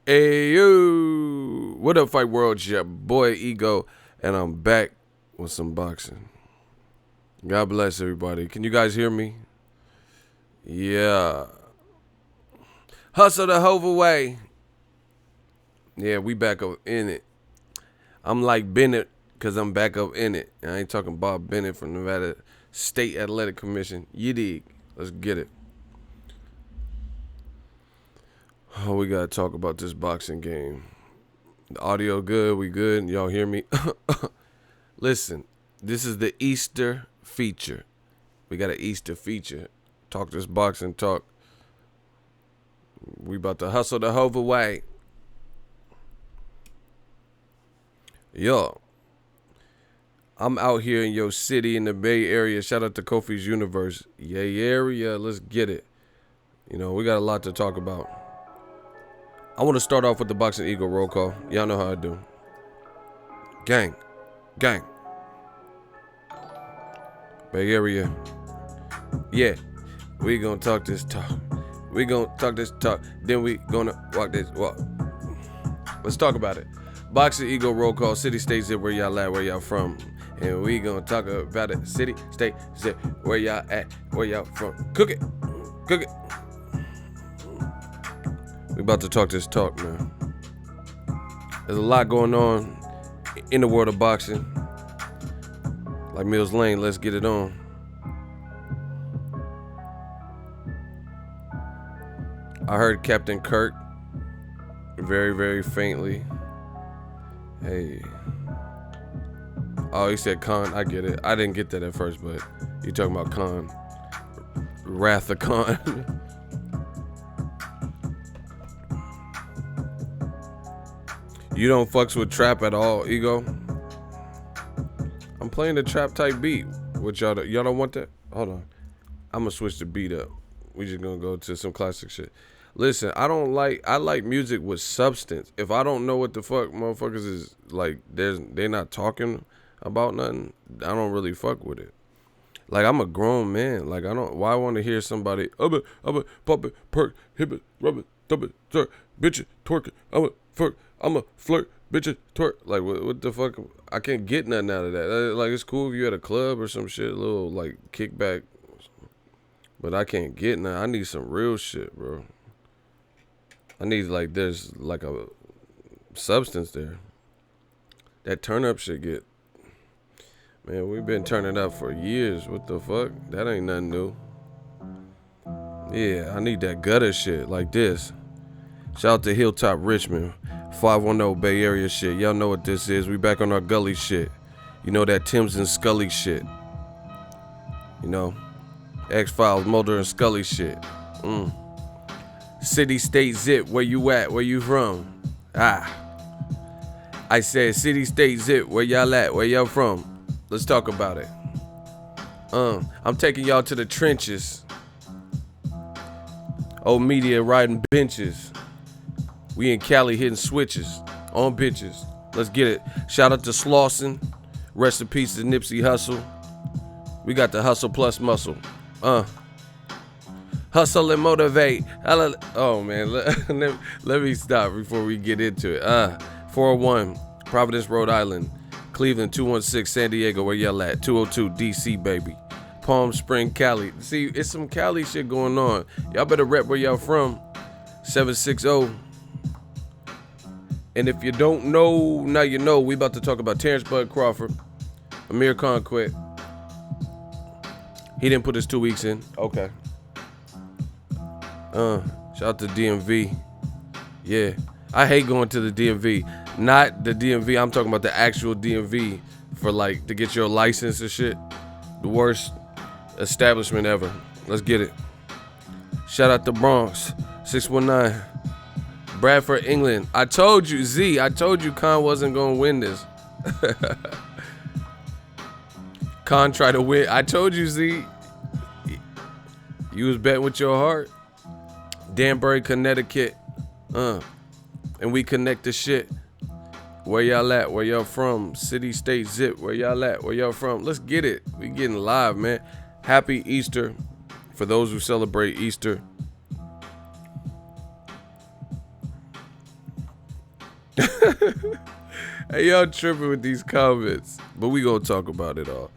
Hey yo, what up, Fight World? It's your boy Ego, and I'm back with some boxing. God bless everybody. Can you guys hear me? Yeah. Hustle the Hove away. Yeah, we back up in it. I'm like Bennett because I'm back up in it. I ain't talking Bob Bennett from Nevada State Athletic Commission. You dig? Let's get it. Oh, we gotta talk about this boxing game. The audio good, we good, y'all hear me? Listen, this is the Easter feature. We got an Easter feature. Talk this boxing talk. We about to hustle the Hove away. Yo, I'm out here in your city in the Bay Area. Shout out to Kofi's Universe. Yay area, let's get it. You know, we got a lot to talk about. I want to start off with the Boxing Eagle roll call. Y'all know how I do. Gang. Gang. Bay Area. Yeah. We gonna talk this talk. We gonna talk this talk. Then we gonna walk this walk. Let's talk about it. Boxing Eagle roll call. City, state, zip, where y'all at, where y'all from. And we gonna talk about it. City, state, zip, where y'all at, where y'all from. Cook it. Cook it. We about to talk this talk, man. There's a lot going on in the world of boxing. Like Mills Lane, let's get it on. I heard Captain Kirk very, very faintly. Hey. Oh, he said Khan. I get it. I didn't get that at first, but you talking about Khan. Wrath of Khan. You don't fucks with trap at all, Ego? I'm playing the trap type beat. What y'all don't want that? Hold on. I'm gonna switch the beat up. We just gonna go to some classic shit. Listen, I like music with substance. If I don't know what the fuck motherfuckers is like, they not talking about nothing, I don't really fuck with it. Like, I'm a grown man. Like, why I want to hear somebody pop it, perk, hip it, rub it, dump it, twerk, bitch it, twerk it, I'm a flirt, bitch, twerk. Like, what the fuck? I can't get nothing out of that. Like, it's cool if you at a club or some shit, a little, like, kickback. But I can't get nothing. I need some real shit, bro. I need, like, there's, like, a substance there. That turn-up shit get. Man, we've been turning up for years. What the fuck? That ain't nothing new. Yeah, I need that gutter shit, like this. Shout out to Hilltop Richmond. 510 Bay Area shit. Y'all know what this is. We back on our gully shit. You know that Tim's and Scully shit. You know, X-Files, Mulder and Scully shit. City, state, zip. Where you at? Where you from? I said city, state, zip. Where y'all at? Where y'all from? Let's talk about it. I'm taking y'all to the trenches. Old media riding benches. We in Cali hitting switches on benches. Let's get it. Shout out to Slauson. Rest in peace to Nipsey Hussle. We got the hustle plus muscle. Hustle and motivate. Oh man, let me stop before we get into it. 401 Providence, Rhode Island. Cleveland 216 San Diego. Where y'all at? 202 DC, baby. Palm Spring, Cali. See, it's some Cali shit going on. Y'all better rep where y'all from. 760. And if you don't know, now you know. We about to talk about Terence Bud Crawford. Amir quit. He didn't put his 2 weeks in. Okay. Shout out to DMV. Yeah. I hate going to the DMV. Not the DMV. I'm talking about the actual DMV for, like, to get your license and shit. The worst establishment ever. Let's get it. Shout out to Bronx. 619. Bradford, England. I told you, Z. I told you Khan wasn't going to win this. Khan tried to win. I told you, Z. You was betting with your heart. Danbury, Connecticut. And we connect the shit. Where y'all at? Where y'all from? City, state, zip. Where y'all at? Where y'all from? Let's get it. We getting live, man. Happy Easter for those who celebrate Easter. Hey, y'all tripping with these comments, but we gonna talk about it all.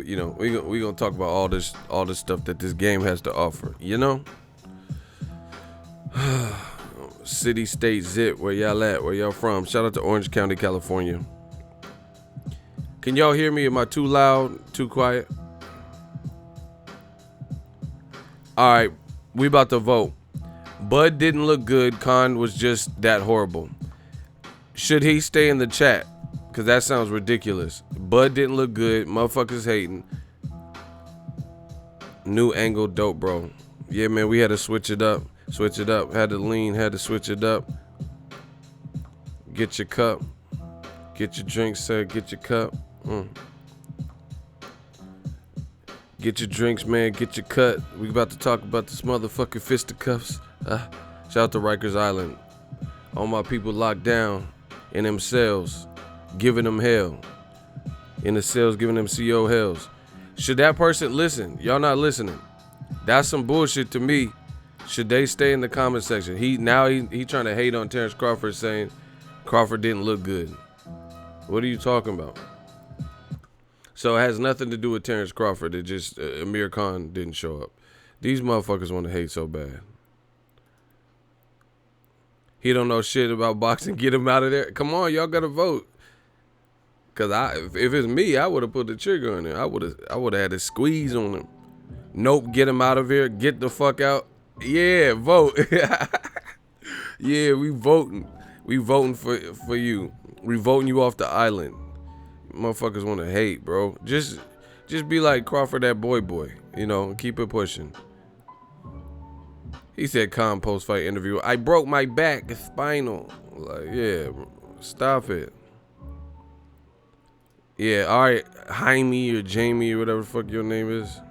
You know, we gonna talk about all this stuff that this game has to offer. You know, city, state, zip. Where y'all at? Where y'all from? Shout out to Orange County, California. Can y'all hear me? Am I too loud? Too quiet? All right, we about to vote. Bud didn't look good. Khan was just that horrible. Should he stay in the chat? Because that sounds ridiculous. Bud didn't look good. Motherfuckers hating. New angle dope, bro. Yeah, man, we had to switch it up. Switch it up. Had to lean. Had to switch it up. Get your cup. Get your drink, sir. Get your cup. Get your drinks, man. Get your cut. We about to talk about this motherfucking fisticuffs. Shout out to Rikers Island. All my people locked down in them cells, giving them hell. In the cells, giving them CO hells. Should that person listen? Y'all not listening. That's some bullshit to me. Should they stay in the comment section? He trying to hate on Terence Crawford, saying Crawford didn't look good. What are you talking about? So it has nothing to do with Terence Crawford. It just Amir Khan didn't show up. These motherfuckers want to hate so bad. He don't know shit about boxing. Get him out of there. Come on, y'all gotta vote. Cause if it's me, I would have put the trigger on there. I would have had a squeeze on him. Nope, get him out of here. Get the fuck out. Yeah, vote. Yeah, we voting. We voting for you. We voting you off the island. Motherfuckers want to hate, bro. Just be like Crawford, that boy. You know, keep it pushing. He said, Khan post-fight interview, I broke my back, it's spinal. Like, yeah, stop it. Yeah, all right, Jaime or Jamie or whatever the fuck your name is.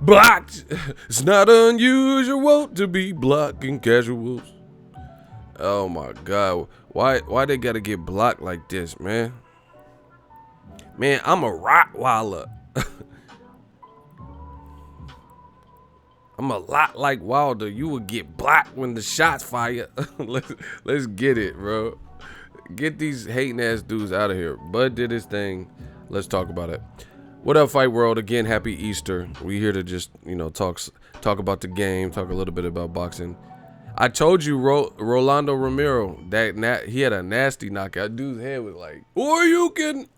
Blocked. It's not unusual to be blocking casuals. Oh my God, why they gotta get blocked like this, man? Man, I'm a Rottweiler. I'm a lot like Wilder. You would get blocked when the shots fire. Let's get it, bro. Get these hating ass dudes out of here. Bud did his thing. Let's talk about it. What up, Fight World? Again, happy Easter. We here to just, you know, talk about the game, talk a little bit about boxing. I told you, Rolando Romero, that he had a nasty knockout. Dude's head was like, who are you kidding?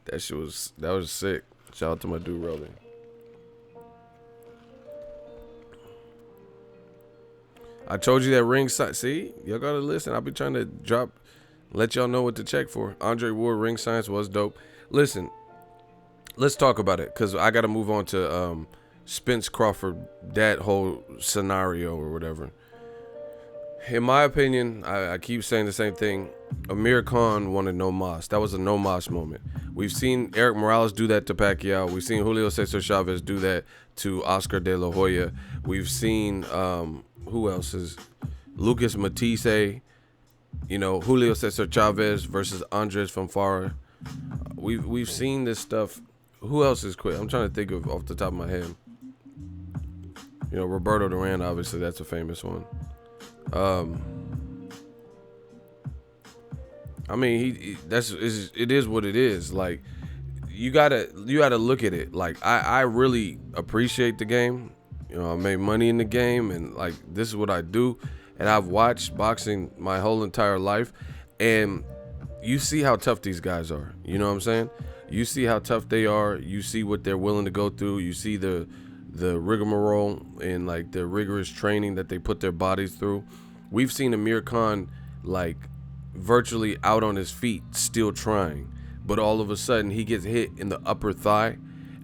That was sick. Shout out to my dude Rolling. I told you that ringside. See, y'all gotta listen. I'll be trying to let y'all know what to check for. Andre Ward ring science was dope. Listen, let's talk about it because I gotta move on to Spence-Crawford, that whole scenario or whatever. In my opinion, I keep saying the same thing. Amir Khan wanted no mas. That was a no mas moment. We've seen Eric Morales do that to Pacquiao. We've seen Julio Cesar Chavez do that to Oscar De La Hoya. We've seen who else is Lucas Matisse, you know, Julio Cesar Chavez versus Andres Fonfara. We've seen this stuff. Who else is quit? I'm trying to think of off the top of my head. You know, Roberto Duran, obviously, that's a famous one. I mean, it is what it is. Like, you gotta look at it. Like, I really appreciate the game. You know, I made money in the game, and like, this is what I do. And I've watched boxing my whole entire life, and you see how tough these guys are. You know what I'm saying? You see how tough they are. You see what they're willing to go through. You see the rigmarole and like the rigorous training that they put their bodies through. We've seen Amir Khan like virtually out on his feet, still trying, but all of a sudden he gets hit in the upper thigh,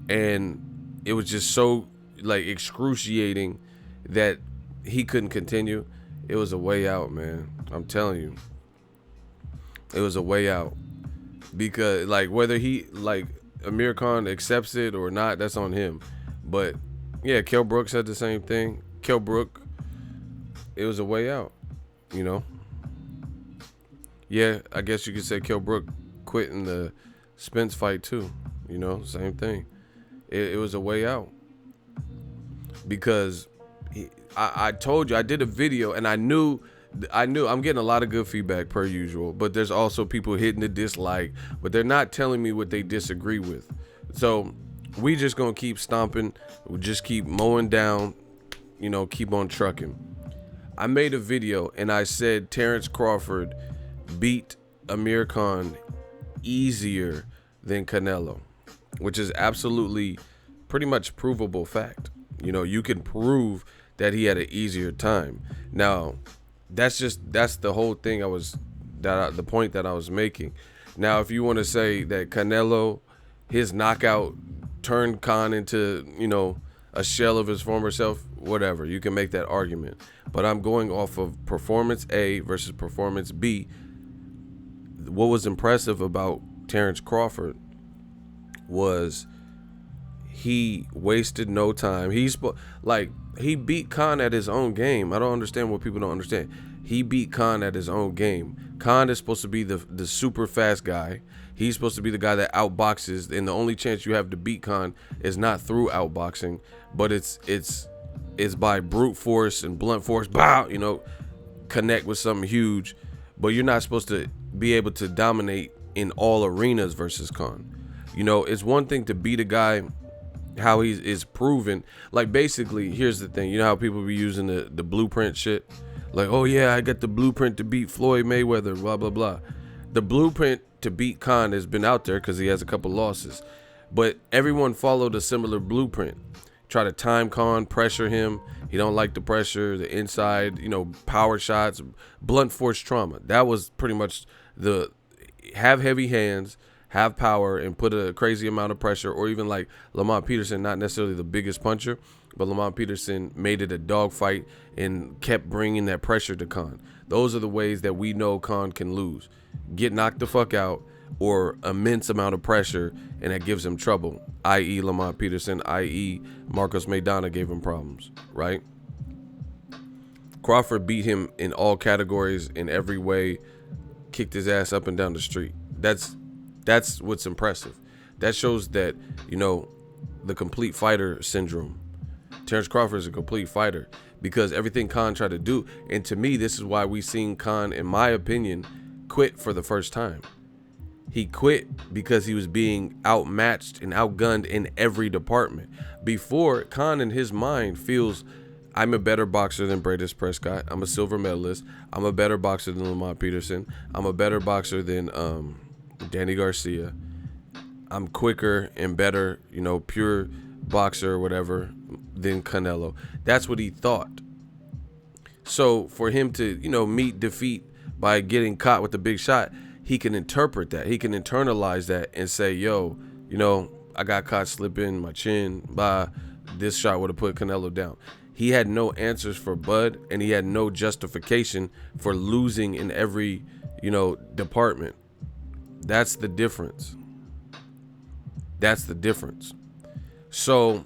and it was just so like excruciating that he couldn't continue. It was a way out, man. I'm telling you, it was a way out, because like whether he like Amir Khan accepts it or not, that's on him. But yeah, Kell Brook said the same thing. Kell Brook, it was a way out, you know. Yeah, I guess you could say Kell Brook quit in the Spence fight too, you know, same thing. It was a way out, because I told you, I did a video, and I knew I knew I'm getting a lot of good feedback per usual, but there's also people hitting the dislike, but they're not telling me what they disagree with. So we just gonna keep stomping, we just keep mowing down, keep on trucking. I made a video and I said Terence Crawford beat Amir Khan easier than Canelo, which is absolutely pretty much provable fact. You can prove that he had an easier time. Now, that's the whole thing the point that I was making. Now, if you want to say that Canelo, his knockout turned Khan into, a shell of his former self, whatever, you can make that argument. But I'm going off of performance A versus performance B. What was impressive about Terence Crawford was he wasted no time. He beat Khan at his own game. I don't understand what people don't understand. He beat Khan at his own game. Khan is supposed to be the super fast guy. He's supposed to be the guy that outboxes, and the only chance you have to beat Khan is not through outboxing, but it's by brute force and blunt force. Bow, connect with something huge. But you're not supposed to be able to dominate in all arenas versus Khan. It's one thing to beat a guy how he is proven. Like, basically, here's the thing. You know how people be using the blueprint shit? Like, oh yeah, I got the blueprint to beat Floyd Mayweather, blah, blah, blah. The blueprint to beat Khan has been out there because he has a couple losses. But everyone followed a similar blueprint. Try to time Khan, pressure him. He don't like the pressure, the inside, power shots, blunt force trauma. That was pretty much have heavy hands, have power, and put a crazy amount of pressure. Or even like Lamont Peterson, not necessarily the biggest puncher, but Lamont Peterson made it a dogfight and kept bringing that pressure to Khan. Those are the ways that we know Khan can lose. Get knocked the fuck out, or immense amount of pressure, and that gives him trouble, i.e. Lamont Peterson, i.e. Marcos Maidana gave him problems, right? Crawford beat him in all categories, in every way, kicked his ass up and down the street. That's what's impressive. That shows that, the complete fighter syndrome. Terence Crawford is a complete fighter because everything Khan tried to do, and to me, this is why we seen Khan, in my opinion, quit for the first time. He quit because he was being outmatched and outgunned in every department. Before, Khan in his mind feels, I'm a better boxer than Bradis Prescott. I'm a silver medalist. I'm a better boxer than Lamont Peterson. I'm a better boxer than Danny Garcia. I'm quicker and better, pure boxer or whatever than Canelo. That's what he thought. So for him to, meet defeat by getting caught with a big shot, he can interpret that. He can internalize that and say, yo, I got caught slipping my chin. This shot would have put Canelo down. He had no answers for Bud, and he had no justification for losing in every, department. That's the difference. That's the difference. So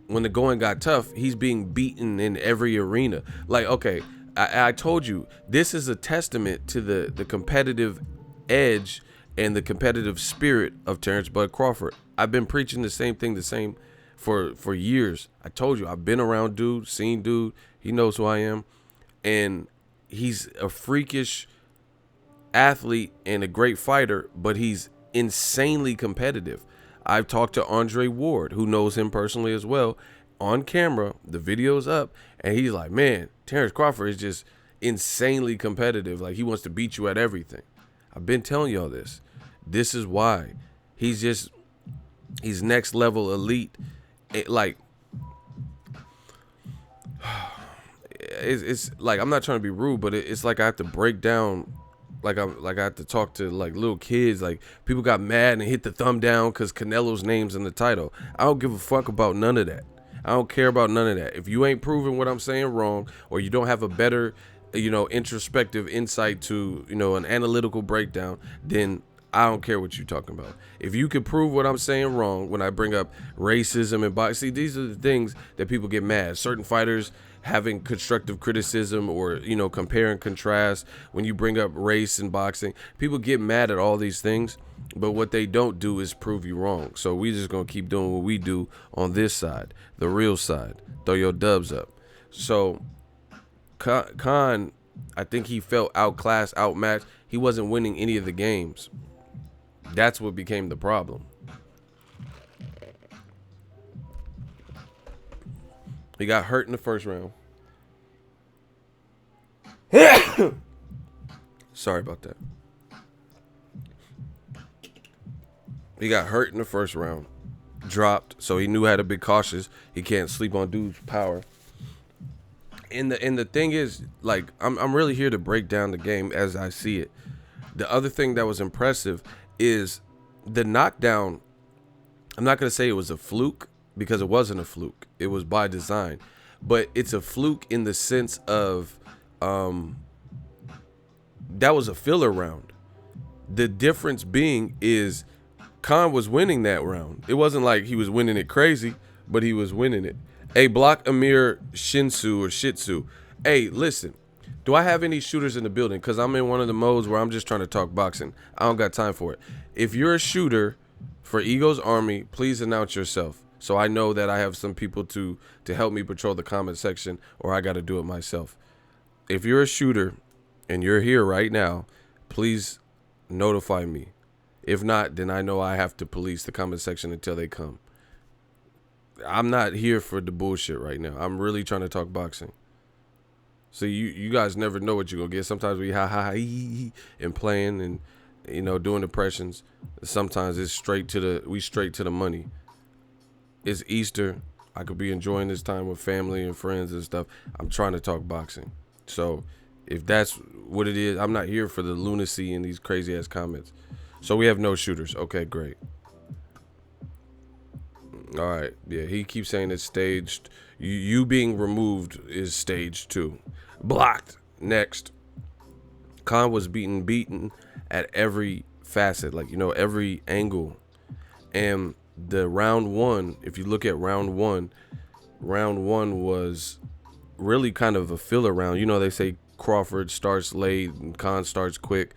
when the going got tough, he's being beaten in every arena. Like, okay, I told you, this is a testament to the competitive edge and the competitive spirit of Terence Bud Crawford. I've been preaching the same thing for years. I told you, I've been around dude, seen dude. He knows who I am. And he's a freakish athlete and a great fighter, but he's insanely competitive. I've talked to Andre Ward, who knows him personally as well, on camera. The video's up, and he's like, man, Terence Crawford is just insanely competitive. Like, he wants to beat you at everything. I've been telling y'all this. This is why. He's next level elite. It's like, I'm not trying to be rude, but it's like I have to break down. I have to talk to like little kids. Like, people got mad and hit the thumb down because Canelo's name's in the title. I don't give a fuck about none of that. I don't care about none of that. If you ain't proving what I'm saying wrong, or you don't have a better, introspective insight to, an analytical breakdown, then I don't care what you're talking about. If you can prove what I'm saying wrong when I bring up racism and boxing, see, these are the things that people get mad. Certain fighters having constructive criticism or, compare and contrast. When you bring up race in boxing, people get mad at all these things, but what they don't do is prove you wrong. So we just going to keep doing what we do on this side, the real side. Throw your dubs up. So Khan I think he felt outclassed, outmatched. He wasn't winning any of the games. That's what became the problem. He got hurt in the first round. Sorry about that. He got hurt in the first round. Dropped, so he knew how to be cautious. He can't sleep on dude's power. And the thing is, like, I'm really here to break down the game as I see it. The other thing that was impressive is the knockdown. I'm not gonna say it was a fluke, because it wasn't a fluke. It was by design. But it's a fluke in the sense of that was a filler round. The difference being is Khan was winning that round. It wasn't like he was winning it crazy, but he was winning it. Hey, block Amir Shinsu or Shitsu. Hey, listen. Do I have any shooters in the building? Because I'm in one of the modes where I'm just trying to talk boxing. I don't got time for it. If you're a shooter for Ego's Army, please announce yourself, so I know that I have some people to help me patrol the comment section, or I got to do it myself. If you're a shooter and you're here right now, please notify me. If not, then I know I have to police the comment section until they come. I'm not here for the bullshit right now. I'm really trying to talk boxing. So you guys never know what you're going to get. Sometimes we and playing and, you know, doing impressions. Sometimes it's straight to the money. It's Easter. I could be enjoying this time with family and friends and stuff. I'm trying to talk boxing. So if that's what it is, I'm not here for the lunacy and these crazy ass comments. So we have no shooters. Okay, great. All right. Yeah, he keeps saying it's staged. You being removed is staged too. Blocked. Next. Khan was beaten at every facet, like, you know, every angle. And the round one, if you look at round one was really kind of a filler round. You know, they say Crawford starts late and Khan starts quick.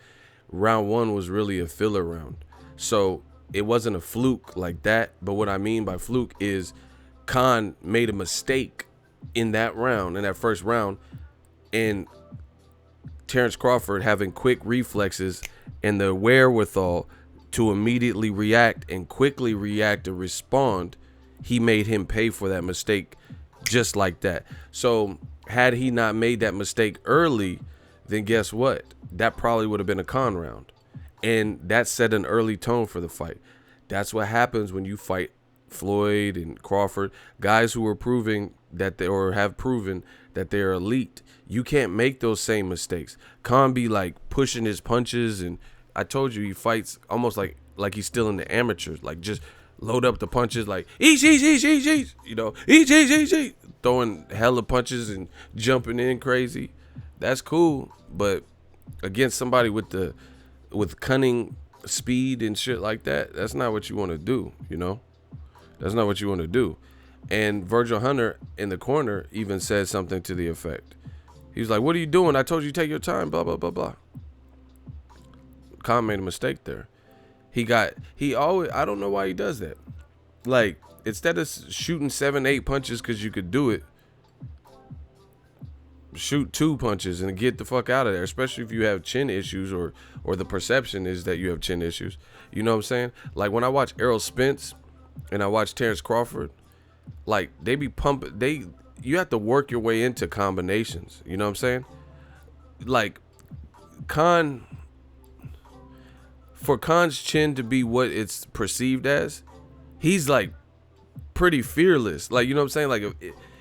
Round one was really a filler round. So it wasn't a fluke like that. But what I mean by fluke is Khan made a mistake in that round, in that first round, and Terence Crawford having quick reflexes and the wherewithal to immediately react and quickly react and respond, he made him pay for that mistake just like that. So had he not made that mistake early, then guess what? That probably would have been a Khan round. And that set an early tone for the fight. That's what happens when you fight Floyd and Crawford, guys who are proving that they, or have proven that they're elite. You can't make those same mistakes. Khan be like pushing his punches, and I told you he fights almost like he's still in the amateurs, like just load up the punches like each, you know, each, throwing hella punches and jumping in crazy. That's cool, but against somebody with cunning, speed and shit like that, that's not what you want to do, you know? That's not what you want to do. And Virgil Hunter in the corner even said something to the effect. He was like, "What are you doing? I told you to take your time, blah, blah, blah, blah." Khan made a mistake there. He always, I don't know why he does that. Like, instead of shooting 7-8 punches because you could do it, shoot 2 punches and get the fuck out of there, especially if you have chin issues or the perception is that you have chin issues. You know what I'm saying? Like when I watch Errol Spence and I watch Terence Crawford, like they be pumping, you have to work your way into combinations. You know what I'm saying? Like for Khan's chin to be what it's perceived as, he's like pretty fearless. Like, you know what I'm saying? Like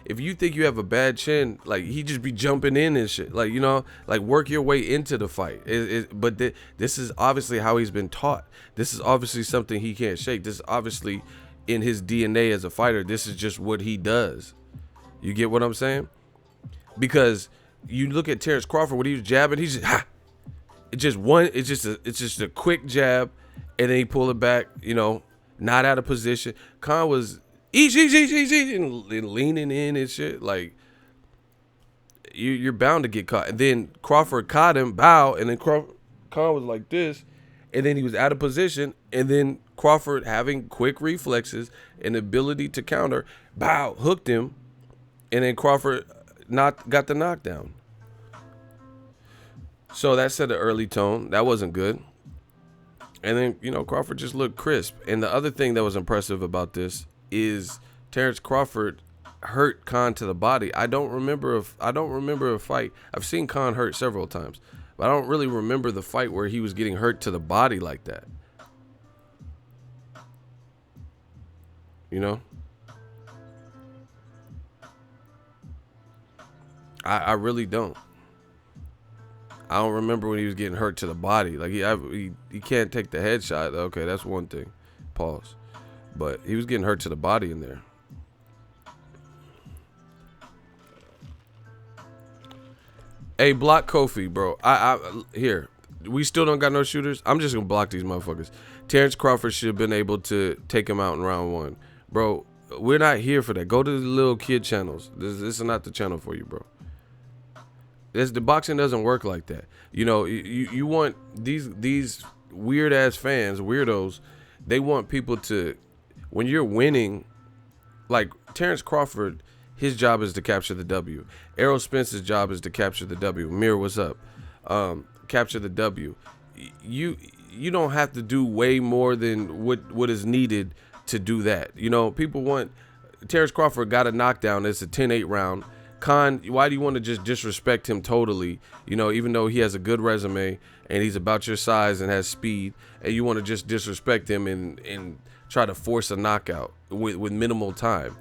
if you think you have a bad chin, like he just be jumping in and shit. Like, you know, like work your way into the fight. But this is obviously how he's been taught. This is obviously something he can't shake. This is obviously in his DNA as a fighter. This is just what he does. You get what I'm saying? Because you look at Terence Crawford when he was jabbing, he's just it's just a quick jab, and then he pull it back. You know, not out of position. Khan was and leaning in and shit. Like you're bound to get caught. And then Crawford caught him, bow, and then Khan was like this, and then he was out of position, and then Crawford, having quick reflexes and ability to counter, bow, hooked him, and then Crawford got the knockdown. So that set an early tone. That wasn't good. And then, Crawford just looked crisp. And the other thing that was impressive about this is Terence Crawford hurt Khan to the body. I don't remember a fight. I've seen Khan hurt several times, but I don't really remember the fight where he was getting hurt to the body like that. I really don't. I don't remember when he was getting hurt to the body. Like he can't take the headshot. Okay, that's one thing. Pause. But he was getting hurt to the body in there. Hey, block Kofi, bro. Here. We still don't got no shooters. I'm just gonna block these motherfuckers. Terence Crawford should have been able to take him out in round 1. Bro, we're not here for that. Go to the little kid channels. This is not the channel for you, bro. The boxing doesn't work like that. You want these weird ass fans, weirdos, they want people to, when you're winning, like Terence Crawford, his job is to capture the W. Errol Spence's job is to capture the W. Amir, what's up? Capture the W. You don't have to do way more than what is needed to do that. People want, Terence Crawford got a knockdown. It's a 10-8 round. Khan, why do you want to just disrespect him totally? Even though he has a good resume and he's about your size and has speed, and you want to just disrespect him and try to force a knockout with minimal time.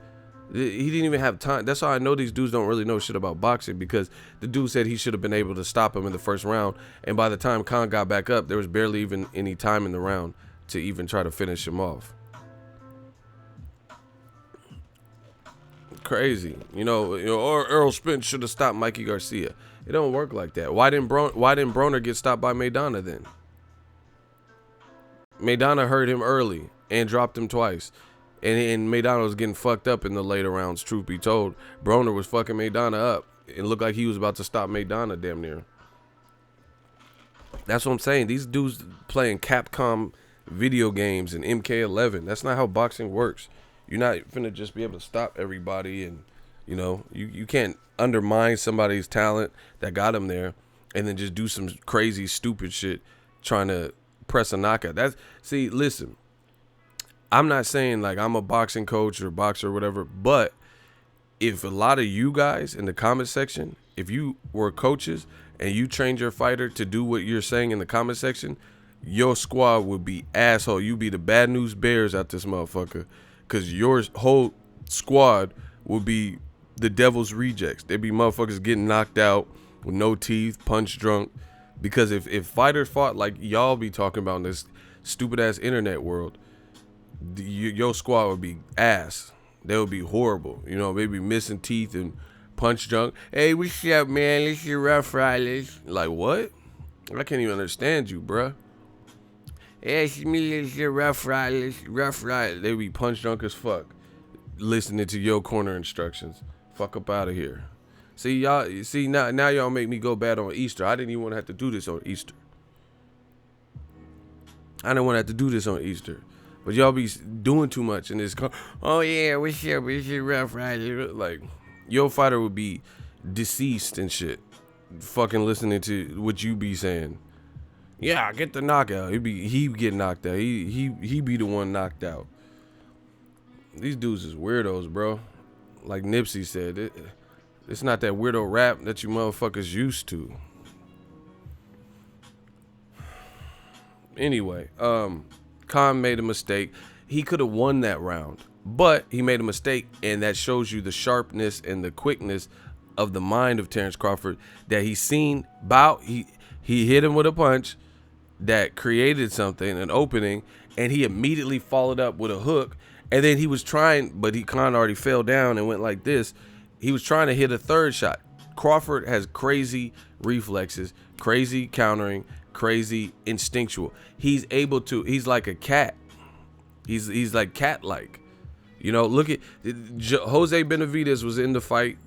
He didn't even have time. That's how I know these dudes don't really know shit about boxing, because the dude said he should have been able to stop him in the first round, and by the time Khan got back up, there was barely even any time in the round to even try to finish him off. Crazy, or Earl Spence should have stopped Mikey Garcia. It don't work like that. Why didn't Broner get stopped by Maidana then? Maidana hurt him early and dropped him twice, and Maidana was getting fucked up in the later rounds. Truth be told, Broner was fucking Maidana up. It looked like he was about to stop Maidana damn near. That's what I'm saying. These dudes playing Capcom video games and MK11. That's not how boxing works. You're not finna just be able to stop everybody, and you can't undermine somebody's talent that got him there and then just do some crazy stupid shit trying to press a knockout. Listen, I'm not saying like I'm a boxing coach or boxer or whatever, but if a lot of you guys in the comment section, if you were coaches and you trained your fighter to do what you're saying in the comment section, your squad would be asshole. You be the bad news bears out this motherfucker. Because your whole squad will be the devil's rejects. There be motherfuckers getting knocked out with no teeth, punch drunk. Because if fighters fought like y'all be talking about in this stupid ass internet world, your squad would be ass. They would be horrible. They be missing teeth and punch drunk. Hey, what's up, man? This is Rough Riders. Like, what? I can't even understand you, bruh. It's me, it's your Rough Riders. They be punch drunk as fuck, listening to your corner instructions. Fuck up out of here. See y'all. See now y'all make me go bad on Easter. I didn't even want to have to do this on Easter. But y'all be doing too much in this. Oh yeah, what's up? It's your Rough Riders. Like, your fighter would be deceased and shit. Fucking listening to what you be saying. Yeah, get the knockout. He get knocked out. He be the one knocked out. These dudes is weirdos, bro. Like Nipsey said, it's not that weirdo rap that you motherfuckers used to. Anyway, Khan made a mistake. He could have won that round, but he made a mistake, and that shows you the sharpness and the quickness of the mind of Terence Crawford, that he's seen he hit him with a punch that created something, an opening, and he immediately followed up with a hook, and then he was trying, but Khan already fell down and went like this. He was trying to hit a third shot. Crawford has crazy reflexes, crazy countering, crazy instinctual. He's like a cat. He's like cat-like. Look at Jose Benavidez was in the fight,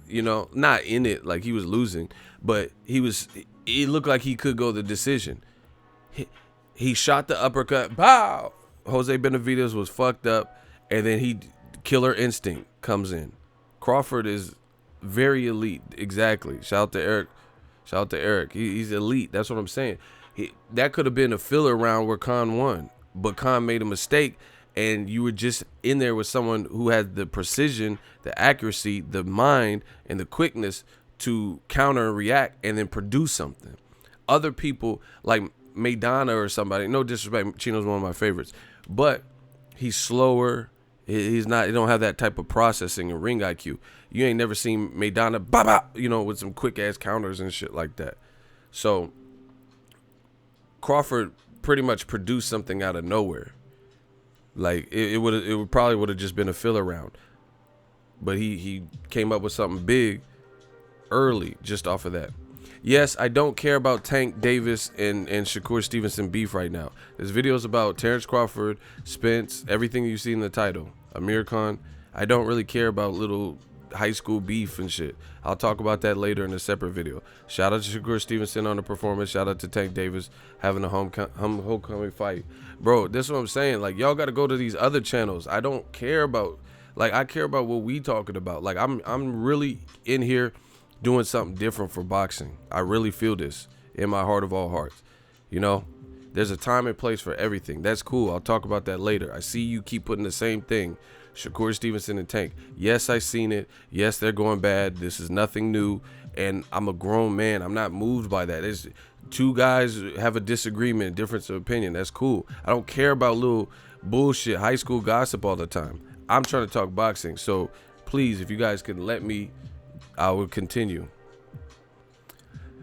not in it like he was losing, but it looked like he could go the decision. He shot the uppercut. Pow! Jose Benavidez was fucked up, and then killer instinct comes in. Crawford is very elite. Exactly. Shout out to Eric. Shout out to Eric. He's elite. That's what I'm saying. That could have been a filler round where Khan won, but Khan made a mistake, and you were just in there with someone who had the precision, the accuracy, the mind, and the quickness to counter and react and then produce something. Other people like Maidana or somebody, no disrespect, Chino's one of my favorites, but he's slower. He's not. He don't have that type of processing and ring IQ. You ain't never seen Maidana, with some quick ass counters and shit like that. So Crawford pretty much produced something out of nowhere. Like it probably would have just been a filler round, but he came up with something big early just off of that. Yes, I don't care about Tank Davis and Shakur Stevenson beef right now. There's videos about Terence Crawford, Spence, everything you see in the title. Amir Khan. I don't really care about little high school beef and shit. I'll talk about that later in a separate video. Shout out to Shakur Stevenson on the performance. Shout out to Tank Davis having a homecoming fight. Bro, this is what I'm saying. Like, y'all got to go to these other channels. I don't care about, like, I care about what we talking about. Like, I'm really in here doing something different for boxing. I really feel this in my heart of all hearts. You know, there's a time and place for everything. That's cool. I'll talk about that later. I see you keep putting the same thing. Shakur Stevenson and Tank. Yes, I seen it. Yes, they're going bad. This is nothing new. And I'm a grown man. I'm not moved by that. It's two guys have a disagreement, difference of opinion. That's cool. I don't care about little bullshit, high school gossip all the time. I'm trying to talk boxing. So please, if you guys can let me, I will continue.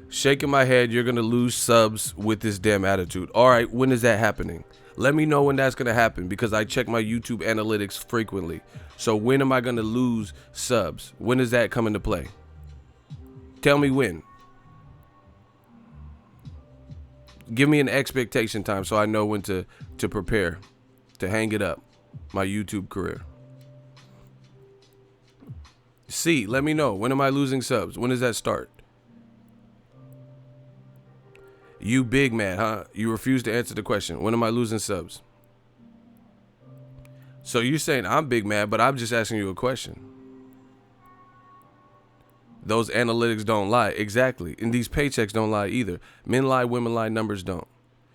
Shaking my head, you're going to lose subs with this damn attitude. All right, when is that happening? Let me know when that's going to happen, because I check my YouTube analytics frequently. So when am I going to lose subs? When does that come into play? Tell me when. Give me an expectation time so I know when to prepare, to hang it up, my YouTube career. C, let me know. When am I losing subs? When does that start? You big man, huh? You refuse to answer the question. When am I losing subs? So you're saying I'm big man, but I'm just asking you a question. Those analytics don't lie. Exactly. And these paychecks don't lie either. Men lie, women lie, numbers don't.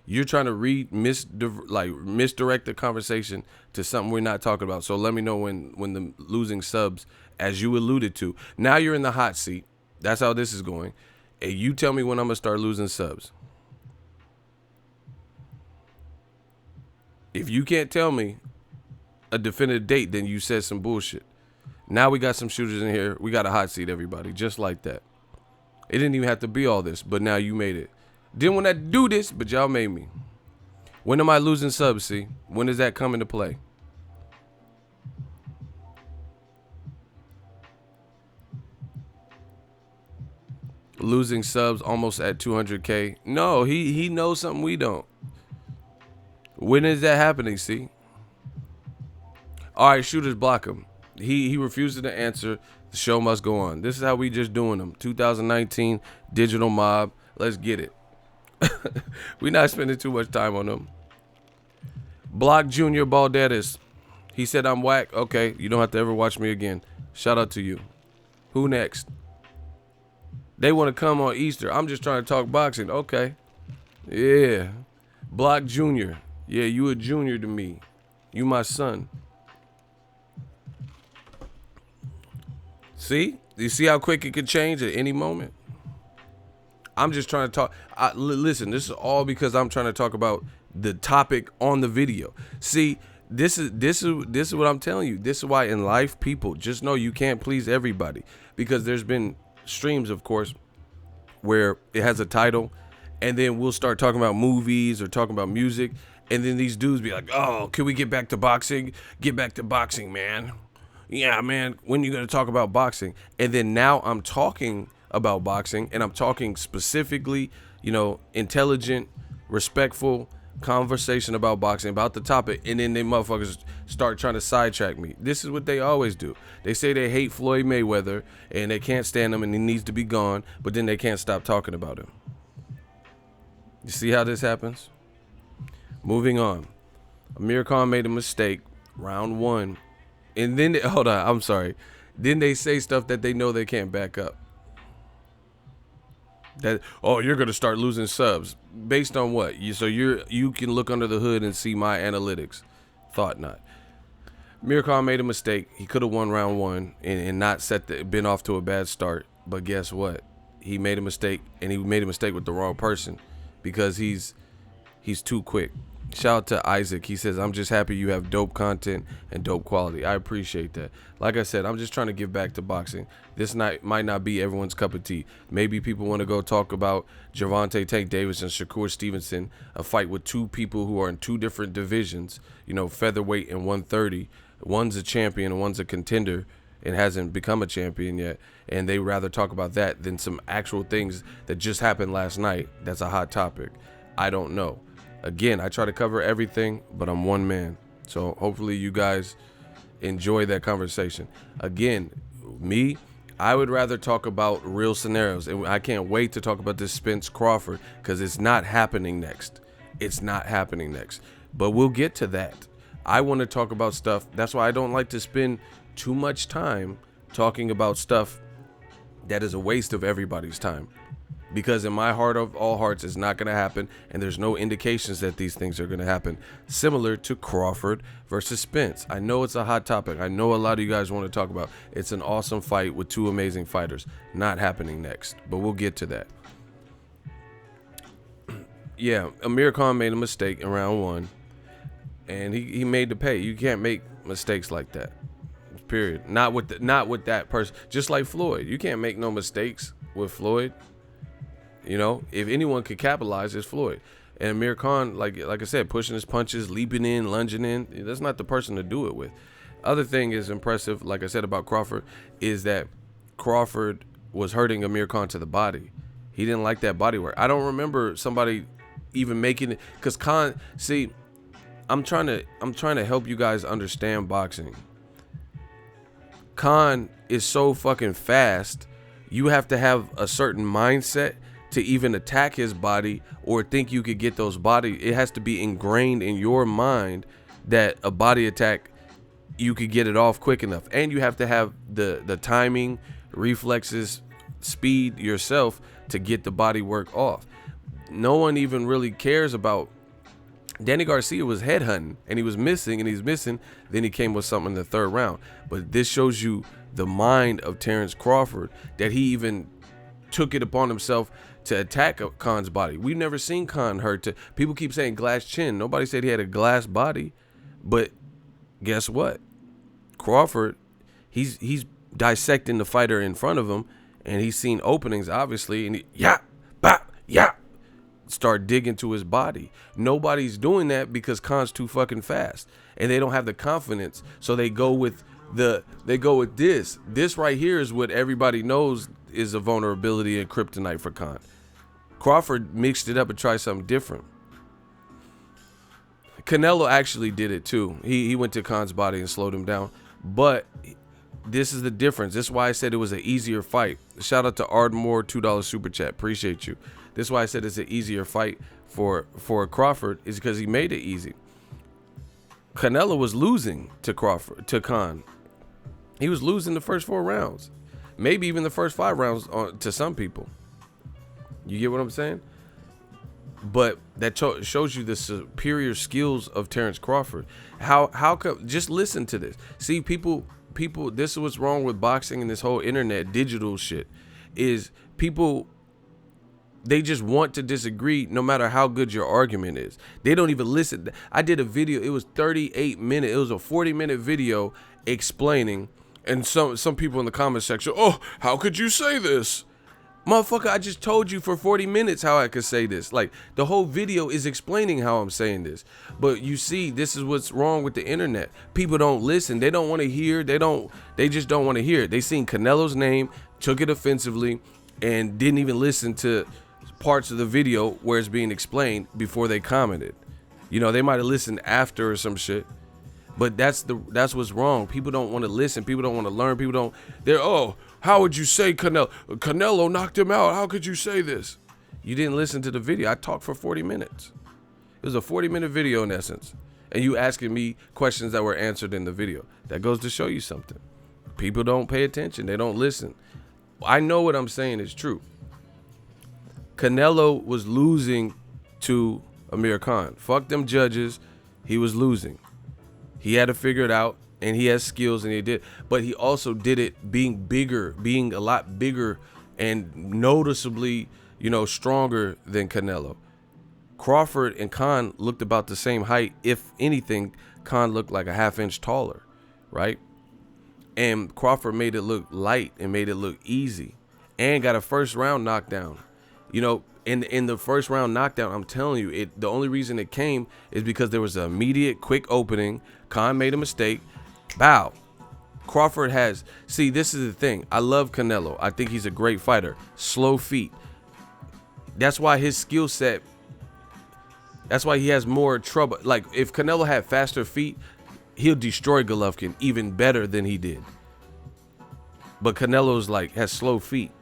You're trying to misdirect the conversation to something we're not talking about. So let me know when the losing subs, as you alluded to. Now you're in the hot seat. That's how this is going. And you tell me when I'm going to start losing subs. If you can't tell me a definitive date, then you said some bullshit. Now we got some shooters in here. We got a hot seat, everybody, just like that. It didn't even have to be all this, but now you made it. Didn't want to do this, but y'all made me. When am I losing subs, see? When does that come into play? Losing subs almost at 200K. No, he knows something we don't. When is that happening, see? All right, shooters, block him. He refuses to answer. The show must go on. This is how we just doing them. 2019 digital mob. Let's get it. We're not spending too much time on them. Block Junior Baldetis. He said I'm whack. Okay, you don't have to ever watch me again. Shout out to you. Who next? They want to come on Easter. I'm just trying to talk boxing. Okay. Yeah. Block Junior. Yeah, you a junior to me. You my son. See? You see how quick it could change at any moment? I'm just trying to talk. Listen, this is all because I'm trying to talk about the topic on the video. See, this is what I'm telling you. This is why in life, people just know you can't please everybody, because there's been streams, of course, where it has a title, and then we'll start talking about movies or talking about music, and then these dudes be like, "Oh, can we get back to boxing? Get back to boxing, man." Yeah, man. When you gonna talk about boxing? And then now I'm talking about boxing, and I'm talking specifically, intelligent, respectful conversation about boxing, about the topic, and then they motherfuckers start trying to sidetrack me. This is what they always do. They say they hate Floyd Mayweather and they can't stand him and he needs to be gone, but then they can't stop talking about him. You see how this happens? Moving on. Amir Khan made a mistake, round 1. And then, hold on, I'm sorry. Then they say stuff that they know they can't back up. That, oh, you're gonna start losing subs based on what? You can look under the hood and see my analytics. Thought not. Amir Khan made a mistake. He could have won round one and not been off to a bad start. But guess what? He made a mistake, and he made a mistake with the wrong person because he's too quick. Shout out to Isaac. He says, I'm just happy you have dope content and dope quality. I appreciate that. Like I said, I'm just trying to give back to boxing. This night might not be everyone's cup of tea. Maybe people want to go talk about Gervonta Tank Davis and Shakur Stevenson, a fight with two people who are in two different divisions, featherweight and 130. One's a champion and one's a contender and hasn't become a champion yet. And they rather talk about that than some actual things that just happened last night. That's a hot topic. I don't know. Again, I try to cover everything, but I'm one man. So hopefully you guys enjoy that conversation. Again, I would rather talk about real scenarios. And I can't wait to talk about this Spence-Crawford because it's not happening next. It's not happening next. But we'll get to that. I want to talk about stuff. That's why I don't like to spend too much time talking about stuff that is a waste of everybody's time. Because in my heart of all hearts, it's not going to happen, and there's no indications that these things are going to happen. Similar to Crawford versus Spence. I know it's a hot topic. I know a lot of you guys want to talk about. It's an awesome fight with two amazing fighters. Not happening next, but we'll get to that. Yeah, Amir Khan made a mistake in round one, and he made the pay. You can't make mistakes like that. Period. Not with that person. Just like Floyd, you can't make no mistakes with Floyd. If anyone could capitalize, it's Floyd. And Amir Khan, like I said, pushing his punches, leaping in, lunging in, that's not the person to do it with. Other thing is impressive, like I said about Crawford, is that Crawford was hurting Amir Khan to the body. He didn't like that body work. I don't remember somebody even making it, because Khan, see, I'm trying to help you guys understand boxing. Khan is so fucking fast, you have to have a certain mindset to even attack his body or think you could get those body. It has to be ingrained in your mind that a body attack, you could get it off quick enough. And you have to have the timing, reflexes, speed yourself to get the body work off. No one even really cares about. Danny Garcia was headhunting and he was missing and he's missing. Then he came with something in the third round. But this shows you the mind of Terence Crawford, that he even took it upon himself to attack Khan's body. We've never seen Khan hurt. People keep saying glass chin. Nobody said he had a glass body. But guess what? Crawford, he's dissecting the fighter in front of him, and he's seen openings, obviously, and start digging to his body. Nobody's doing that because Khan's too fucking fast, and they don't have the confidence, so they go with this. This right here is what everybody knows is a vulnerability and kryptonite for Khan. Crawford mixed it up and tried something different. Canelo actually did it too. He went to Khan's body and slowed him down. But this is the difference. This is why I said it was an easier fight. Shout out to Ardmore, $2 super chat. Appreciate you. This is why I said it's an easier fight for Crawford, is because he made it easy. Canelo was losing to Khan. He was losing the first 4 rounds. Maybe even the first 5 rounds to some people. You get what I'm saying? But that shows you the superior skills of Terence Crawford. How come? Just listen to this. See, people. This is what's wrong with boxing and this whole internet digital shit. Is people, they just want to disagree no matter how good your argument is. They don't even listen. I did a video. It was 38 minutes. It was a 40-minute video explaining. And some people in the comment section, oh, how could you say this? Motherfucker, I just told you for 40 minutes how I could say this. Like, the whole video is explaining how I'm saying this. But you see, this is what's wrong with the internet. People don't listen. They don't want to hear. They just don't want to hear it. They seen Canelo's name, took it offensively, and didn't even listen to parts of the video where it's being explained before they commented. They might have listened after or some shit. But that's what's wrong. People don't want to listen. People don't want to learn. How would you say Canelo knocked him out? How could you say this? You didn't listen to the video. I talked for 40 minutes. It was a 40-minute video in essence. And you asking me questions that were answered in the video. That goes to show you something. People don't pay attention. They don't listen. I know what I'm saying is true. Canelo was losing to Amir Khan. Fuck them judges. He was losing. He had to figure it out, and he has skills, and he did. But he also did it being bigger, being a lot bigger and noticeably, stronger than Canelo. Crawford and Khan looked about the same height. If anything, Khan looked like a half-inch taller, right? And Crawford made it look light and made it look easy and got a first-round knockdown. In the first-round knockdown, I'm telling you, the only reason it came is because there was an immediate, quick opening. Khan made a mistake. Bow. Crawford see, this is the thing. I love Canelo. I think he's a great fighter. Slow feet. That's why his skill set, that's why he has more trouble. Like, if Canelo had faster feet, he'll destroy Golovkin even better than he did. But Canelo's has slow feet.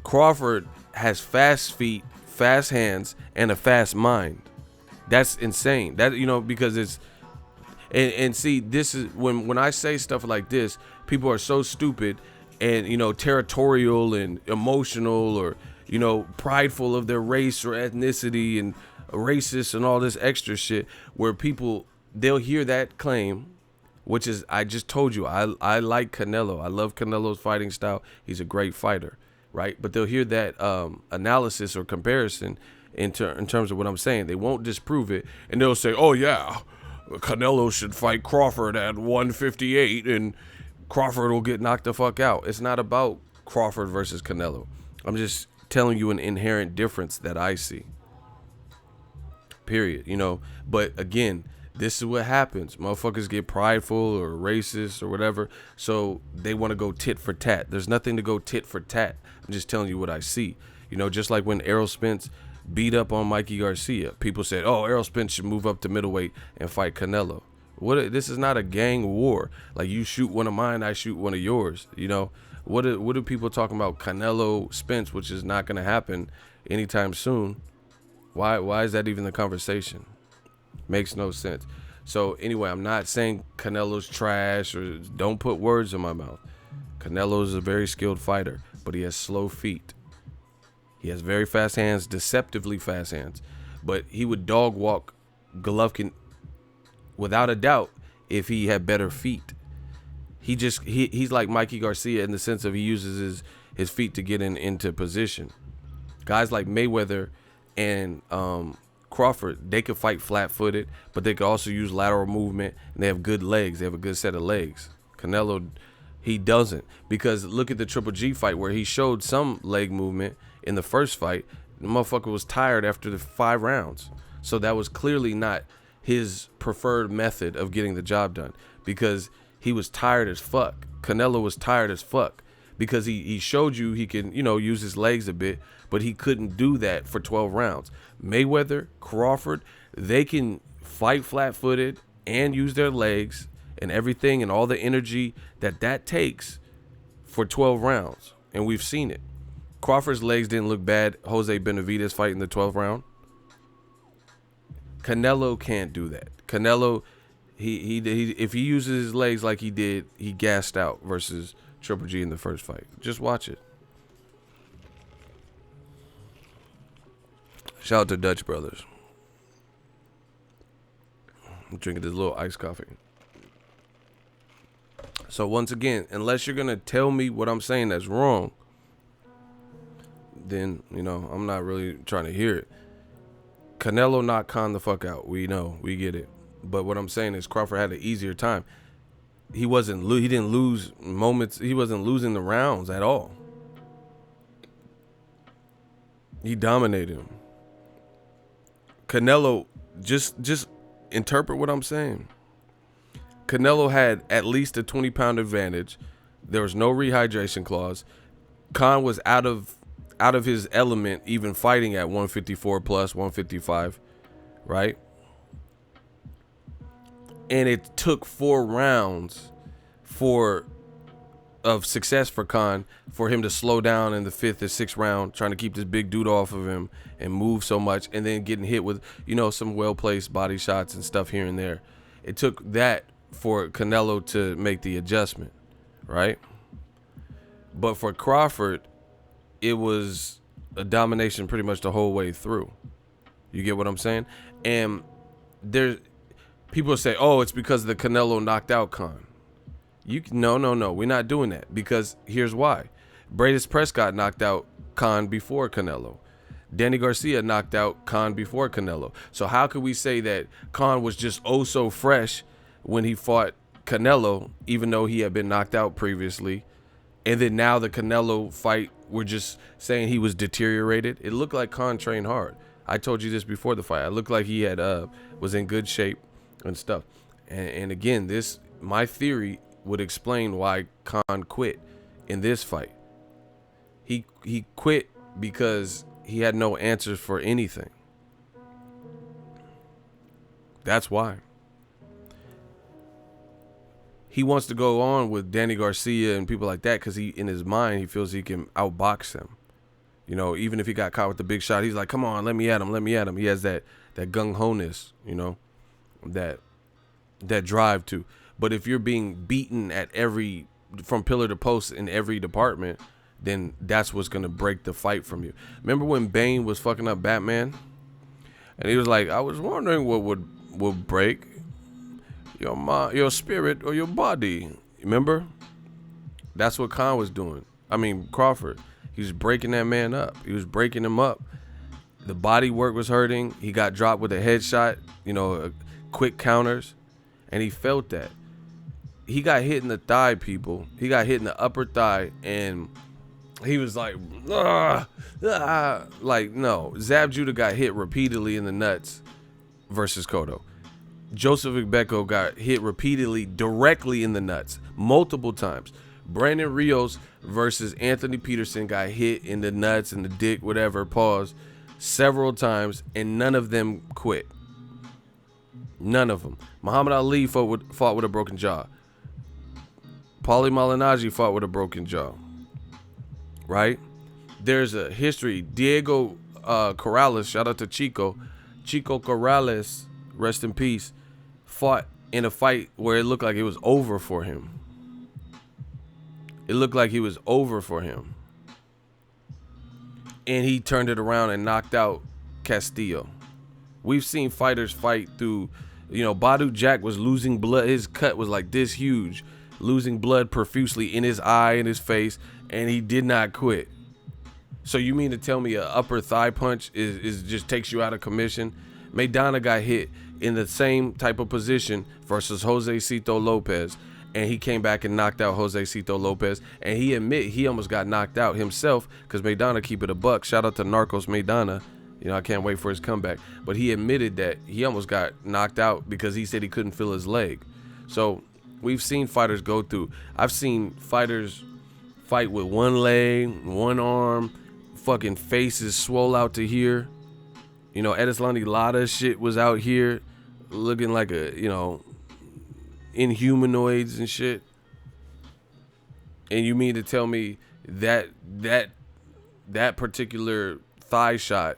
Crawford has fast feet, fast hands, and a fast mind. That's insane. Because it's and see, this is when I say stuff like this, people are so stupid and territorial and emotional, or prideful of their race or ethnicity and racist and all this extra shit, where they'll hear that claim, which is, I just told you, I like Canelo. I love Canelo's fighting style. He's a great fighter, right? But they'll hear that analysis or comparison in terms of what I'm saying. They won't disprove it, and they'll say, oh yeah, Canelo should fight Crawford at 158 and Crawford will get knocked the fuck out. It's not about Crawford versus Canelo. I'm just telling you an inherent difference that I see. Period. But again, this is what happens. Motherfuckers get prideful or racist or whatever, so they want to go tit for tat. There's nothing to go tit for tat. I'm just telling you what I see. Just like when Errol Spence beat up on Mikey Garcia, people said, oh, Errol Spence should move up to middleweight and fight Canelo. This is not a gang war. Like, you shoot one of mine, I shoot one of yours. What are people talking about? Canelo Spence, which is not going to happen anytime soon. Why is that even the conversation? Makes no sense. So anyway, I'm not saying Canelo's trash, or don't put words in my mouth. Canelo's a very skilled fighter, but he has slow feet. He has very fast hands, deceptively fast hands. But he would dog walk Golovkin without a doubt if he had better feet. He's like Mikey Garcia in the sense of he uses his feet to get into position. Guys like Mayweather and Crawford, they could fight flat-footed, but they could also use lateral movement, and they have good legs. They have a good set of legs. Canelo, he doesn't, because look at the Triple G fight where he showed some leg movement in the first fight. The motherfucker was tired after the 5 rounds. So that was clearly not his preferred method of getting the job done, because he was tired as fuck. Canelo was tired as fuck because he showed you he can, use his legs a bit, but he couldn't do that for 12 rounds. Mayweather, Crawford, they can fight flat-footed and use their legs and everything and all the energy that takes for 12 rounds. And we've seen it. Crawford's legs didn't look bad. Jose Benavidez fighting the 12th round. Canelo can't do that. Canelo, he if he uses his legs like he did, he gassed out versus Triple G in the first fight. Just watch it. Shout out to Dutch Brothers. I'm drinking this little iced coffee. So once again, unless you're going to tell me what I'm saying that's wrong, then, I'm not really trying to hear it. Canelo knocked Khan the fuck out. We know. We get it. But what I'm saying is Crawford had an easier time. He didn't lose moments. He wasn't losing the rounds at all. He dominated him. Canelo, just interpret what I'm saying. Canelo had at least a 20-pound advantage. There was no rehydration clause. Khan was out of his element, even fighting at 154 plus 155, right? And it took 4 rounds of success for Khan for him to slow down in the 5th or 6th round, trying to keep this big dude off of him and move so much, and then getting hit with, some well-placed body shots and stuff here and there. It took that for Canelo to make the adjustment, right? But for Crawford, it was a domination pretty much the whole way through. You get what I'm saying? And there, people say, oh, it's because the Canelo knocked out Khan. No, we're not doing that, because here's why. Bradis Prescott knocked out Khan before Canelo. Danny Garcia knocked out Khan before Canelo. So how could we say that Khan was just oh so fresh when he fought Canelo, even though he had been knocked out previously? And then now the Canelo fight, we're just saying he was deteriorated. It looked like Khan trained hard. I told you this before the fight. It looked like he had was in good shape and stuff. And again, my theory would explain why Khan quit in this fight. He quit because he had no answers for anything. That's why. He wants to go on with Danny Garcia and people like that because in his mind, he feels he can outbox them. You know, even if he got caught with the big shot, he's like, come on, let me at him. He has that gung-ho-ness, you know, that drive to. But if you're being beaten from pillar to post in every department, then that's what's going to break the fight from you. Remember when Bane was fucking up Batman? And he was like, I was wondering what would break your spirit or your body. Remember? That's what Khan was doing. Crawford. He was breaking that man up. He was breaking him up. The body work was hurting. He got dropped with a headshot, quick counters, and he felt that. He got hit in the thigh, people. He got hit in the upper thigh, and he was like, like, no. Zab Judah got hit repeatedly in the nuts versus Cotto. Joseph Ibeko got hit repeatedly directly in the nuts multiple times. Brandon Rios versus Anthony Peterson got hit in the nuts and the dick, whatever, pause, several times, and none of them quit. None of them. Muhammad Ali fought with a broken jaw. Paulie Malignaggi fought with a broken jaw. Right? There's a history. Diego Corrales, shout out to Chico Corrales, rest in peace, fought in a fight where it looked like it was over for him. It looked like he was over for him. And he turned it around and knocked out Castillo. We've seen fighters fight through, Badu Jack was losing blood. His cut was like this huge, losing blood profusely in his eye, in his face, and he did not quit. So you mean to tell me an upper thigh punch is just takes you out of commission? Maidana got hit in the same type of position versus Jose Cito Lopez, and he came back and knocked out Jose Cito Lopez, and he almost got knocked out himself because Maidana keep it a buck. Shout out to Narcos Maidana. I can't wait for his comeback. But he admitted that he almost got knocked out because he said he couldn't feel his leg. So we've seen fighters go through. I've seen fighters fight with one leg, one arm, fucking faces swole out to here. Edislandi Lara shit was out here looking like inhumanoids and shit. And you mean to tell me that particular thigh shot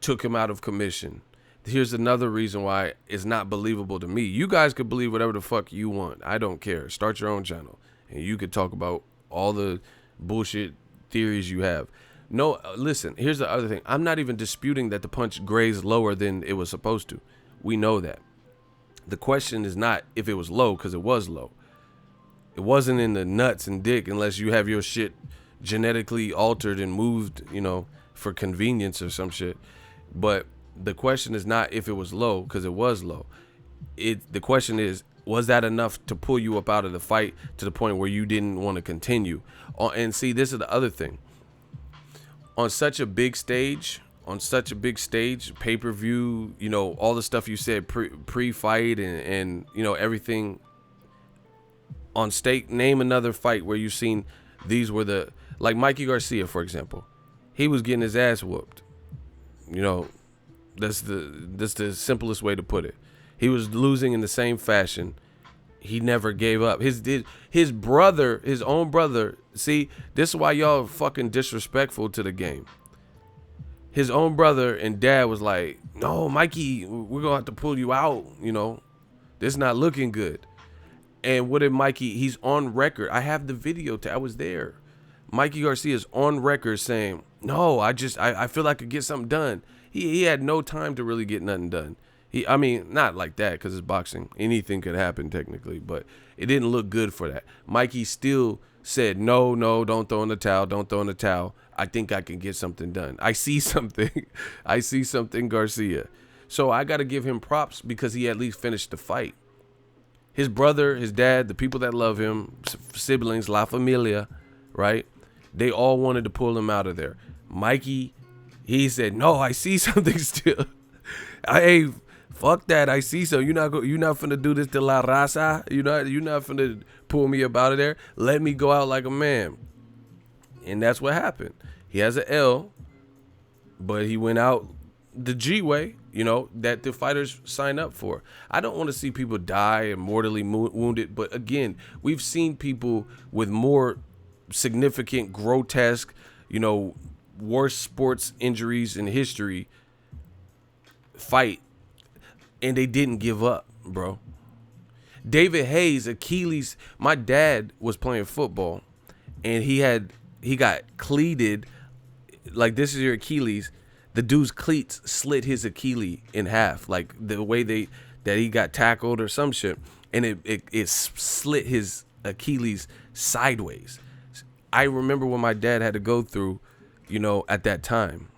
took him out of commission? Here's another reason why it's not believable to me. You guys could believe whatever the fuck you want. I don't care. Start your own channel and you could talk about all the bullshit theories you have. No, listen, here's the other thing. I'm not even disputing that the punch grazed lower than it was supposed to. We know that. The question is not if it was low, because it was low. It wasn't in the nuts and dick unless you have your shit genetically altered and moved, for convenience or some shit. But the question is not if it was low, because it was low. The question is, was that enough to pull you up out of the fight to the point where you didn't want to continue? And see, this is the other thing. On such a big stage, pay-per-view, all the stuff you said pre-fight and everything on stake. Name another fight where you've seen these were like Mikey Garcia, for example. He was getting his ass whooped. That's the simplest way to put it. He was losing in the same fashion. He never gave up. His own brother. See, this is why y'all fucking disrespectful to the game. His own brother and dad was like, no, Mikey, we're going to have to pull you out. This is not looking good. And what did Mikey, he's on record. I have the video. I was there. Mikey Garcia is on record saying, no, I feel I could get something done. He had no time to really get nothing done. I mean, not like that, because it's boxing. Anything could happen technically, but it didn't look good for that. Mikey still said, no, don't throw in the towel. Don't throw in the towel. I think I can get something done. I see something. I see something, Garcia. So I got to give him props because he at least finished the fight. His brother, his dad, the people that love him, siblings, La Familia, right? They all wanted to pull him out of there. Mikey, he said, no, I see something still. Hey, fuck that. I see so. You're not finna do this to La Raza. You're not finna pull me up out of there. Let me go out like a man. And that's what happened. He has an L, but he went out the G way, that the fighters sign up for. I don't want to see people die and mortally wounded, but again, we've seen people with more significant, grotesque, worst sports injuries in history fight, and they didn't give up, bro. David Hayes, Achilles, my dad was playing football, and he got cleated, like this is your Achilles. The dude's cleats slit his Achilles in half, like the way that he got tackled or some shit, and it slit his Achilles sideways. I remember when my dad had to go through, at that time.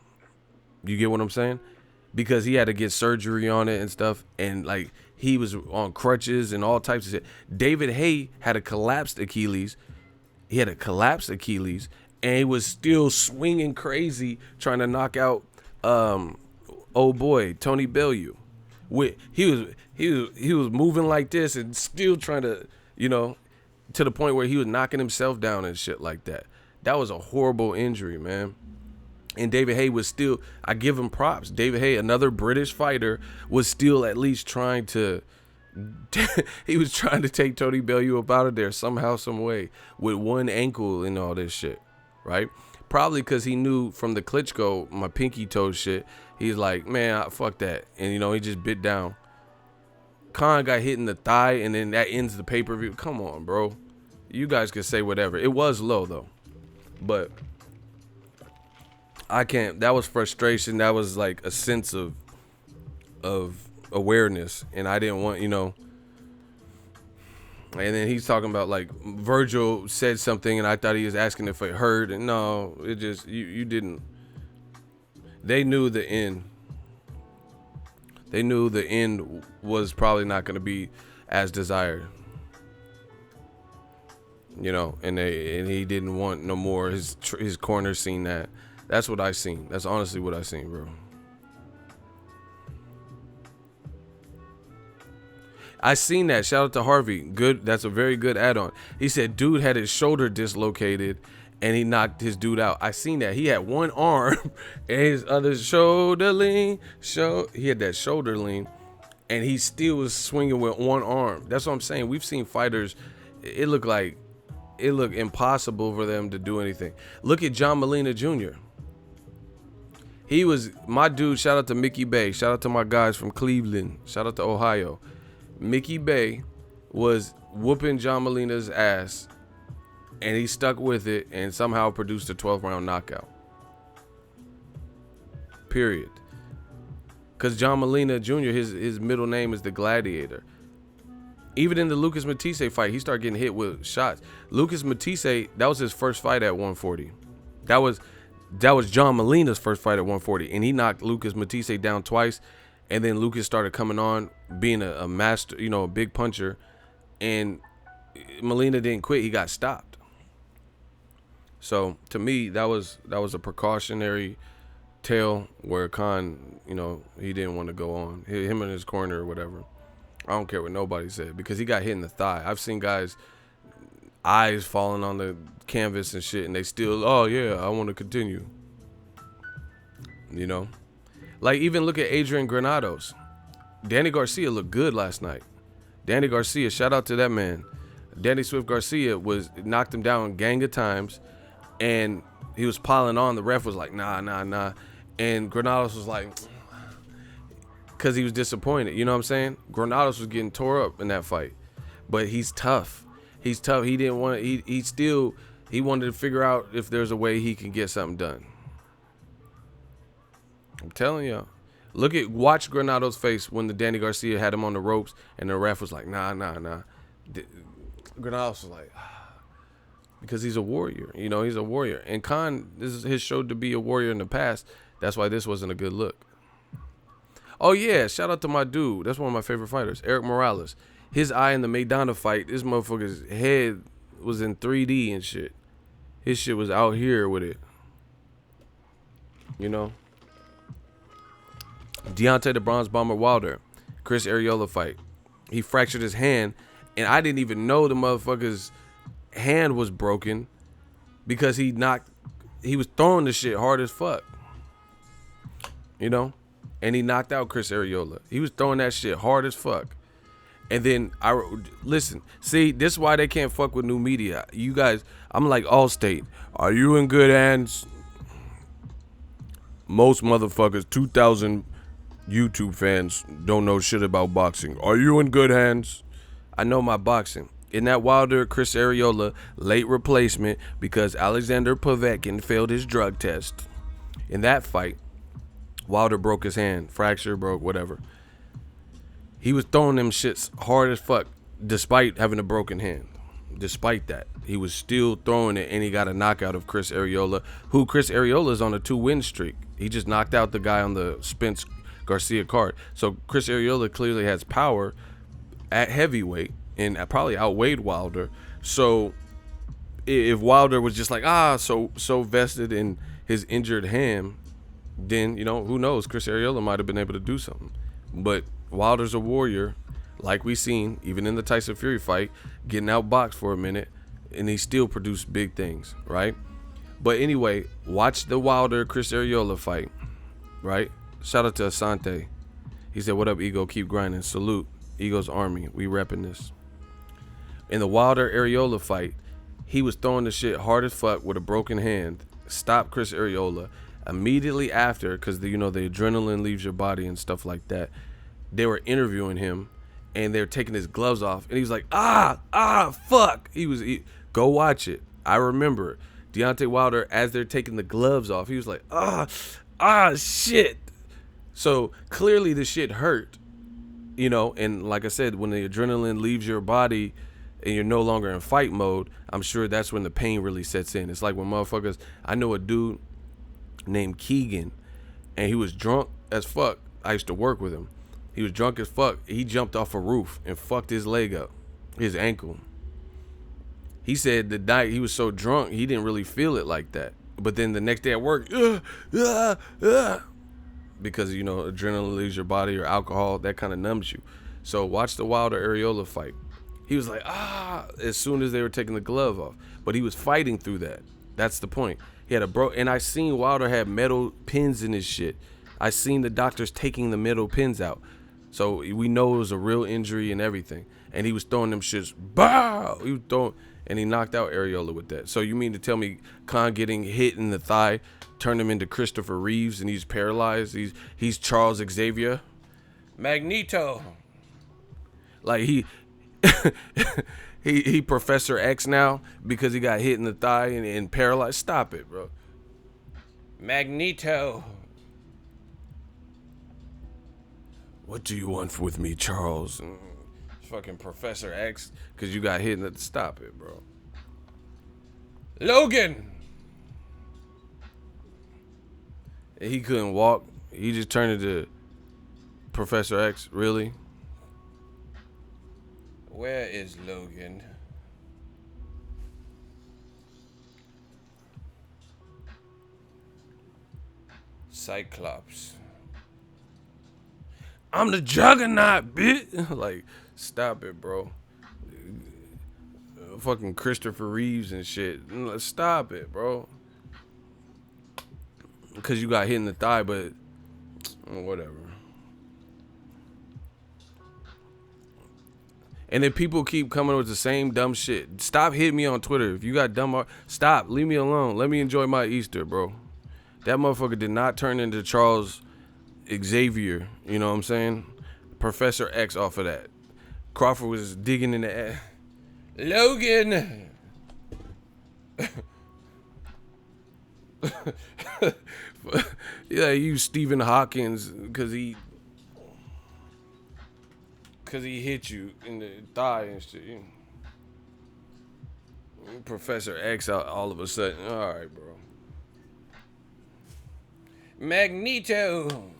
You get what I'm saying? Because he had to get surgery on it and stuff, and like he was on crutches and all types of shit. David Hay had a collapsed Achilles. He had a collapsed Achilles, and he was still swinging crazy trying to knock out old boy Tony Bellew. He was moving like this and still trying to, to the point where he was knocking himself down and shit like that. That was a horrible injury, man. And David Hay was still, I give him props. David Hay, another British fighter, was still at least trying to, he was trying to take Tony Bellew up out of there somehow, some way, with one ankle and all this shit, right? Probably because he knew from the Klitschko, my pinky toe shit, he's like, man, fuck that. And, he just bit down. Khan got hit in the thigh, and then that ends the pay-per-view. Come on, bro. You guys can say whatever. It was low, though. But I can't. That was frustration. That was like a sense of awareness, and I didn't want, And then he's talking about like Virgil said something, and I thought he was asking if it hurt, and no, it just you didn't. They knew the end. They knew the end was probably not going to be as desired. And he didn't want no more. His corner seen that. That's what I seen. That's honestly what I seen, bro. I seen that. Shout out to Harvey. Good. That's a very good add-on. He said dude had his shoulder dislocated and he knocked his dude out. I seen that. He had one arm and his other shoulder lean. He had that shoulder lean and he still was swinging with one arm. That's what I'm saying. We've seen fighters. It looked impossible for them to do anything. Look at John Molina Jr. He was my dude. Shout out to Mickey Bay. Shout out to my guys from Cleveland. Shout out to Ohio. Mickey Bay was whooping John Molina's ass, and he stuck with it and somehow produced a 12-round knockout. Period. Because John Molina Jr., his middle name is the Gladiator. Even in the Lucas Matisse fight, he started getting hit with shots. Lucas Matisse, that was his first fight at 140. That was John Molina's first fight at 140, and he knocked Lucas Matisse down twice. And then Lucas started coming on, being a master, a big puncher, and Molina didn't quit. He got stopped. So to me, that was a precautionary tale where Khan, he didn't want to go on. Him in his corner or whatever. I don't care what nobody said because he got hit in the thigh. I've seen guys' eyes falling on the canvas and shit, and they still, oh yeah, I want to continue. Like, even look at Adrian Granados. Danny Garcia looked good last night. Danny Garcia, shout out to that man. Danny Swift Garcia knocked him down a gang of times, and he was piling on. The ref was like, nah. And Granados was like, because he was disappointed. You know what I'm saying? Granados was getting tore up in that fight. But he's tough. He didn't want to, he still He wanted to figure out if there's a way he can get something done. I'm telling y'all. Watch Granado's face when the Danny Garcia had him on the ropes and the ref was like, nah. Granado was like, because he's a warrior. You know, he's a warrior. And Khan, this is his show to be a warrior in the past. That's why this wasn't a good look. Oh, yeah. Shout out to my dude. That's one of my favorite fighters, Eric Morales. His eye in the Maidana fight, this motherfucker's head was in 3D and shit. His shit was out here with it. You know? Deontay the Bronze Bomber Wilder, Chris Arreola fight. He fractured his hand, and I didn't even know the motherfucker's hand was broken because he was throwing the shit hard as fuck. You know? And he knocked out Chris Arreola. He was throwing that shit hard as fuck. And then listen, see, this is why they can't fuck with new media. You guys, I'm like Allstate. Are you in good hands? Most motherfuckers, 2,000 YouTube fans don't know shit about boxing. Are you in good hands? I know my boxing. In that Wilder Chris Arreola late replacement because Alexander Povetkin failed his drug test. In that fight, Wilder broke his hand, fracture, broke, whatever. He was throwing them shits hard as fuck despite having a broken hand. Despite that, he was still throwing it, and he got a knockout of Chris Arreola, who Chris Arreola is on a 2-win streak. He just knocked out the guy on the Spence-Garcia card. So Chris Arreola clearly has power at heavyweight and probably outweighed Wilder. So if Wilder was just like, so vested in his injured hand, then, you know, who knows? Chris Arreola might have been able to do something. But Wilder's a warrior, like we seen, even in the Tyson Fury fight, getting outboxed for a minute, and he still produced big things, right? But anyway, watch the Wilder Chris Arreola fight, right? Shout out to Asante. He said, what up, Ego? Keep grinding. Salute. Ego's Army. We repping this. In the Wilder Arreola fight, he was throwing the shit hard as fuck with a broken hand. Stopped Chris Arreola. Immediately after, because the adrenaline leaves your body and stuff like that, they were interviewing him and they're taking his gloves off, and he was like, fuck. Go watch it. I remember Deontay Wilder, as they're taking the gloves off, he was like, shit. So clearly the shit hurt, you know, and like I said, when the adrenaline leaves your body and you're no longer in fight mode, I'm sure that's when the pain really sets in. It's like when motherfuckers, I know a dude named Keegan, and he was drunk as fuck. I used to work with him. He was drunk as fuck. He jumped off a roof and fucked his leg up, his ankle. He said the night he was so drunk, he didn't really feel it like that. But then the next day at work, because, you know, adrenaline leaves your body, or alcohol, that kind of numbs you. So watch the Wilder Arreola fight. He was like, as soon as they were taking the glove off. But he was fighting through that. That's the point. He had and I seen Wilder had metal pins in his shit. I seen the doctors taking the metal pins out. So we know it was a real injury and everything. And he was throwing them shits. Bow! He was throwing, and he knocked out Arreola with that. So you mean to tell me Khan getting hit in the thigh turned him into Christopher Reeves and he's paralyzed? He's Charles Xavier? Magneto. Like he Professor X now because he got hit in the thigh and paralyzed. Stop it, bro. Magneto. What do you want with me, Charles? Fucking Professor X, because you got hit in the... Stop it, bro. Logan. He couldn't walk. He just turned into Professor X. Really? Where is Logan? Cyclops. I'm the Juggernaut, bitch. Like, stop it, bro. Fucking Christopher Reeves and shit. Stop it, bro. Because you got hit in the thigh, but whatever. And then people keep coming with the same dumb shit. Stop hitting me on Twitter. If you got dumb stop. Leave me alone. Let me enjoy my Easter, bro. That motherfucker did not turn into Charles Xavier. You know what I'm saying? Professor X off of that. Crawford was digging in the ass. Logan. Yeah, you Stephen Hawkins because he hit you in the thigh and shit. Professor X out all of a sudden. All right, bro. Magneto.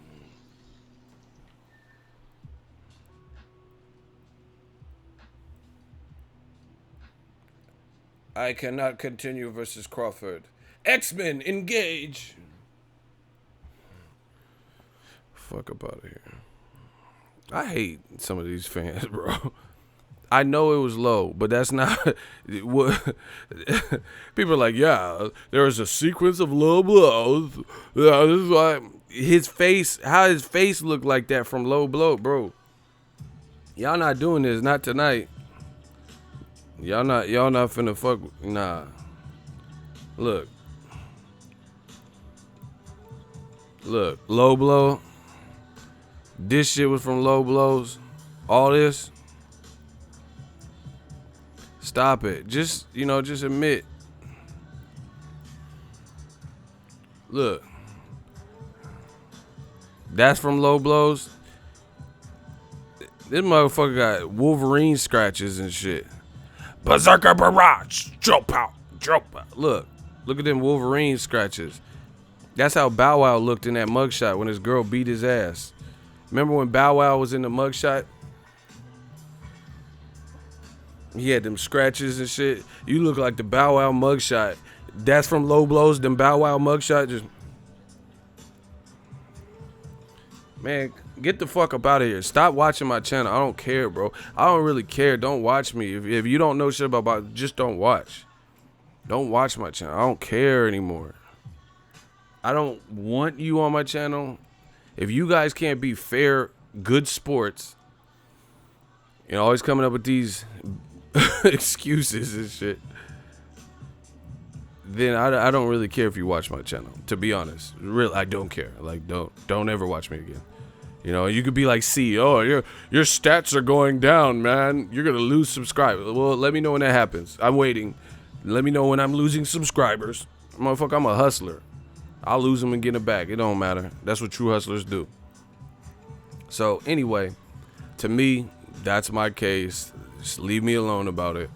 I cannot continue versus Crawford. X-Men, engage. Fuck up out of here. I hate some of these fans, bro. I know it was low, but that's not what people are like. Yeah, there was a sequence of low blows. Yeah, this is why his face, how his face looked like that from low blow, bro. Y'all not doing this, not tonight. Y'all not finna fuck. Nah. Look, low blow. This shit was from low blows. All this. Stop it. Just admit. Look. That's from low blows. This motherfucker got Wolverine scratches and shit. Berserker barrage. Drop out. Look at them Wolverine scratches. That's how Bow Wow looked in that mugshot when his girl beat his ass. Remember when Bow Wow was in the mugshot? He had them scratches and shit. You look like the Bow Wow mugshot. That's from low blows. Them Bow Wow mugshot just... Man, get the fuck up out of here. Stop watching my channel. I don't care, bro. I don't really care. Don't watch me. If you don't know shit about just don't watch. Don't watch my channel. I don't care anymore. I don't want you on my channel. If you guys can't be fair, good sports, always coming up with these excuses and shit, then I don't really care if you watch my channel, to be honest. Really, I don't care. Like, don't ever watch me again. You could be like, oh, your stats are going down, man. You're going to lose subscribers. Well, let me know when that happens. I'm waiting. Let me know when I'm losing subscribers. Motherfucker, I'm a hustler. I'll lose them and get them back. It don't matter. That's what true hustlers do. So, anyway, to me, that's my case. Just leave me alone about it.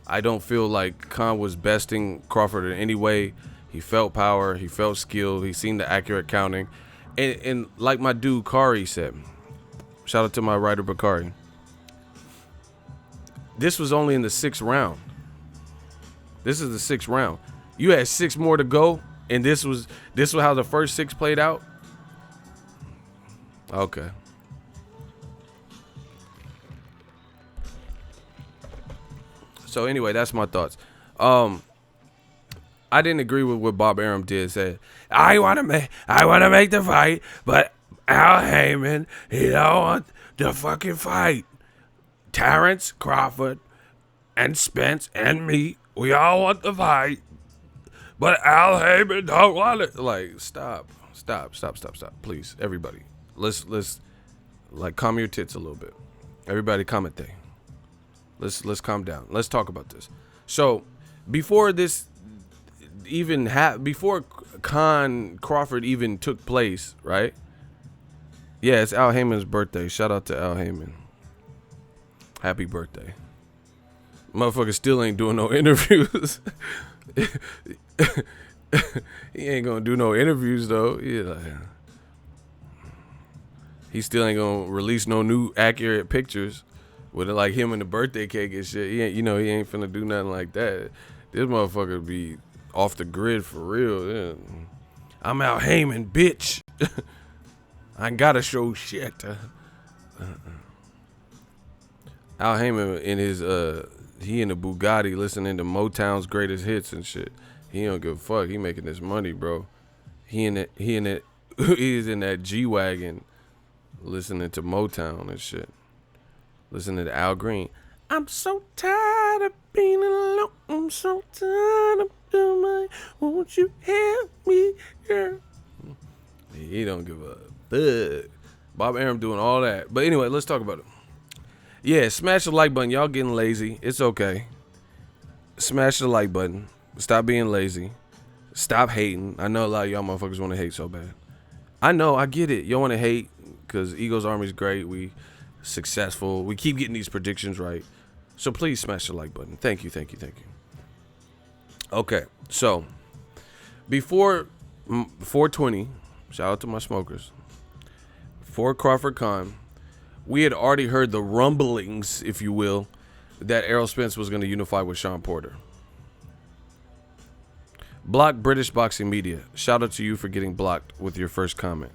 I don't feel like Khan was besting Crawford in any way. He felt power. He felt skill. He seen the accurate counting. And like my dude Kari said, shout out to my writer Bakari, this was only in the 6th round. This is the 6th round. You had 6 more to go, and this was how the first 6 played out. Okay. So anyway, that's my thoughts. I didn't agree with what Bob Arum did. Said I want to make the fight, but Al Heyman, he don't want the fucking fight. Terence Crawford and Spence and me, we all want the fight, but Al Heyman don't want it. Like, stop, please, everybody. Let's like calm your tits a little bit. Everybody, comment there. Let's calm down. Let's talk about this. So before this even before Crawford even took place, right? Yeah, it's Al Heyman's birthday. Shout out to Al Heyman. Happy birthday. Motherfucker still ain't doing no interviews. He ain't gonna do no interviews though. He still ain't gonna release no new accurate pictures with like him and the birthday cake and shit. He ain't finna do nothing like that. This motherfucker be off the grid for real. Yeah. I'm Al Heyman, bitch. I ain't gotta show shit. Al Heyman in his he in the Bugatti listening to Motown's greatest hits and shit. He don't give a fuck. He making this money, bro. He's in that G-Wagon listening to Motown and shit. Listening to Al Green. I'm so tired of being alone. I'm so tired of doing my. Won't you help me, girl? He don't give a fuck. Bob Arum doing all that. But anyway, let's talk about it. Yeah, smash the like button. Y'all getting lazy. It's okay. Smash the like button. Stop being lazy. Stop hating. I know a lot of y'all motherfuckers want to hate so bad. I know, I get it. Y'all want to hate because Eagles Army's great. We successful. We keep getting these predictions right. So please smash the like button. Thank you, thank you, thank you. Okay, so before 420, shout out to my smokers. For Crawford Khan, we had already heard the rumblings, if you will, that Errol Spence was going to unify with Sean Porter. Block British boxing media. Shout out to you for getting blocked with your first comment.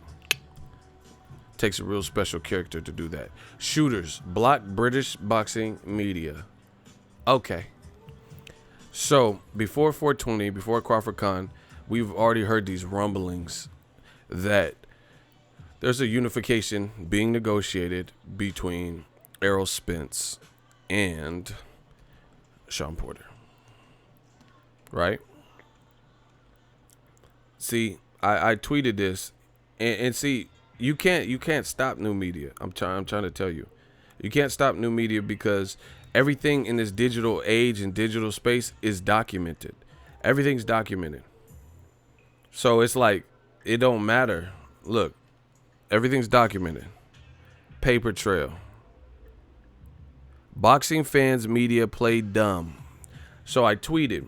Takes a real special character to do that. Shooters. Block British boxing media. Okay. So, before 420, before Crawford Khan, we've already heard these rumblings that there's a unification being negotiated between Errol Spence and Sean Porter. Right? See, I tweeted this, and see, you can't stop new media. I'm trying to tell you. You can't stop new media because everything in this digital age and digital space is documented. Everything's documented. So it's like, it don't matter. Look, everything's documented. Paper trail. Boxing fans media play dumb. So I tweeted,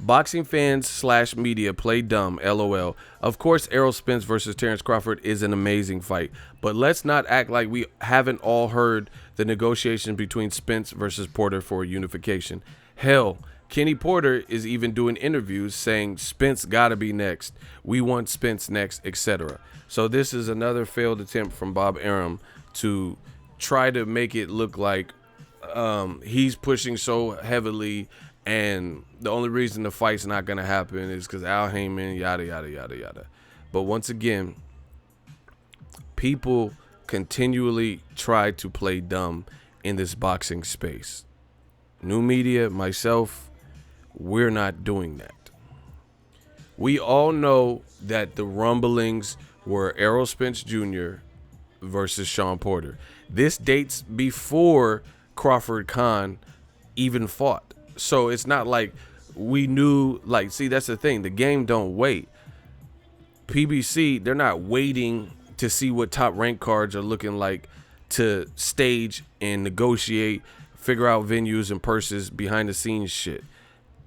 boxing fans / media play dumb, LOL. Of course, Errol Spence versus Terence Crawford is an amazing fight, but let's not act like we haven't all heard the negotiations between Spence versus Porter for unification. Hell, Kenny Porter is even doing interviews saying Spence gotta be next. We want Spence next, etc. So this is another failed attempt from Bob Arum to try to make it look like he's pushing so heavily, and the only reason the fight's not going to happen is because Al Heyman, yada, yada, yada, yada. But once again, people continually try to play dumb in this boxing space. New media, myself, we're not doing that. We all know that the rumblings were Errol Spence Jr. versus Sean Porter. This dates before Crawford Khan even fought. So it's not like we knew, like, see, that's the thing. The game don't wait. PBC, they're not waiting to see what top rank cards are looking like to stage and negotiate, figure out venues and purses, behind the scenes shit.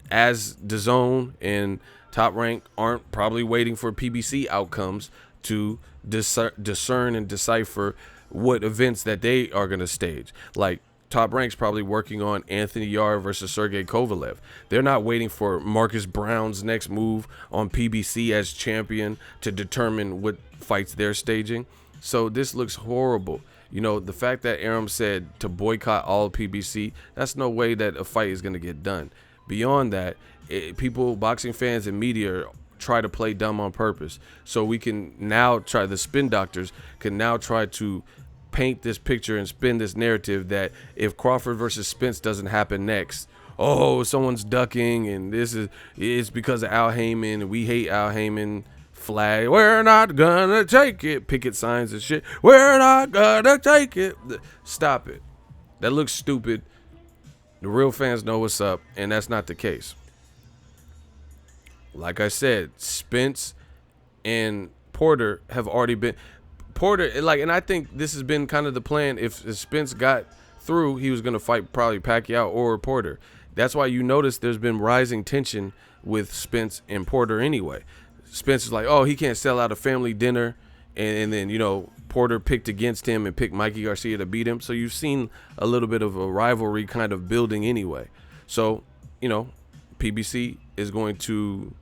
As DAZN and Top Rank aren't probably waiting for PBC outcomes to discern and decipher what events that they are going to stage. Like, Top Rank's probably working on Anthony Yarde versus Sergey Kovalev. They're not waiting for Marcus Brown's next move on PBC as champion to determine what fights they're staging. So this looks horrible. You know, the fact that Arum said to boycott all PBC, that's no way that a fight is going to get done. Beyond that, people, boxing fans and media try to play dumb on purpose. So we can now try, the spin doctors can now try to paint this picture and spin this narrative that if Crawford versus Spence doesn't happen next, oh, someone's ducking and it's because of Al Heyman and we hate Al Heyman. Flag, we're not gonna take it. Picket signs and shit. We're not gonna take it. Stop it. That looks stupid. The real fans know what's up, and that's not the case. Like I said, Spence and Porter have already been. Porter, like, and I think this has been kind of the plan. If Spence got through, he was going to fight probably Pacquiao or Porter. That's why you notice there's been rising tension with Spence and Porter anyway. Spence is like, oh, he can't sell out a family dinner. And then, you know, Porter picked against him and picked Mikey Garcia to beat him. So you've seen a little bit of a rivalry kind of building anyway. So, you know, PBC is going to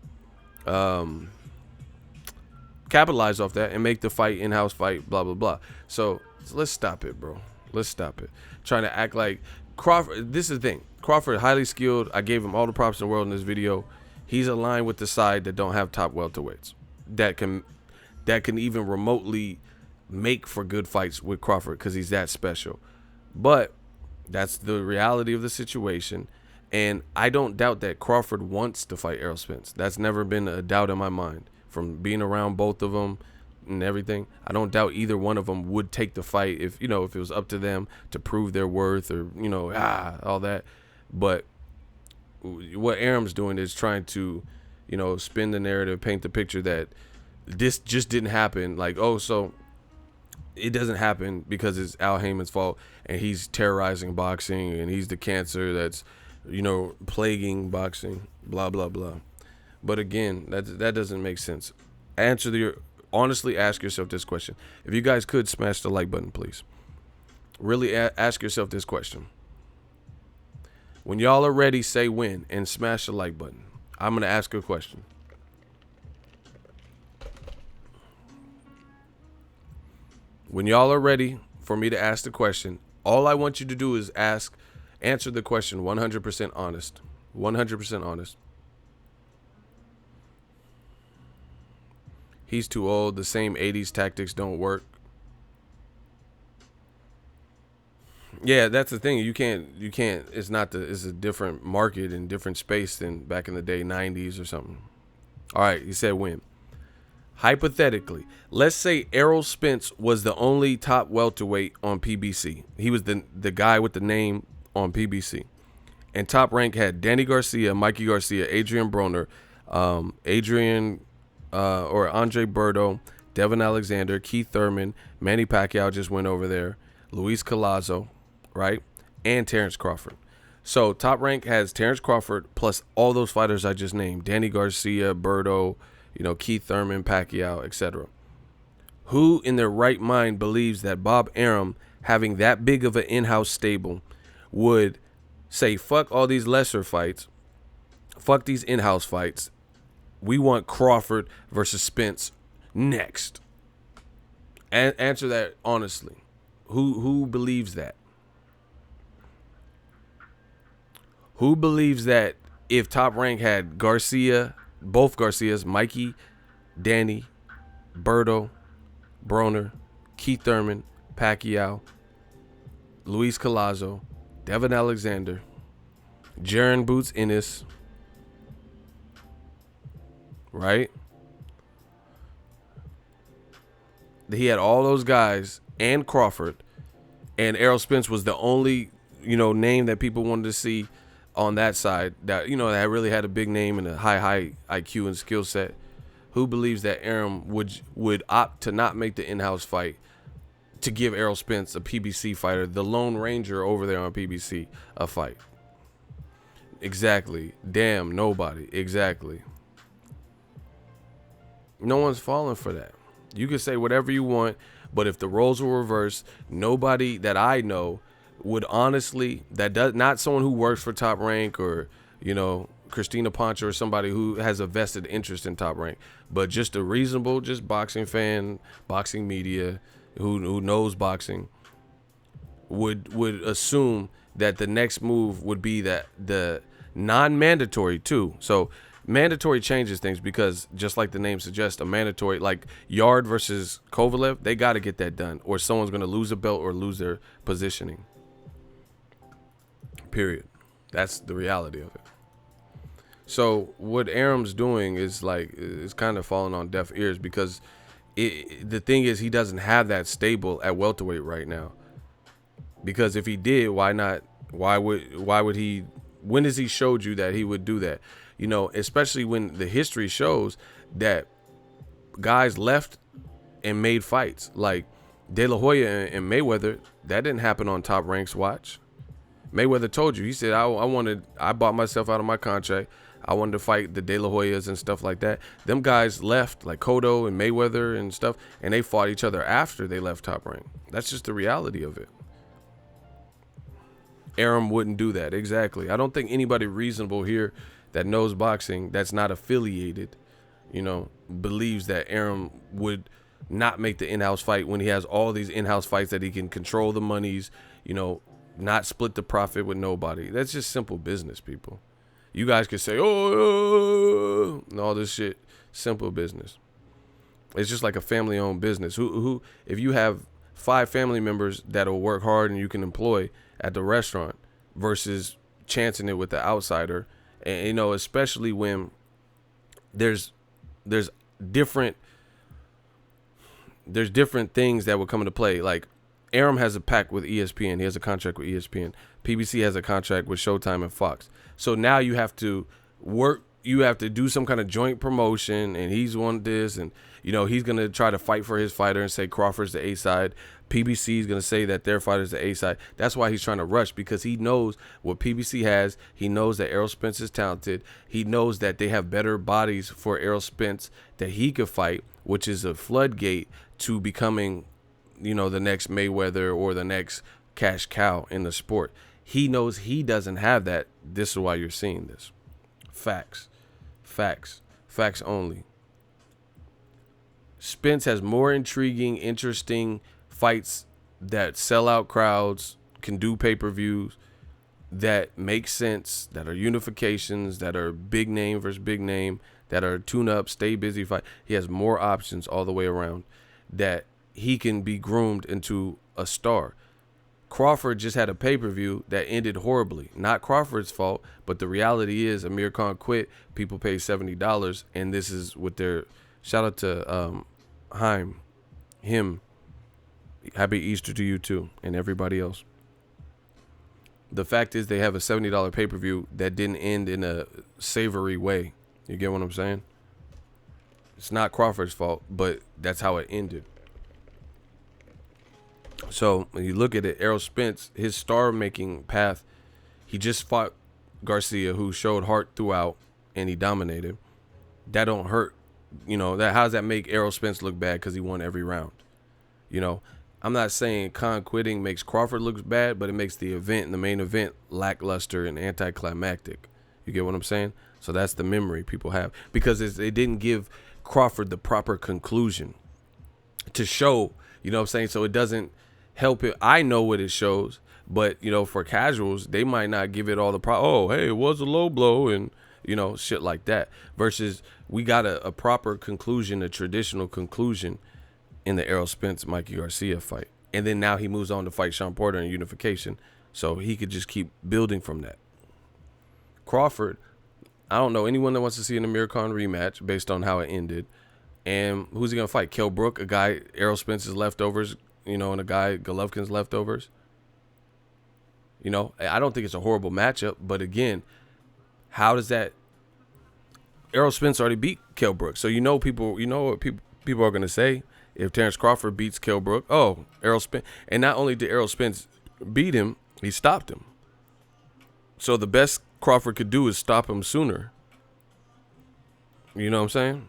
capitalize off that and make the fight in-house fight, blah, blah, blah. So let's stop it, bro. Let's stop it. Trying to act like Crawford. This is the thing. Crawford, highly skilled. I gave him all the props in the world in this video. He's aligned with the side that don't have top welterweights that can even remotely make for good fights with Crawford because he's that special. But that's the reality of the situation. And I don't doubt that Crawford wants to fight Errol Spence. That's never been a doubt in my mind. From being around both of them and everything, I don't doubt either one of them would take the fight if it was up to them to prove their worth or, all that. But what Arum's doing is trying to, spin the narrative, paint the picture that this just didn't happen. Like, oh, so it doesn't happen because it's Al Heyman's fault and he's terrorizing boxing and he's the cancer that's, plaguing boxing, blah, blah, blah. But again, that doesn't make sense. Honestly ask yourself this question. If you guys could smash the like button, please. Really ask yourself this question. When y'all are ready, say when and smash the like button. I'm going to ask a question. When y'all are ready for me to ask the question, all I want you to do is answer the question 100% honest. 100% honest. He's too old. The same 80s tactics don't work. Yeah, that's the thing. You can't, it's a different market and different space than back in the day, 90s or something. All right, he said when. Hypothetically, let's say Errol Spence was the only top welterweight on PBC. He was the guy with the name on PBC. And Top Rank had Danny Garcia, Mikey Garcia, Adrian Broner, Andre Berto, Devin Alexander, Keith Thurman, Manny Pacquiao just went over there, Luis Collazo, right? And Terence Crawford. So Top Rank has Terence Crawford plus all those fighters I just named, Danny Garcia, Berto, Keith Thurman, Pacquiao, etc. Who in their right mind believes that Bob Arum, having that big of an in-house stable, would say, fuck all these lesser fights, fuck these in-house fights, we want Crawford versus Spence next? And answer that honestly. Who believes that? Who believes that if Top Rank had Garcia, both Garcias, Mikey, Danny, Berto, Broner, Keith Thurman, Pacquiao, Luis Collazo, Devin Alexander, Jaron Boots Ennis, right? He had all those guys and Crawford, and Errol Spence was the only, name that people wanted to see on that side that, that really had a big name and a high IQ and skill set. Who believes that Arum would opt to not make the in-house fight to give Errol Spence, a PBC fighter, the Lone Ranger over there on PBC, a fight? Exactly. Damn, nobody. Exactly. No one's falling for that. You can say whatever you want, but if the roles were reversed, nobody that I know would honestly, not someone who works for Top Rank or, Christina Poncho or somebody who has a vested interest in Top Rank, but just a reasonable, just boxing fan, boxing media, who knows boxing, would assume that the next move would be that the non-mandatory too. So mandatory changes things because just like the name suggests, a mandatory, like Yard versus Kovalev, they got to get that done or someone's going to lose a belt or lose their positioning. Period. That's the reality of it. So what Arum's doing is kind of falling on deaf ears because the thing is he doesn't have that stable at welterweight right now. Because if he did, why not? Why would he? When has he showed you that he would do that? Especially when the history shows that guys left and made fights like De La Hoya and Mayweather. That didn't happen on Top Rank's watch. Mayweather told you, he said, I bought myself out of my contract. I wanted to fight the De La Hoyas and stuff like that. Them guys left, like Cotto and Mayweather and stuff, and they fought each other after they left Top Rank. That's just the reality of it. Arum wouldn't do that. Exactly. I don't think anybody reasonable here that knows boxing that's not affiliated, believes that Arum would not make the in-house fight when he has all these in-house fights that he can control the monies, not split the profit with nobody. That's just simple business, people. You guys could say, and all this shit. Simple business. It's just like a family-owned business. Who, if you have 5 family members that'll work hard and you can employ at the restaurant versus chancing it with the outsider, and especially when there's different things that will come into play. Like Arum has a pact with ESPN. He has a contract with ESPN. PBC has a contract with Showtime and Fox. So now you have to work you have to do some kind of joint promotion, and he's won this, and he's gonna try to fight for his fighter and say Crawford's the A side. PBC is gonna say that their fighter's the A side. That's why he's trying to rush, because he knows what PBC has. He knows that Errol Spence is talented. He knows that they have better bodies for Errol Spence that he could fight, which is a floodgate to becoming, the next Mayweather or the next cash cow in the sport. He knows he doesn't have that. This is why you're seeing this. Facts only. Spence has more intriguing, interesting fights that sell out crowds, can do pay-per-views, that make sense, that are unifications, that are big name versus big name, that are tune-up, stay busy fight. He has more options all the way around that he can be groomed into a star. Crawford just had a pay-per-view that ended horribly. Not Crawford's fault, but the reality is Amir Khan quit. People paid $70, and this is what they're... Shout out to him. Happy Easter to you too, and everybody else. The fact is they have a $70 pay-per-view that didn't end in a savory way. You get what I'm saying? It's not Crawford's fault, but that's how it ended. So when you look at it, Errol Spence, his star-making path, he just fought Garcia, who showed heart throughout, and he dominated. That don't hurt. How does that make Errol Spence look bad because he won every round? I'm not saying Khan quitting makes Crawford look bad, but it makes the event, the main event, lackluster and anticlimactic. You get what I'm saying? So that's the memory people have, because they didn't give Crawford the proper conclusion to show, what I'm saying? So it doesn't help it. I know what it shows, but, for casuals, they might not give it all the hey, it was a low blow and, shit like that. Versus we got a proper conclusion, a traditional conclusion in the Errol Spence Mikey Garcia fight. And then now he moves on to fight Sean Porter in unification. So he could just keep building from that. Crawford, I don't know anyone that wants to see an Amir Khan rematch based on how it ended. And who's he going to fight? Kell Brook, a guy, Errol Spence's leftovers, and a guy, Golovkin's leftovers. I don't think it's a horrible matchup. But again, how does that... Errol Spence already beat Kell Brook. So people, what people are going to say if Terence Crawford beats Kell Brook. Oh, Errol Spence. And not only did Errol Spence beat him, he stopped him. So the best Crawford could do is stop him sooner. You know what I'm saying?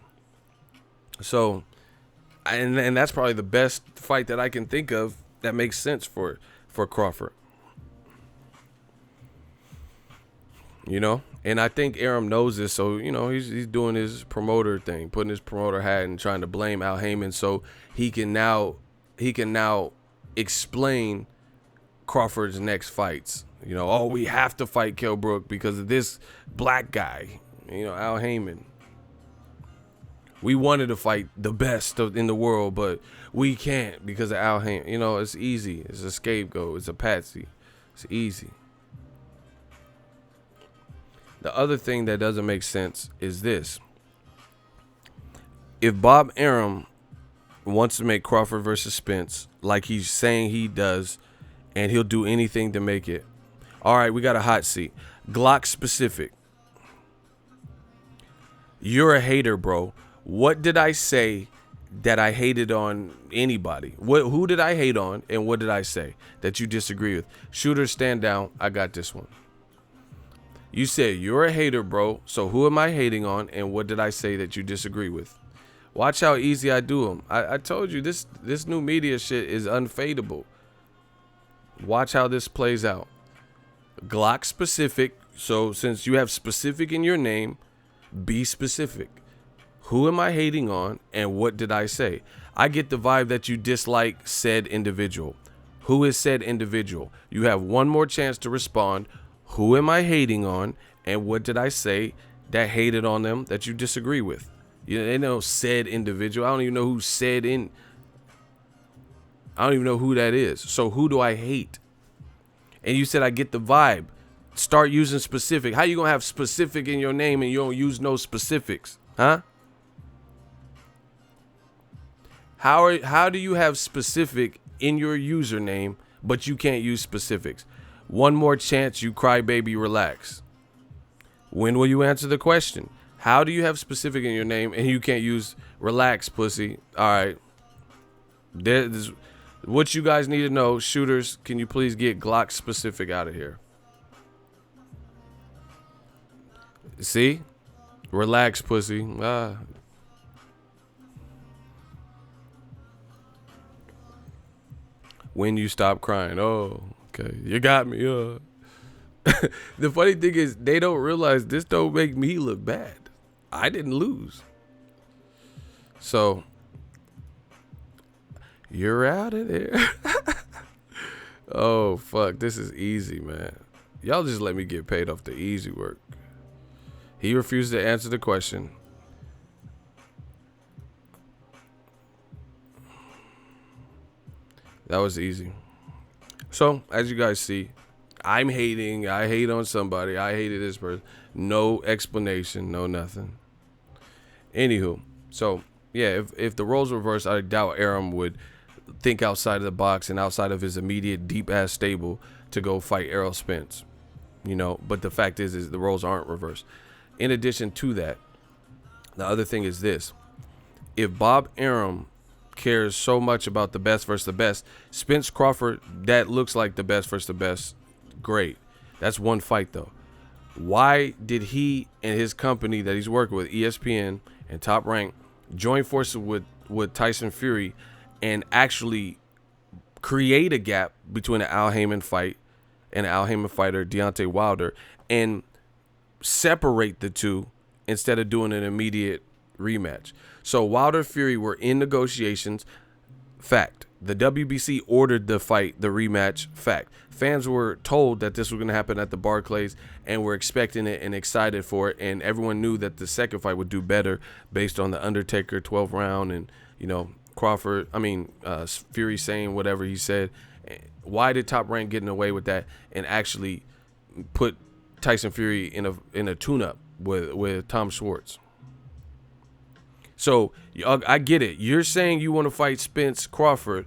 So, and that's probably the best fight that I can think of that makes sense for Crawford. And I think Arum knows this, so he's doing his promoter thing, putting his promoter hat and trying to blame Al Heyman, so he can now explain Crawford's next fights. We have to fight Kell Brook because of this black guy, Al Heyman. We wanted to fight the best in the world, but we can't because of Al Heyman. It's easy. It's a scapegoat. It's a patsy. It's easy. The other thing that doesn't make sense is this. If Bob Arum wants to make Crawford versus Spence like he's saying he does, and he'll do anything to make it. All right, we got a hot seat. Glock specific. You're a hater, bro. What did I say that I hated on anybody? Who did I hate on, and what did I say that you disagree with? Shooters, stand down. I got this one. You said you're a hater, bro. So who am I hating on, and what did I say that you disagree with? Watch how easy I do them. I told you this new media shit is unfadable. Watch how this plays out. Glock specific. So since you have specific in your name, be specific. Who am I hating on, and what did I say? I get the vibe that you dislike said individual. Who is said individual? You have one more chance to respond. Who am I hating on, and what did I say that hated on them that you disagree with? They know said individual. I don't even know who said in. I don't even know who that is. So who do I hate? And you said I get the vibe. Start using specific. How you gonna have specific in your name and you don't use no specifics? Huh? How do you have specific in your username, but you can't use specifics? One more chance, you crybaby, relax. When will you answer the question? How do you have specific in your name and you can't use relax, pussy? All right. There's what you guys need to know. Shooters, can you please get Glock specific out of here? See? Relax, pussy. When you stop crying. Oh, okay. You got me. The funny thing is, they don't realize this don't make me look bad. I didn't lose. So, you're out of there. Oh, fuck. This is easy, man. Y'all just let me get paid off the easy work. He refused to answer the question. That was easy. So, as you guys see, I'm hating. I hate on somebody. I hated this person. No explanation. No nothing. Anywho, so, yeah, if the roles reversed, I doubt Aram would think outside of the box and outside of his immediate deep-ass stable to go fight Errol Spence. You know, but the fact is the roles aren't reversed. In addition to that, the other thing is this. If Bob Arum cares so much about the best versus the best, Spence-Crawford, that looks like the best versus the best. Great. That's one fight, though. Why did he and his company that he's working with, ESPN and Top Rank, join forces with Tyson Fury and actually create a gap between an Al Haymon fight and an Al Haymon fighter, Deontay Wilder, and separate the two instead of doing an immediate rematch? So Wilder Fury were in negotiations. Fact. The WBC ordered the fight, the rematch. Fact. Fans were told that this was going to happen at the Barclays and were expecting it and excited for it. And everyone knew that the second fight would do better based on the Undertaker 12 round and, you know, Fury saying whatever he said. Why did Top Rank get away with that and actually put Tyson Fury in a tune-up with Tom Schwartz? So I get it. You're saying you want to fight Spence-Crawford.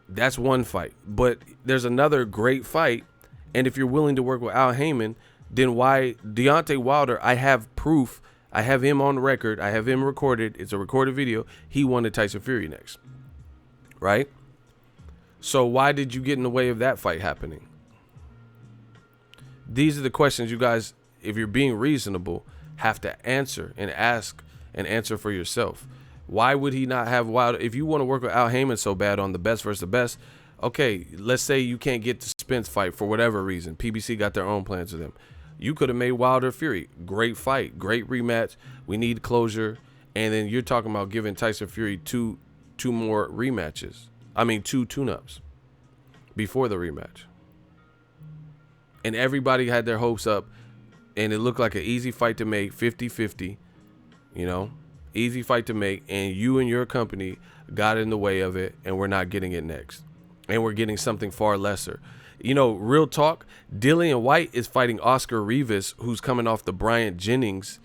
That's one fight. But there's another great fight. And if you're willing to work with Al Haymon, then why Deontay Wilder? I have proof. I have him on record. I have him recorded. It's a recorded video. He wanted Tyson Fury next. Right? So why did you get in the way of that fight happening? These are the questions you guys, if you're being reasonable, have to answer and ask and answer for yourself. Why would he not have Wilder? If you want to work with Al Haymon so bad on the best versus the best, okay, let's say you can't get the Spence fight for whatever reason. PBC got their own plans with him. You could have made Wilder Fury. Great fight, great rematch. We need closure. And then you're talking about giving Tyson Fury two more rematches. Two tune-ups before the rematch. And everybody had their hopes up, and it looked like an easy fight to make, 50-50, you know, easy fight to make, and you and your company got in the way of it, and we're not getting it next. And we're getting something far lesser. You know, real talk, Dillian White is fighting Oscar Rivas, who's coming off the Bryant Jennings.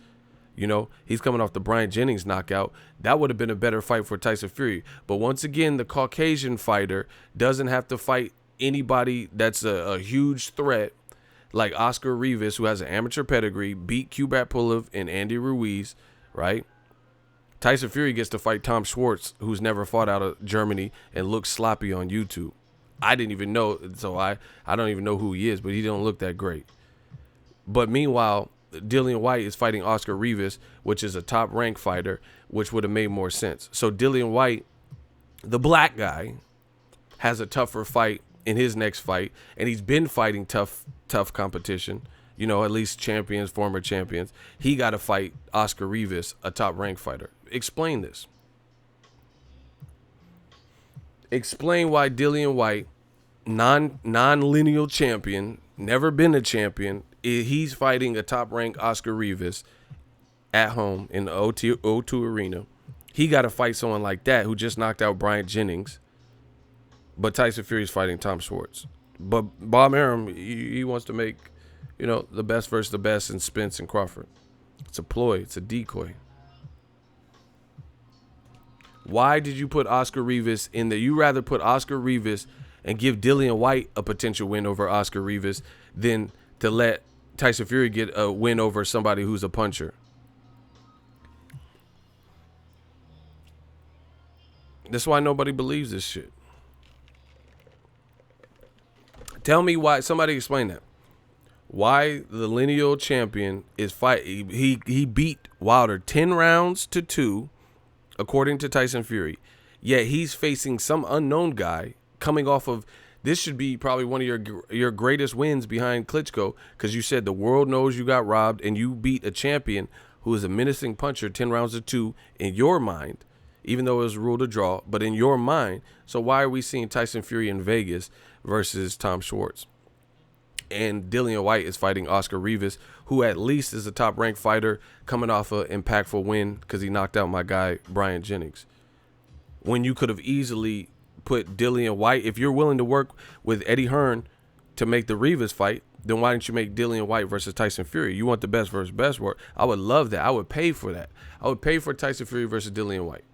You know, he's coming off the Bryant Jennings knockout. That would have been a better fight for Tyson Fury. But once again, the Caucasian fighter doesn't have to fight anybody that's a huge threat like Oscar Rivas, who has an amateur pedigree, beat Kubrat Pulev and Andy Ruiz, right? Tyson Fury gets to fight Tom Schwartz, who's never fought out of Germany and looks sloppy on YouTube. I didn't even know, so I don't even know who he is, but he don't look that great. But meanwhile, Dillian White is fighting Oscar Rivas, which is a top-ranked fighter, which would have made more sense. So Dillian White, the black guy, has a tougher fight in his next fight, and he's been fighting tough competition, you know, at least champions, former champions. He got to fight Oscar Rivas, a top-ranked fighter. Explain this. Explain why Dillian White, non-lineal champion, never been a champion, he's fighting a top-ranked Oscar Rivas at home in the O2 Arena. He got to fight someone like that who just knocked out Bryant Jennings. But Tyson Fury's fighting Tom Schwartz. But Bob Arum, he wants to make, you know, the best versus the best in Spence and Crawford. It's a ploy. It's a decoy. Why did you put Oscar Rivas in there? You rather put Oscar Rivas and give Dillian White a potential win over Oscar Rivas than to let Tyson Fury get a win over somebody who's a puncher. That's why nobody believes this shit. Tell me why. Somebody explain that. Why the lineal champion is fight? He beat Wilder 10 rounds to 2, according to Tyson Fury. Yet he's facing some unknown guy coming off of. This should be probably one of your greatest wins behind Klitschko, because you said the world knows you got robbed and you beat a champion who is a menacing puncher 10 rounds to 2 in your mind, even though it was ruled a draw, but in your mind. So why are we seeing Tyson Fury in Vegas versus Tom Schwartz? And Dillian White is fighting Oscar Rivas, who at least is a top-ranked fighter coming off an impactful win because he knocked out my guy, Brian Jennings. When you could have easily put Dillian White, if you're willing to work with Eddie Hearn to make the Rivas fight, then why didn't you make Dillian White versus Tyson Fury? You want the best versus best work. I would love that. I would pay for that. I would pay for Tyson Fury versus Dillian White.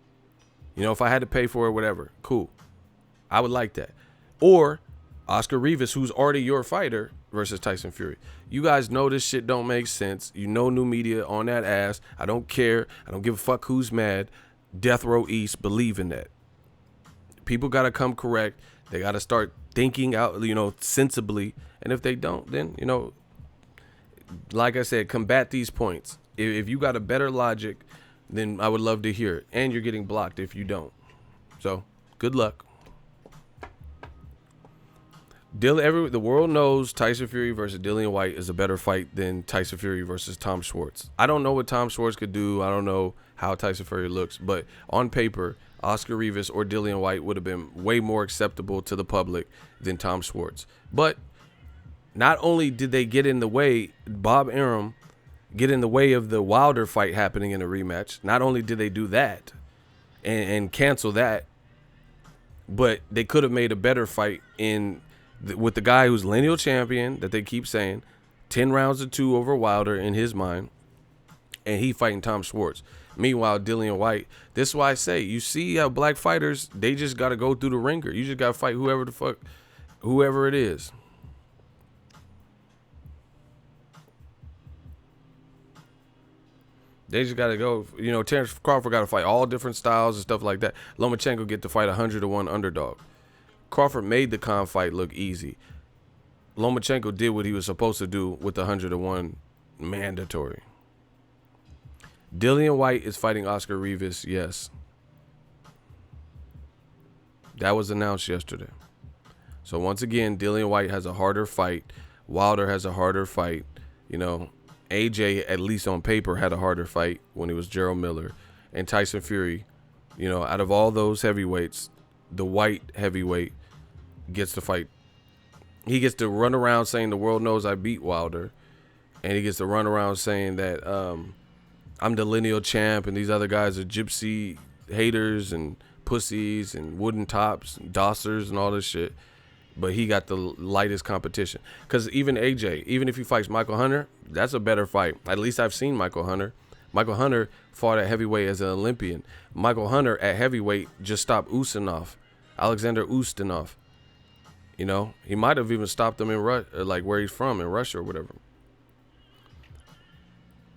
You know, if I had to pay for it, whatever, cool. I would like that. Or Oscar Rivas, who's already your fighter, versus Tyson Fury. You guys know this shit don't make sense. You know new media on that ass. I don't care. I don't give a fuck who's mad. Death Row East, believe in that. People got to come correct. They got to start thinking out, sensibly. And if they don't, then, like I said, combat these points. If you got a better logic, then I would love to hear it. And you're getting blocked if you don't. So, good luck. The world knows Tyson Fury versus Dillian White is a better fight than Tyson Fury versus Tom Schwartz. I don't know what Tom Schwartz could do. I don't know how Tyson Fury looks. But on paper, Oscar Rivas or Dillian White would have been way more acceptable to the public than Tom Schwartz. But not only did they get in the way, Bob Arum get in the way of the Wilder fight happening in a rematch. Not only did they do that and cancel that, but they could have made a better fight with the guy who's lineal champion that they keep saying, 10 rounds to 2 over Wilder in his mind, and he fighting Tom Schwartz. Meanwhile, Dillian White, this is why I say, you see how black fighters, they just got to go through the ringer. You just got to fight whoever it is. They just got to go, Terence Crawford got to fight all different styles and stuff like that. Lomachenko get to fight 100-to-1 underdog. Crawford made the Khan fight look easy. Lomachenko did what he was supposed to do with the 100-to-1 mandatory. Dillian White is fighting Oscar Rivas, yes. That was announced yesterday. So once again, Dillian White has a harder fight. Wilder has a harder fight. AJ, at least on paper, had a harder fight when it was Gerald Miller. And Tyson Fury, out of all those heavyweights, the white heavyweight gets to fight. He gets to run around saying the world knows I beat Wilder. And he gets to run around saying that I'm the lineal champ and these other guys are gypsy haters and pussies and wooden tops and dossers and all this shit. But he got the lightest competition. Because even AJ, even if he fights Michael Hunter, that's a better fight. At least I've seen Michael Hunter. Michael Hunter fought at heavyweight as an Olympian. Michael Hunter at heavyweight just stopped Ustinov, Alexander Ustinov. He might have even stopped him in like where he's from, in Russia or whatever.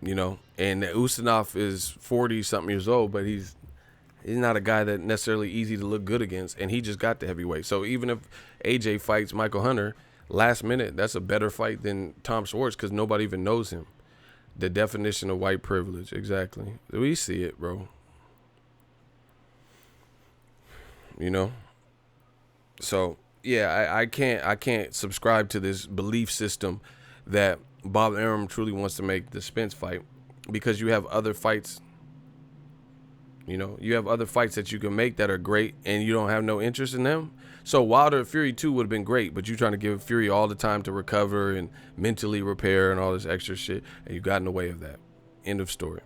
And Ustinov is 40-something years old, but he's not a guy that necessarily easy to look good against, and he just got the heavyweight. So even if AJ fights Michael Hunter last minute, that's a better fight than Tom Schwartz because nobody even knows him. The definition of white privilege, exactly. We see it, bro. So yeah, I can't subscribe to this belief system that Bob Arum truly wants to make the Spence fight, because you have other fights. You have other fights that you can make that are great, and you don't have no interest in them. So Wilder Fury 2 would have been great, but you're trying to give Fury all the time to recover and mentally repair and all this extra shit, and you got in the way of that. End of story.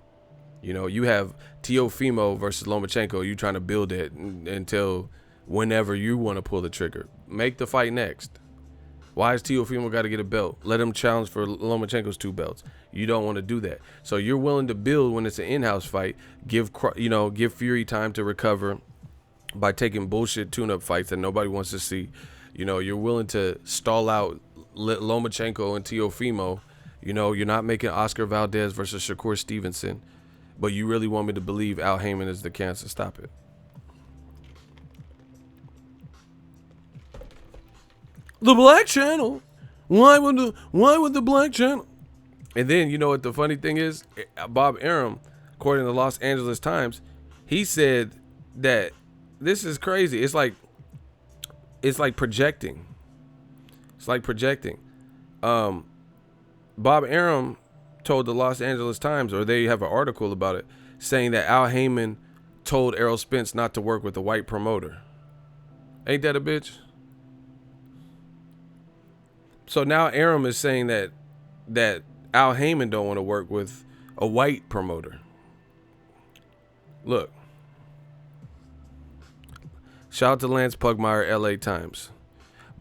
You have Teofimo versus Lomachenko. You trying to build it until whenever you want to pull the trigger. Make the fight next. Why has Teofimo got to get a belt? Let him challenge for Lomachenko's 2 belts. You don't want to do that. So you're willing to build when it's an in-house fight. Give Fury time to recover by taking bullshit tune-up fights that nobody wants to see. You're willing to stall out Lomachenko and Teofimo. You're not making Oscar Valdez versus Shakur Stevenson, but you really want me to believe Al Heyman is the cancer. Stop it. The Black Channel. Why would the Black Channel? And then you know what the funny thing is? Bob Arum, according to the Los Angeles Times, he said that this is crazy. It's like projecting. It's like projecting. Bob Arum told the Los Angeles Times, or they have an article about it, saying that Al Heyman told Errol Spence not to work with a white promoter. Ain't that a bitch? So now Arum is saying that Al Heyman don't want to work with a white promoter. Look. Shout out to Lance Pugmire, LA Times.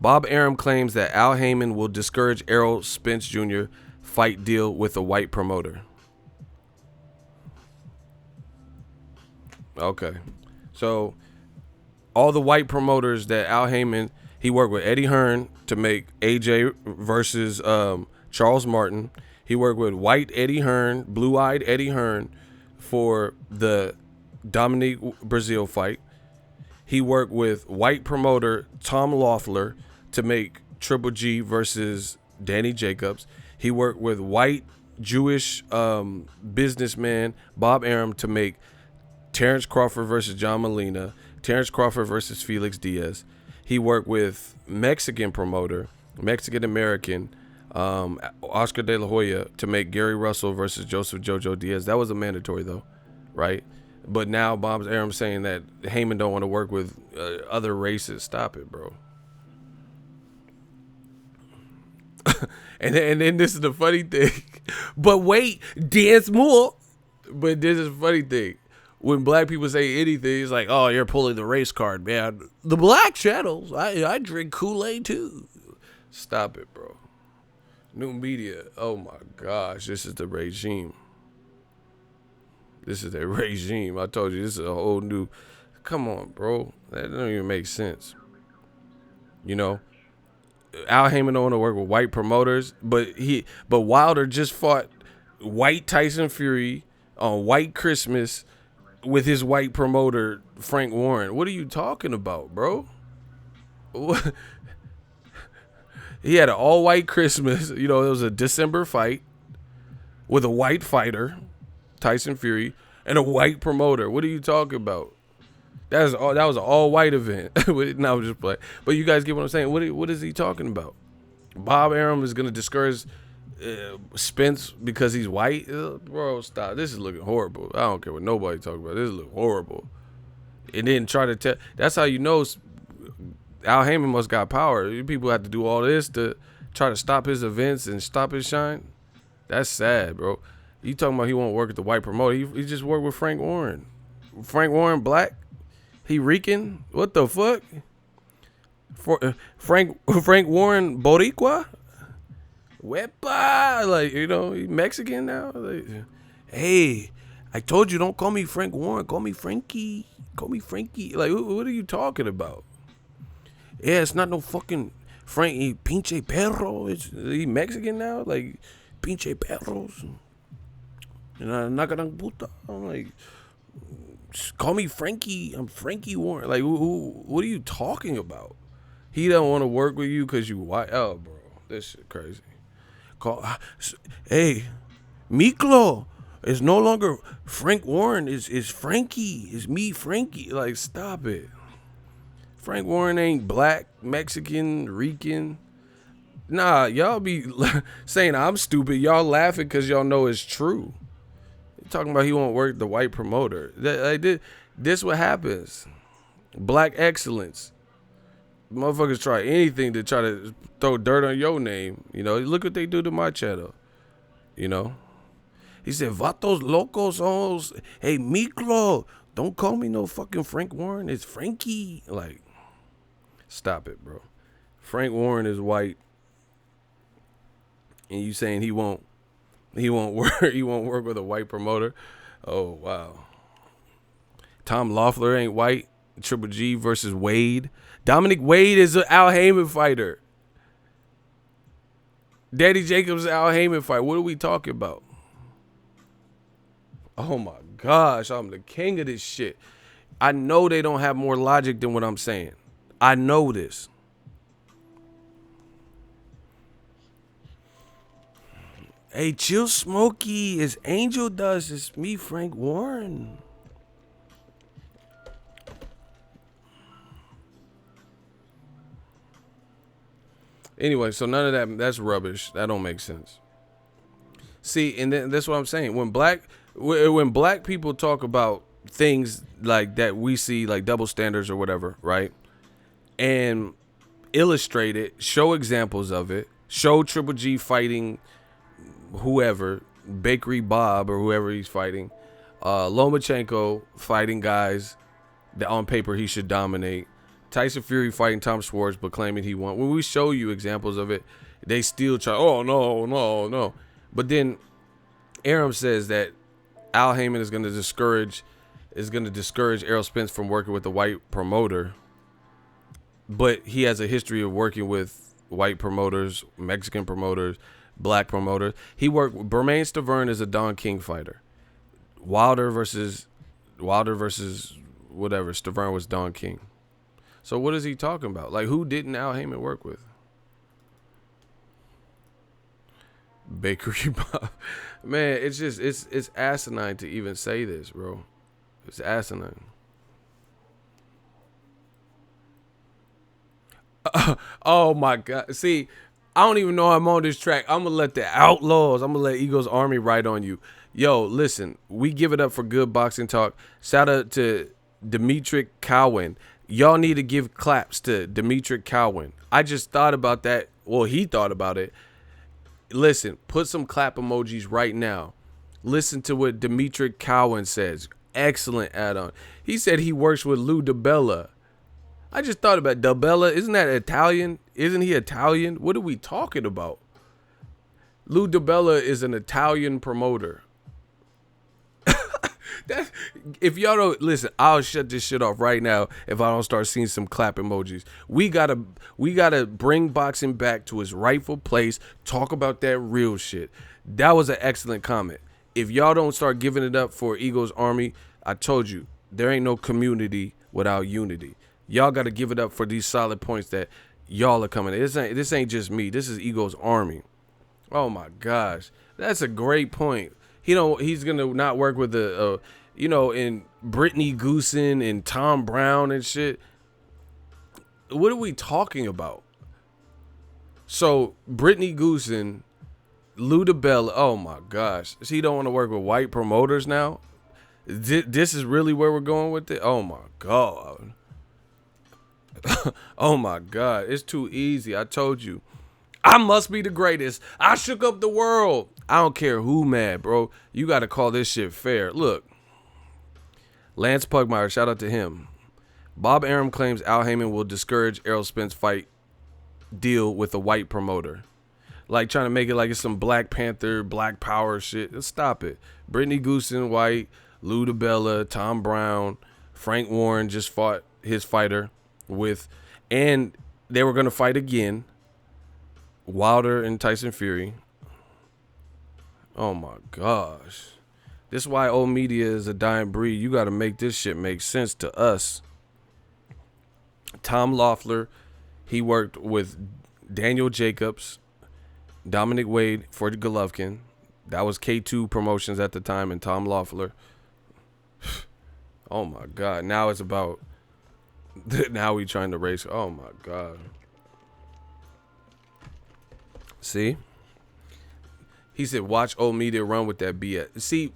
Bob Arum claims that Al Heyman will discourage Errol Spence Jr. fight deal with a white promoter. Okay. So all the white promoters that Al Heyman, he worked with Eddie Hearn to make AJ versus Charles Martin. He worked with white Eddie Hearn, blue-eyed Eddie Hearn for the Dominique Brazil fight. He worked with white promoter Tom Loeffler to make Triple G versus Danny Jacobs. He worked with white Jewish businessman Bob Arum to make Terence Crawford versus John Molina, Terence Crawford versus Felix Diaz. He worked with Mexican promoter, Mexican-American, Oscar De La Hoya to make Gary Russell versus Joseph Jojo Diaz. That was a mandatory though, right? But now Bob Arum saying that Heyman don't want to work with other races. Stop it, bro. and then this is the funny thing. But wait, dance more. But this is the funny thing. When black people say anything, it's like, oh, you're pulling the race card, man. The black channels, I drink Kool-Aid too. Stop it, bro. New media. Oh my gosh, this is the regime. This is a regime. I told you, this is a whole new. Come on, bro. That don't even make sense. You know, Al Heyman don't want to work with white promoters, but Wilder just fought white Tyson Fury on White Christmas with his white promoter Frank Warren. What are you talking about, bro? He had an all-white Christmas. You know, it was a December fight with a white fighter, Tyson Fury, and a white promoter. What are you talking about? That was an all-white event. No, I'm just playing. But you guys get what I'm saying. What is he talking about? Bob Arum is going to discourage Spence because he's white? Bro, stop. This is looking horrible. I don't care what nobody talking about. This is looking horrible. And then try to tell. That's how you know Al Heyman must got power. People have to do all this to try to stop his events and stop his shine. That's sad, bro. You talking about he won't work at the white promoter. He just worked with Frank Warren. Frank Warren black? He Rican? What the fuck? Frank Warren Boricua? Wepa! Like, you know, he Mexican now? Like, hey, I told you don't call me Frank Warren. Call me Frankie. Call me Frankie. Like, what are you talking about? Yeah, it's not no fucking Frankie Pinche Perro. He Mexican now? Like, Pinche Perros. And I'm not gonna puta. I'm like, call me Frankie. I'm Frankie Warren. Like, what are you talking about? He don't want to work with you because you white. Oh, bro, this shit crazy. Hey, Miklo. It's no longer Frank Warren. It's Frankie. It's me, Frankie. Like, stop it. Frank Warren ain't black, Mexican, Rican. Nah, y'all be saying I'm stupid. Y'all laughing because y'all know it's true. You're talking about he won't work the white promoter. This what happens. Black excellence. Motherfuckers try anything to try to throw dirt on your name. You know, look what they do to my channel. You know. He said, Vatos locos. Hey, Miklo. Don't call me no fucking Frank Warren. It's Frankie. Like, stop it, bro. Frank Warren is white. And you saying he won't work with a white promoter? Oh, wow. Tom Loeffler ain't white. Triple G versus Wade. Dominic Wade is an Al Heyman fighter. Danny Jacobs is an Al Heyman fight. What are we talking about? Oh my gosh, I'm the king of this shit. I know they don't have more logic than what I'm saying. I know this. Hey, chill, Smokey. It's Angel Dust. It's me, Frank Warren. Anyway, so none of that. That's rubbish. That don't make sense. See, and then that's what I'm saying. When black people talk about things like that, we see like double standards or whatever, right? And illustrate it, show examples of it, show Triple G fighting whoever, Bakery Bob or whoever he's fighting, Lomachenko fighting guys that on paper he should dominate, Tyson Fury fighting Tom Schwartz but claiming he won. When we show you examples of it, they still try, oh, no. But then Aram says that Al Heyman is going to discourage Errol Spence from working with a white promoter. But he has a history of working with white promoters, Mexican promoters, black promoters. He worked. Bermain Stavern is a Don King fighter. Wilder versus whatever. Stavern was Don King. So what is he talking about? Like, who didn't Al Heyman work with? Bakery Bob. Man, it's asinine to even say this, bro. It's asinine. Oh my God. See, I don't even know I'm on this track. I'm gonna let the Outlaws, I'm gonna let Eagles Army ride on you. Yo, listen, we give it up for good boxing talk. Shout out to Dimitri Cowan. Y'all need to give claps to Dimitri Cowan. I just thought about that. Well, he thought about it. Listen, put some clap emojis right now. Listen to what Dimitri Cowan says. Excellent add-on. He said he works with Lou DiBella. I just thought about DiBella. Isn't that Italian? Isn't he Italian? What are we talking about? Lou DiBella is an Italian promoter. If y'all don't listen, I'll shut this shit off right now if I don't start seeing some clap emojis. We gotta bring boxing back to its rightful place. Talk about that real shit. That was an excellent comment. If y'all don't start giving it up for Eagles Army, I told you, there ain't no community without unity. Y'all got to give it up for these solid points that y'all are coming. This ain't just me. This is Eagles Army. Oh my gosh, that's a great point. He's gonna not work with in Brittany Goosen and Tom Brown and shit. What are we talking about? So Brittany Goosen, Lou DiBella. Oh my gosh, he don't want to work with white promoters now. This is really where we're going with it. Oh my God. Oh my God, it's too easy. I told you, I must be the greatest. I shook up the world. I don't care who mad, bro. You got to call this shit fair. Look, Lance Pugmire, shout out to him. Bob Arum claims Al Heyman will discourage Errol Spence fight deal with a white promoter. Like trying to make it like it's some Black Panther, Black Power shit. Let's stop it. Brittany Goosen, white. Lou DiBella, Tom Brown, Frank Warren just fought his fighter with, and they were going to fight again. Wilder and Tyson Fury. Oh my gosh. This is why old media is a dying breed. You got to make this shit make sense to us. Tom Loeffler, he worked with Daniel Jacobs, Dominic Wade for Golovkin. That was K2 Promotions at the time, and Tom Loeffler. Oh my God. Now it's about, now we trying to race. Oh my God. See? He said, watch old media run with that BS. See,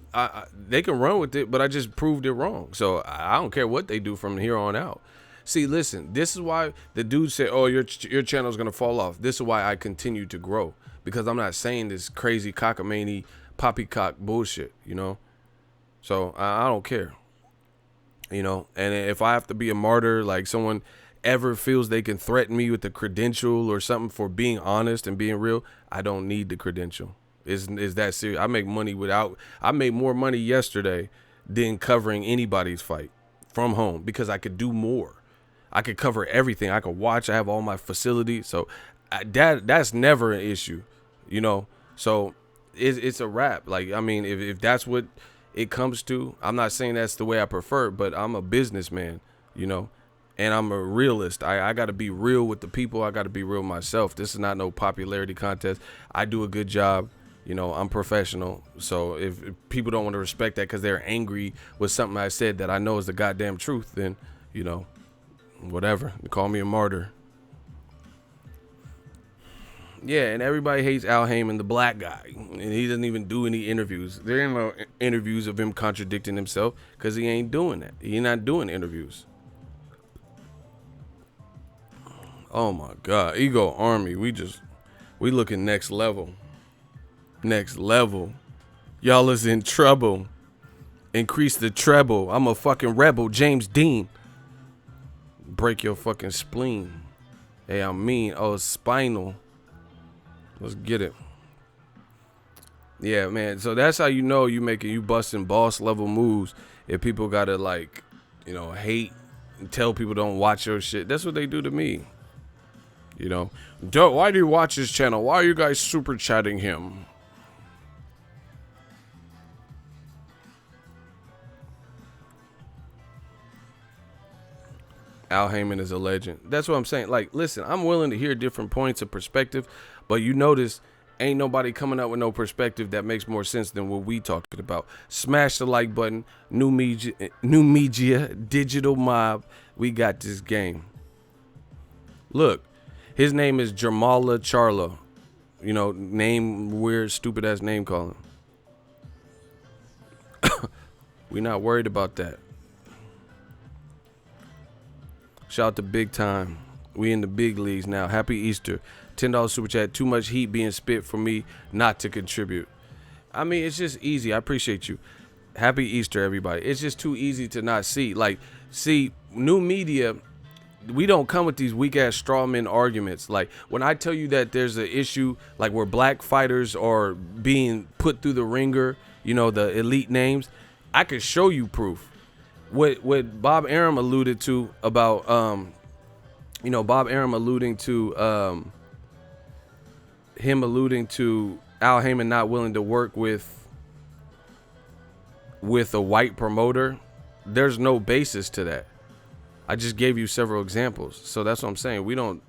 they can run with it, but I just proved it wrong. So I don't care what they do from here on out. See, listen, this is why the dude said, oh, your channel is going to fall off. This is why I continue to grow, because I'm not saying this crazy cockamamie poppycock bullshit, you know? So I don't care, you know? And if I have to be a martyr, like someone ever feels they can threaten me with a credential or something for being honest and being real, I don't need the credential. Is that serious? I make money I made more money yesterday than covering anybody's fight from home because I could do more. I could cover everything. I could watch. I have all my facilities. So that's never an issue, you know? So it's a wrap. Like, I mean, if that's what it comes to, I'm not saying that's the way I prefer, but I'm a businessman, you know? And I'm a realist. I got to be real with the people. I got to be real myself. This is not no popularity contest. I do a good job. You know, I'm professional. So if people don't want to respect that because they're angry with something I said that I know is the goddamn truth, then, you know, whatever. Call me a martyr. Yeah, and everybody hates Al Heyman, the black guy, and he doesn't even do any interviews. There ain't no interviews of him contradicting himself because he ain't doing that. He not doing interviews. Oh my God, Ego Army, we looking next level. Next level. Y'all is in trouble. Increase the treble. I'm a fucking rebel, James Dean. Break your fucking spleen. Hey, I'm mean. Oh, it's spinal. Let's get it. Yeah, man. So that's how you know you busting boss level moves. If people gotta like, you know, hate and tell people don't watch your shit. That's what they do to me. You know, why do you watch his channel? Why are you guys super chatting him? Al Heyman is a legend. That's what I'm saying. Like, listen, I'm willing to hear different points of perspective, but you notice ain't nobody coming up with no perspective that makes more sense than what we talking about. Smash the like button. New media, digital mob. We got this game. Look, his name is Jamala Charlo. You know, name, weird, stupid ass name calling. We not worried about that. Shout out to Big Time. We in the big leagues now. Happy Easter. $10 super chat. Too much heat being spit for me not to contribute. I mean, it's just easy. I appreciate you. Happy Easter, everybody. It's just too easy to not see. Like, see, new media, we don't come with these weak ass straw man arguments. Like, when I tell you that there's an issue, like where black fighters are being put through the ringer, you know, the elite names, I could show you proof. What Bob Arum alluded to about, you know, Bob Arum alluding to him alluding to Al Heyman not willing to work with a white promoter. There's no basis to that. I just gave you several examples. So that's what I'm saying. We don't.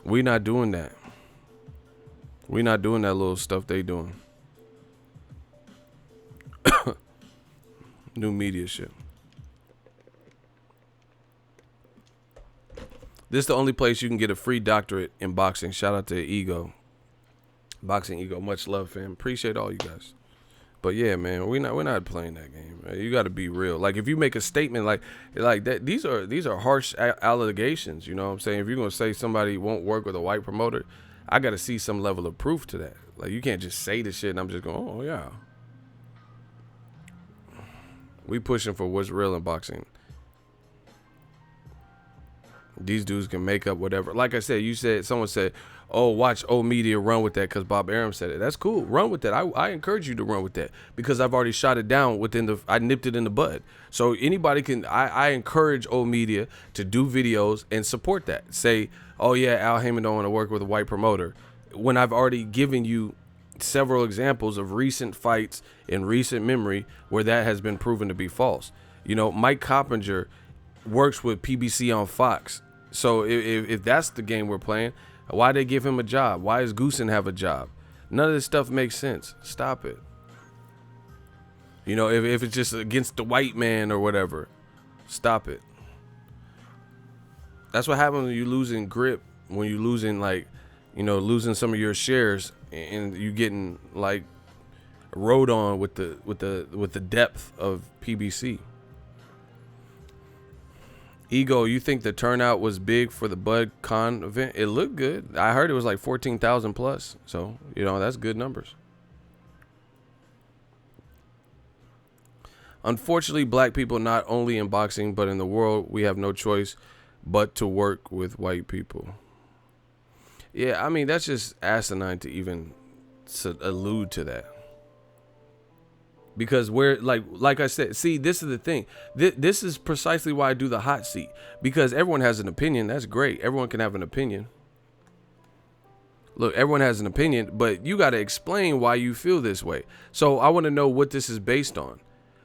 We not doing that. We not doing that little stuff they doing. New media shit. This is the only place you can get a free doctorate in boxing. Shout out to Ego. Boxing Ego. Much love, fam. Appreciate all you guys. But yeah, man, we're not playing that game. Man. You got to be real. Like, if you make a statement like that, these are harsh allegations. You know what I'm saying? If you're gonna say somebody won't work with a white promoter, I got to see some level of proof to that. Like, you can't just say the shit and I'm just going, oh yeah. We pushing for what's real in boxing. These dudes can make up whatever. Like I said, someone said, oh, watch old media run with that because Bob Arum said it. That's cool. Run with that. I encourage you to run with that because I've already shot it down I nipped it in the bud. So anybody can, I encourage old media to do videos and support that. Say, oh yeah, Al Heyman don't want to work with a white promoter. When I've already given you several examples of recent fights in recent memory where that has been proven to be false. You know, Mike Coppinger works with PBC on Fox. So if that's the game we're playing, why they give him a job? Why does Goosen have a job? None of this stuff makes sense. Stop it. You know, if it's just against the white man or whatever, stop it. That's what happens when you losing grip, when you losing like, you know, losing some of your shares and you getting like rode on with the depth of PBC. Ego, you think the turnout was big for the Bud Con event? It looked good. I heard it was like 14,000 plus. So, you know, that's good numbers. Unfortunately, black people, not only in boxing, but in the world, we have no choice but to work with white people. Yeah, I mean, that's just asinine to even allude to that. Because we're like I said, see, this is the thing. This is precisely why I do the hot seat. Because everyone has an opinion. That's great. Everyone can have an opinion. Look, everyone has an opinion, but you got to explain why you feel this way. So I want to know what this is based on.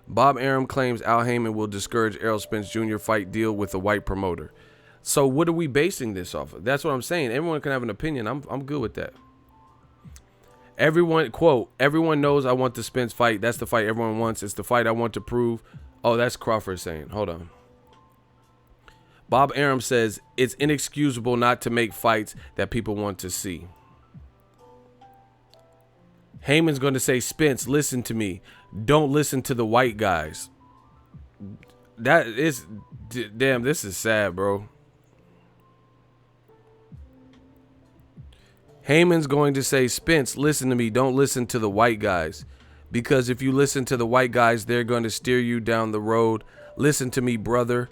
Bob Arum claims Al Heyman will discourage Errol Spence Jr. fight deal with a white promoter. So what are we basing this off of? That's what I'm saying. Everyone can have an opinion. I'm good with that. Everyone, quote, everyone knows I want the Spence fight. That's the fight everyone wants. It's the fight I want to prove. Oh, that's Crawford saying. Hold on. Bob Arum says it's inexcusable not to make fights that people want to see. Heyman's going to say, Spence, listen to me. Don't listen to the white guys. That is, damn, this is sad, bro. Heyman's going to say, Spence, listen to me. Don't listen to the white guys. Because if you listen to the white guys, they're going to steer you down the road. Listen to me, brother.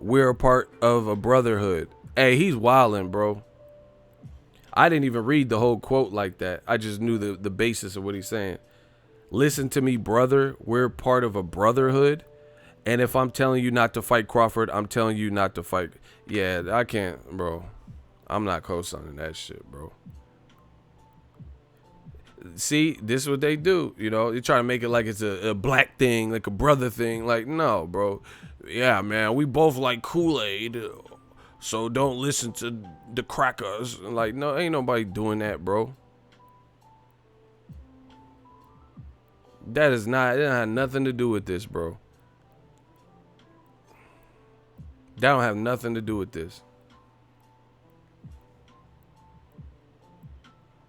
We're a part of a brotherhood. Hey, he's wildin', bro. I didn't even read the whole quote like that. I just knew the basis of what he's saying. Listen to me, brother. We're part of a brotherhood. And if I'm telling you not to fight Crawford, I'm telling you not to fight. Yeah, I can't, bro. I'm not co-signing that shit, bro. See, this is what they do. You know, they try to make it like it's a black thing, like a brother thing. Like, no, bro. Yeah, man, we both like Kool-Aid. So don't listen to the crackers. Like, no, ain't nobody doing that, bro. That is not, it had nothing to do with this, bro. That don't have nothing to do with this.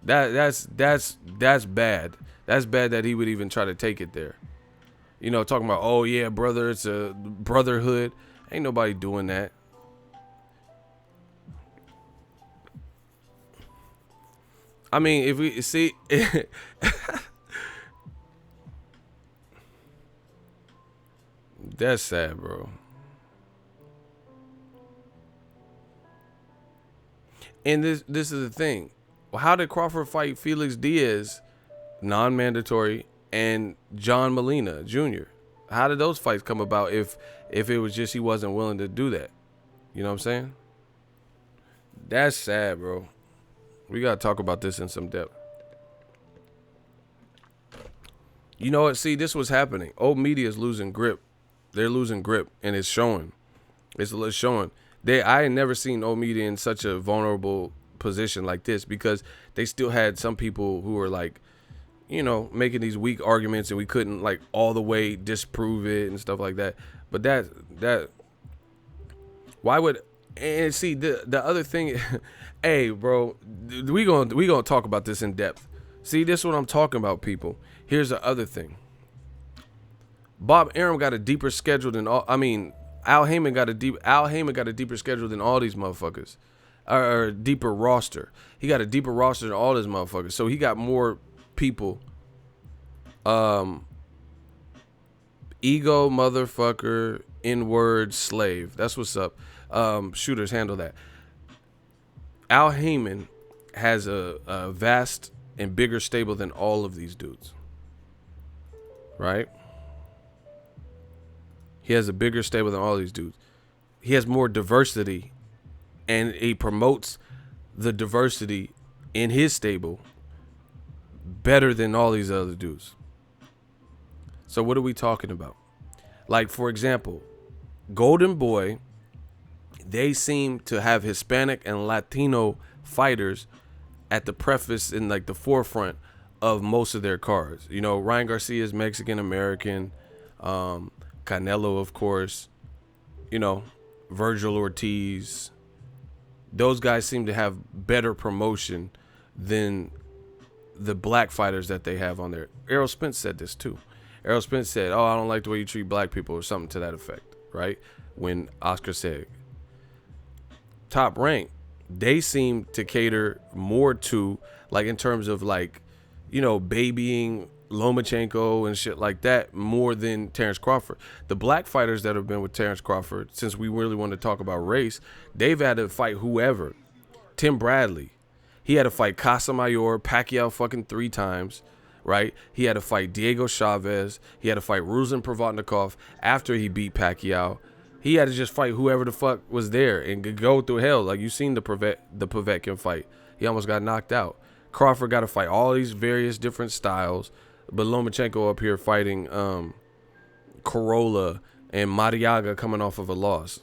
That's bad. That's bad that he would even try to take it there. You know, talking about, oh yeah, brother, it's a brotherhood. Ain't nobody doing that. I mean, if we see that's sad, bro. And this is the thing. Well, how did Crawford fight Felix Diaz, non-mandatory, and John Molina Jr.? How did those fights come about if it was just he wasn't willing to do that? You know what I'm saying? That's sad, bro. We got to talk about this in some depth. You know what? See, this was happening. Old media is losing grip. They're losing grip, and it's showing. It's showing. I had never seen old media in such a vulnerable position like this, because they still had some people who were like, you know, making these weak arguments, and we couldn't like all the way disprove it and stuff like that. But that why would, and see the other thing, hey, bro, we gonna talk about this in depth. See, this is what I'm talking about, people. Here's the other thing. Bob Arum got a deeper schedule than all. I mean, Al Heyman got a deeper schedule than all these motherfuckers, or a deeper roster. He got a deeper roster than all these motherfuckers. So he got more people. Ego motherfucker, N-word slave. That's what's up. Shooters, handle that. Al Heyman has a vast and bigger stable than all of these dudes. Right? He has a bigger stable than all these dudes. He has more diversity, and he promotes the diversity in his stable better than all these other dudes. So what are we talking about? Like, for example, Golden Boy, they seem to have Hispanic and Latino fighters at the preface in like the forefront of most of their cards. You know, Ryan Garcia is Mexican American, Canelo, of course, you know, Virgil Ortiz. Those guys seem to have better promotion than the black fighters that they have on there. Errol Spence said this too. Errol Spence said, oh, I don't like the way you treat black people, or something to that effect, right? When Oscar said Top Rank, they seem to cater more to, like, in terms of, like, you know, babying Lomachenko and shit like that, more than Terence Crawford. The black fighters that have been with Terence Crawford, since we really want to talk about race, they've had to fight whoever. Tim Bradley, he had to fight Casamayor, Pacquiao fucking 3 times, right? He had to fight Diego Chavez. He had to fight Ruslan Provodnikov after he beat Pacquiao. He had to just fight whoever the fuck was there and go through hell. Like, you seen the Povetkin fight. He almost got knocked out. Crawford got to fight all these various different styles. But Lomachenko up here fighting, Corolla and Mariaga coming off of a loss.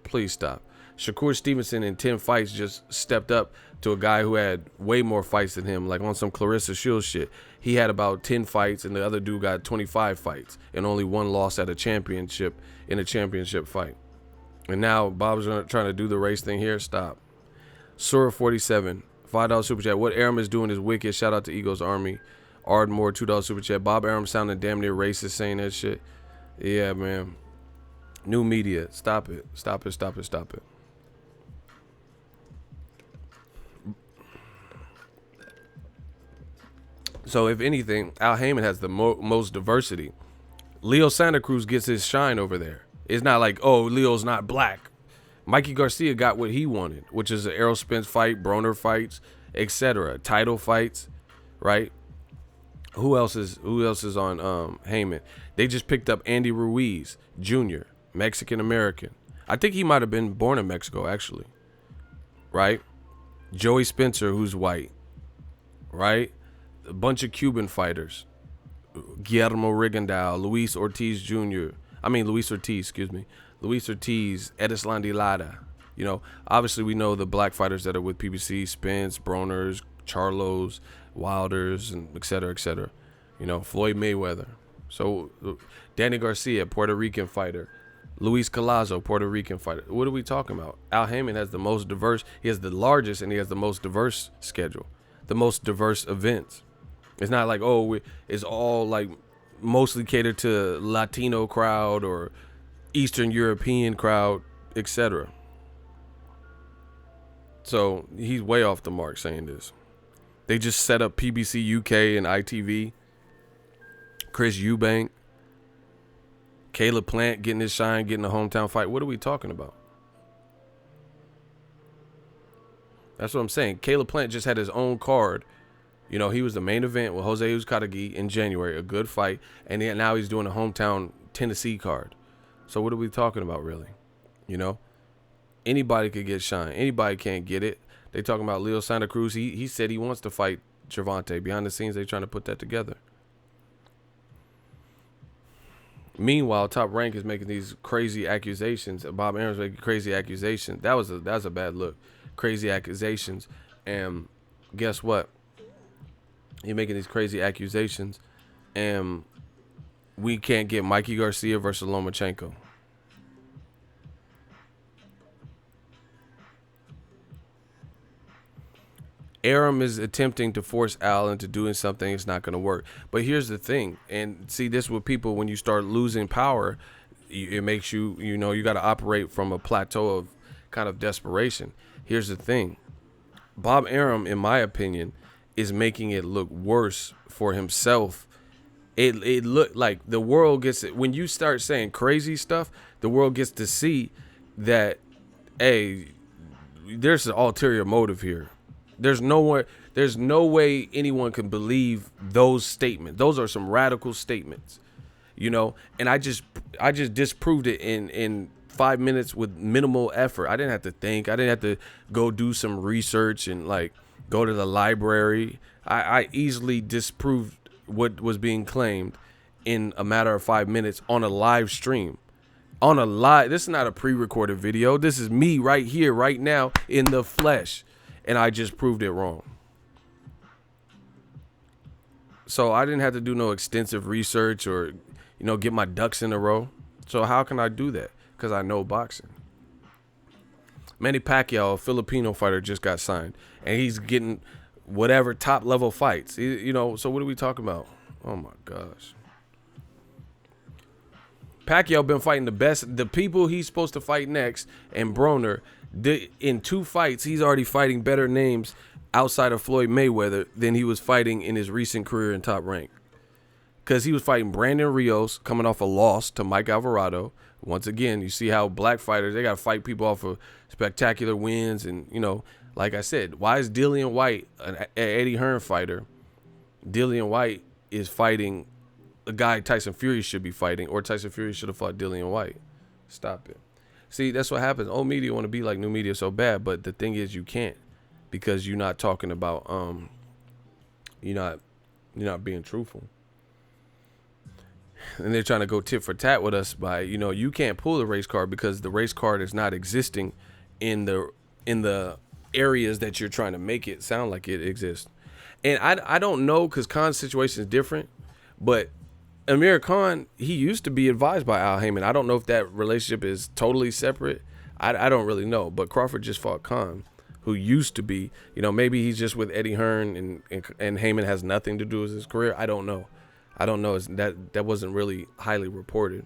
Please stop. Shakur Stevenson in 10 fights just stepped up to a guy who had way more fights than him, like on some Clarissa Shields shit. He had about 10 fights, and the other dude got 25 fights and only one loss at a championship in a championship fight. And now Bob's trying to do the race thing here. Stop. Sura 47, $5 super chat. What Aram is doing is wicked. Shout out to Eagles Army. Ardmore, $2 super chat. Bob Aram sounding damn near racist saying that shit. Yeah, man. New media. Stop it. Stop it. Stop it. Stop it. So, if anything, Al Heyman has the most diversity. Leo Santa Cruz gets his shine over there. It's not like, oh, Leo's not black. Mikey Garcia got what he wanted, which is an Errol Spence fight, Broner fights, etc. Title fights, right? Who else is on Heyman? They just picked up Andy Ruiz Jr., Mexican American. I think he might have been born in Mexico, actually. Right? Joey Spencer, who's white. Right? A bunch of Cuban fighters. Guillermo Rigondeaux, Luis Ortiz, excuse me. Luis Ortiz, Edislandi Lara. You know, obviously we know the black fighters that are with PBC, Spence, Broners, Charlos, Wilders, and et cetera, et cetera. You know, Floyd Mayweather. So, Danny Garcia, Puerto Rican fighter. Luis Collazo, Puerto Rican fighter. What are we talking about? Al Heyman has the most diverse, he has the largest and he has the most diverse schedule. The most diverse events. It's not like, oh, it's all like mostly catered to Latino crowd or Eastern European crowd, etc. So he's way off the mark saying this. They just set up PBC UK and ITV. Chris Eubank. Caleb Plant getting his shine, getting a hometown fight. What are we talking about? That's what I'm saying. Caleb Plant just had his own card. You know, he was the main event with Jose Uzcategui in January, a good fight. And now he's doing a hometown Tennessee card. So what are we talking about, really? You know, anybody could get shine. Anybody can't get it. They talking about Leo Santa Cruz. He said he wants to fight Gervonta. Behind the scenes, they trying to put that together. Meanwhile, Top Rank is making these crazy accusations. Bob Aram's making crazy accusations. That was a bad look. Crazy accusations. And guess what? You're making these crazy accusations. And we can't get Mikey Garcia versus Lomachenko. Aram is attempting to force Al into doing something. It's not going to work. But here's the thing. And see, this with people, when you start losing power, it makes you, you know, you got to operate from a plateau of kind of desperation. Here's the thing. Bob Aram, in my opinion, is making it look worse for himself. It looked like the world gets it. When you start saying crazy stuff, the world gets to see that, hey, there's an ulterior motive here. There's no way anyone can believe those statements. Those are some radical statements, you know. And I just disproved it in 5 minutes with minimal effort. I didn't have to think. I didn't have to go do some research and like go to the library. I easily disproved what was being claimed in a matter of 5 minutes on a live stream. This is not a pre-recorded video. This is me right here, right now, in the flesh. And I just proved it wrong. So I didn't have to do no extensive research or, you know, get my ducks in a row. So how can I do that? Because I know boxing. Manny Pacquiao, a Filipino fighter, just got signed. And he's getting whatever top level fights. You know, so what are we talking about? Oh, my gosh. Pacquiao been fighting the people he's supposed to fight next, and Broner. In 2 fights, he's already fighting better names outside of Floyd Mayweather than he was fighting in his recent career in Top Rank. Because he was fighting Brandon Rios, coming off a loss to Mike Alvarado. Once again, you see how black fighters, they got to fight people off of spectacular wins. And, you know, like I said, why is Dillian White, an Eddie Hearn fighter? Dillian White is fighting a guy Tyson Fury should be fighting, or Tyson Fury should have fought Dillian White. Stop it. See, that's what happens. Old media want to be like new media so bad, but the thing is you can't, because you're not talking about you're not being truthful. and they're trying to go tit for tat with us by, you can't pull the race card because the race card is not existing in the areas that you're trying to make it sound like it exists. And I don't know, because Khan's situation is different, but Amir Khan, he used to be advised by Al Heyman. I don't know if that relationship is totally separate. I don't really know, but Crawford just fought Khan, who used to be, maybe he's just with Eddie Hearn and Heyman has nothing to do with his career. I don't know. That wasn't really highly reported.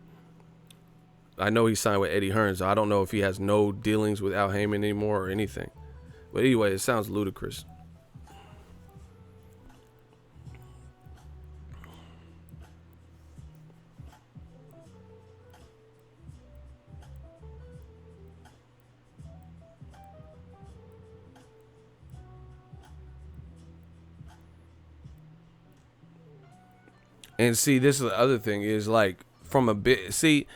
I know he signed with Eddie Hearn, so I don't know if he has no dealings with Al Heyman anymore or anything. But anyway, it sounds ludicrous. And see, this is the other thing is like from a bit. See,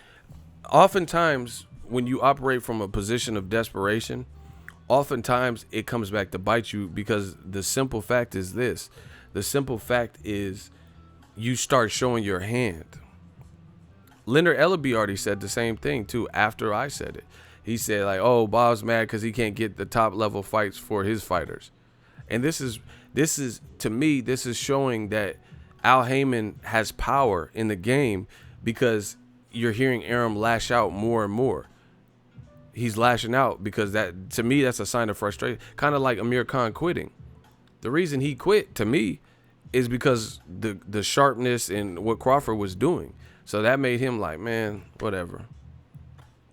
oftentimes when you operate from a position of desperation, oftentimes it comes back to bite you, because the simple fact is this. The simple fact is you start showing your hand. Leonard Ellaby already said the same thing too after I said it. He said like, oh, Bob's mad because he can't get the top level fights for his fighters. And this is to me, this is showing that Al Heyman has power in the game, because you're hearing Arum lash out more and more. He's lashing out because that, to me, that's a sign of frustration. Kind of like Amir Khan quitting. The reason he quit, to me, is because the sharpness in what Crawford was doing. So that made him like, man, whatever.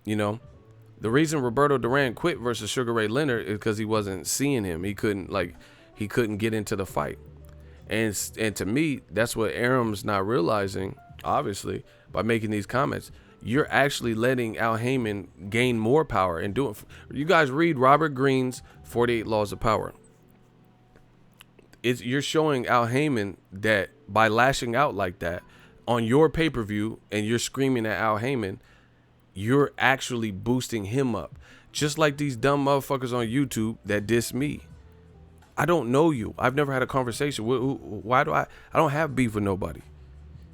The reason Roberto Duran quit versus Sugar Ray Leonard is because he wasn't seeing him. He couldn't get into the fight. And to me, that's what Arum's not realizing, obviously, by making these comments. You're actually letting Al Heyman gain more power and do it. You guys read Robert Greene's 48 Laws of Power. You're showing Al Heyman that by lashing out like that on your pay-per-view and you're screaming at Al Heyman, you're actually boosting him up. Just like these dumb motherfuckers on YouTube that diss me. I don't know you. I've never had a conversation. Why do I don't have beef with nobody.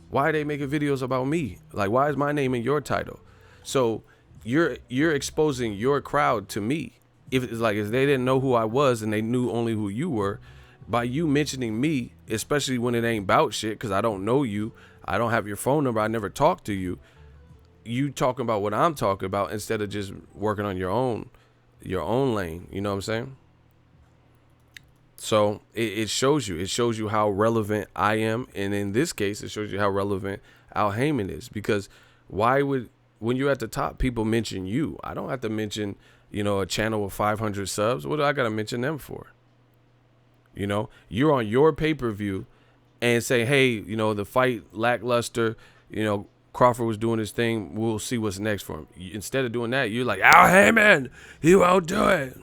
Why are they making videos about me? Like, why is my name in your title? So you're exposing your crowd to me. If they didn't know who I was and they knew only who you were, by you mentioning me, especially when it ain't about shit, because I don't know you, I don't have your phone number, I never talked to you. You talking about what I'm talking about instead of just working on your own lane. You know what I'm saying? So it shows you how relevant I am. And in this case, it shows you how relevant Al Heyman is, because when you're at the top, people mention you. I don't have to mention, a channel with 500 subs. What do I got to mention them for? You're on your pay-per-view and say, hey, the fight lackluster, Crawford was doing his thing. We'll see what's next for him. Instead of doing that, you're like, Al Heyman, he won't do it.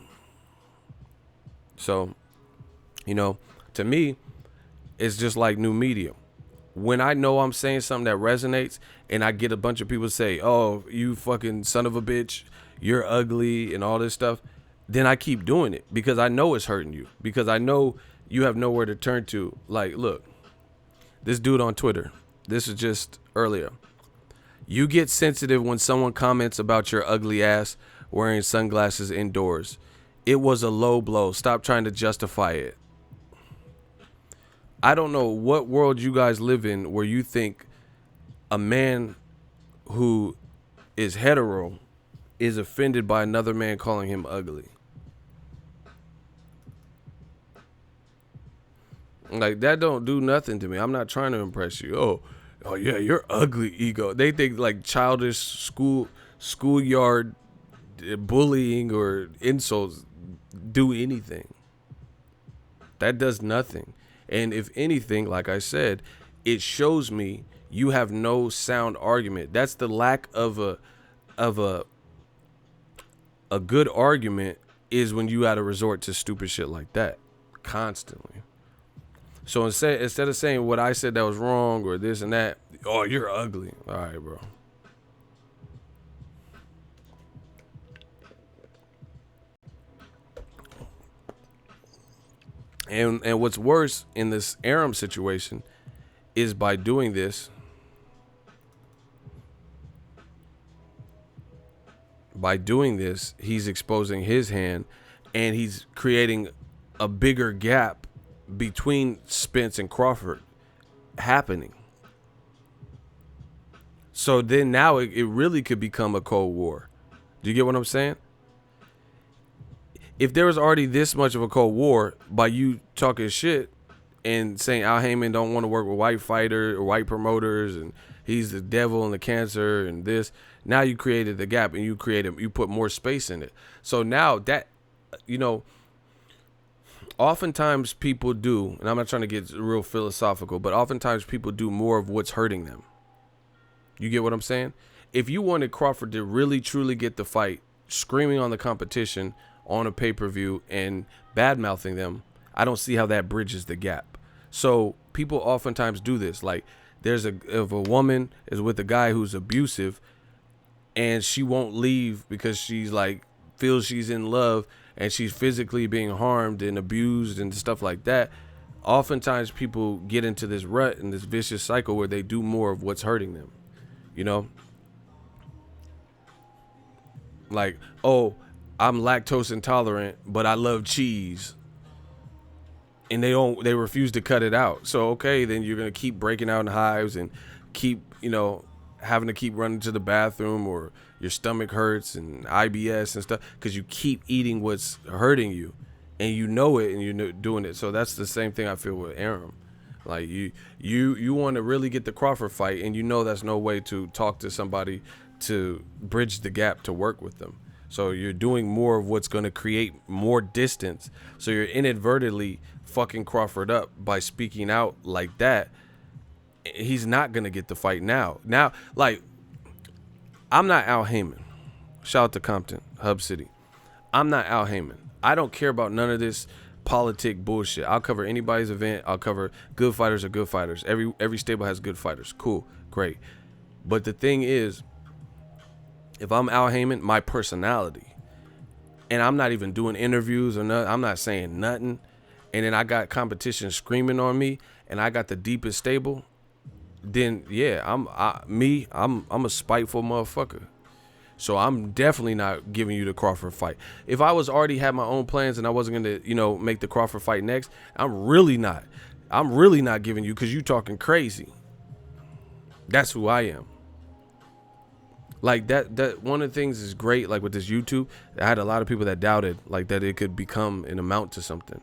So, to me, it's just like new media. When I know I'm saying something that resonates and I get a bunch of people say, oh, you fucking son of a bitch, you're ugly and all this stuff, then I keep doing it because I know it's hurting you, because I know you have nowhere to turn to. Like, look, this dude on Twitter, this is just earlier. You get sensitive when someone comments about your ugly ass wearing sunglasses indoors. It was a low blow. Stop trying to justify it. I don't know what world you guys live in where you think a man who is hetero is offended by another man calling him ugly. Like, that don't do nothing to me. I'm not trying to impress you. Oh yeah, you're ugly, ego. They think like childish schoolyard bullying or insults do anything. That does nothing. And if anything, like I said, it shows me you have no sound argument. That's the lack of a good argument, is when you got to resort to stupid shit like that constantly. So instead of saying what I said that was wrong or this and that, oh, you're ugly. All right, bro. And what's worse in this Arum situation is by doing this, by doing this, he's exposing his hand, and he's creating a bigger gap between Spence and Crawford happening. So then now it really could become a Cold War. Do you get what I'm saying? If there was already this much of a Cold War by you talking shit and saying Al Heyman don't want to work with white fighters or white promoters and he's the devil and the cancer and this, now you created the gap and you put more space in it. So now that, oftentimes people do, and I'm not trying to get real philosophical, but oftentimes people do more of what's hurting them. You get what I'm saying? If you wanted Crawford to really truly get the fight, screaming on the competition on a pay-per-view and bad-mouthing them, I don't see how that bridges the gap. So people oftentimes do this. Like, if a woman is with a guy who's abusive and she won't leave because she's like, feels she's in love and she's physically being harmed and abused and stuff like that, oftentimes people get into this rut and this vicious cycle where they do more of what's hurting them. Like, oh, I'm lactose intolerant, but I love cheese. And they refuse to cut it out. So, okay, then you're going to keep breaking out in hives and keep, having to keep running to the bathroom, or your stomach hurts and IBS and stuff because you keep eating what's hurting you and you know it and you're doing it. So that's the same thing I feel with Arum. Like you want to really get the Crawford fight and that's no way to talk to somebody to bridge the gap to work with them. So you're doing more of what's going to create more distance. So you're inadvertently fucking Crawford up by speaking out like that. He's not going to get the fight now. Now, like, I'm not Al Heyman. Shout out to Compton, Hub City. I'm not Al Heyman. I don't care about none of this politic bullshit. I'll cover anybody's event. I'll cover good fighters or good fighters. Every stable has good fighters. Cool, great. But the thing is, if I'm Al Heyman, my personality, and I'm not even doing interviews or nothing, I'm not saying nothing, and then I got competition screaming on me, and I got the deepest stable, then yeah, I'm a spiteful motherfucker. So I'm definitely not giving you the Crawford fight. If I was already had my own plans and I wasn't gonna, make the Crawford fight next, I'm really not giving you, because you talking crazy. That's who I am. Like that one of the things is great, like with this YouTube, I had a lot of people that doubted like that it could become an amount to something.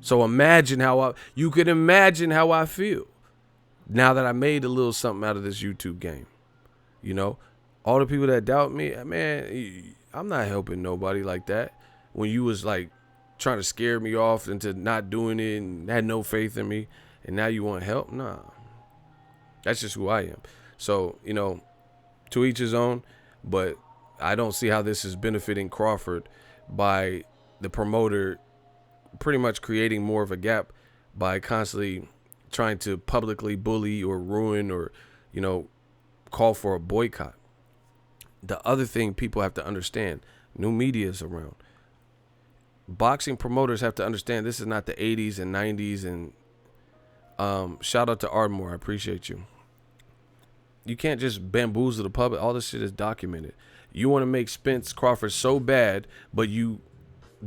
So you could imagine how I feel now that I made a little something out of this YouTube game. All the people that doubt me, man, I'm not helping nobody like that. When you was like trying to scare me off into not doing it and had no faith in me, and now you want help? Nah. That's just who I am. So, to each his own, but I don't see how this is benefiting Crawford by the promoter pretty much creating more of a gap by constantly trying to publicly bully or ruin or, call for a boycott. The other thing people have to understand, new media is around. Boxing promoters have to understand this is not the 80s and 90s, and shout out to Ardmore, I appreciate you. You can't just bamboozle the public. All this shit is documented. You want to make Spence-Crawford so bad, but you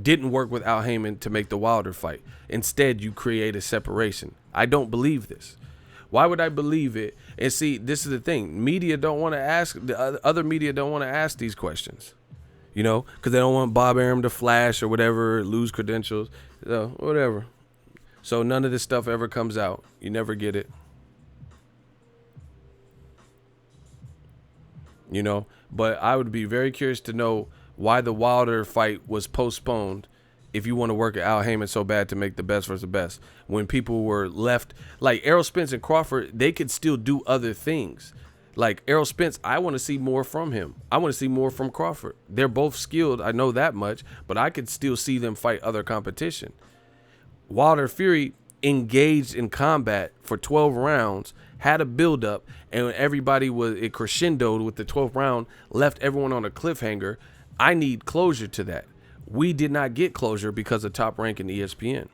didn't work with Al Heyman to make the Wilder fight. Instead, you create a separation. I don't believe this. Why would I believe it? And see, this is the thing. Media don't want to ask, the other media don't want to ask these questions. Because they don't want Bob Arum to flash or whatever, lose credentials, whatever. So none of this stuff ever comes out. You never get it. But I would be very curious to know why the Wilder fight was postponed if you want to work at Al Heyman so bad to make the best versus the best. When people were left, like Errol Spence and Crawford, they could still do other things. Like Errol Spence, I want to see more from him. I want to see more from Crawford. They're both skilled, I know that much, but I could still see them fight other competition. Wilder Fury engaged in combat for 12 rounds, had a build-up, and everybody it crescendoed with the 12th round, left everyone on a cliffhanger. I need closure to that. We did not get closure because of Top Rank and ESPN.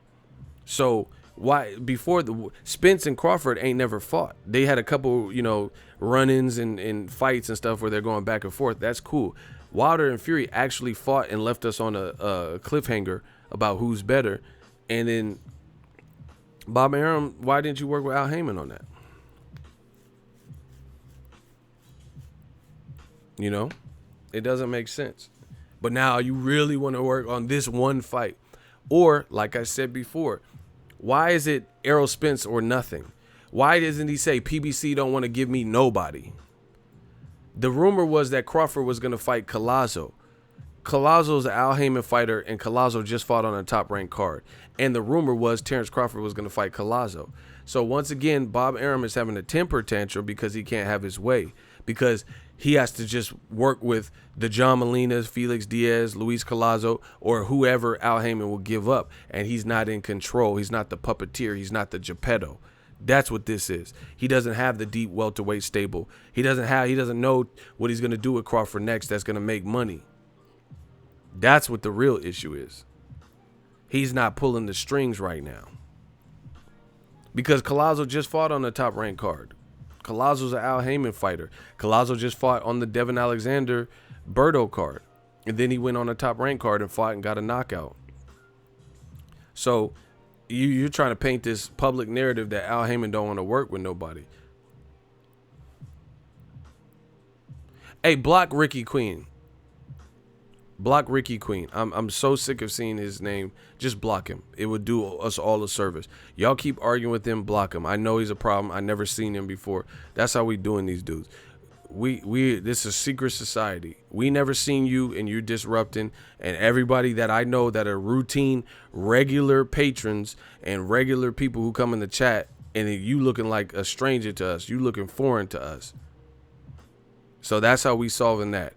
So Why before the Spence and Crawford ain't never fought. They had a couple, run-ins and fights and stuff where they're going back and forth. That's cool. Wilder and Fury actually fought and left us on a cliffhanger about who's better. And then Bob Arum, why didn't you work with Al Heyman on that? It doesn't make sense. But now you really want to work on this one fight. Or, like I said before, why is it Errol Spence or nothing? Why doesn't he say PBC don't want to give me nobody? The rumor was that Crawford was going to fight Collazo. Collazo's an Al Heyman fighter, and Collazo just fought on a top-ranked card. And the rumor was Terence Crawford was going to fight Collazo. So once again, Bob Arum is having a temper tantrum because he can't have his way. Because he has to just work with the John Molinas, Felix Diaz, Luis Collazo, or whoever Al Heyman will give up. And he's not in control. He's not the puppeteer. He's not the Geppetto. That's what this is. He doesn't have the deep welterweight stable. He doesn't know what he's going to do with Crawford next that's going to make money. That's what the real issue is. He's not pulling the strings right now. Because Collazo just fought on the top-ranked card. Collazo's an Al Heyman fighter. Collazo just fought on the Devin Alexander Berto card. And then he went on a top-ranked card and fought and got a knockout. So you're trying to paint this public narrative that Al Heyman don't want to work with nobody. Hey, block Ricky Queen. Block Ricky Queen. I'm so sick of seeing his name. Just block him. It would do us all a service. Y'all keep arguing with him, block him. I know he's a problem. I never seen him before. That's how we doing these dudes. This is a secret society. We never seen you and you're disrupting. And everybody that I know that are routine, regular patrons and regular people who come in the chat, and you looking like a stranger to us. You looking foreign to us. So that's how we solving that.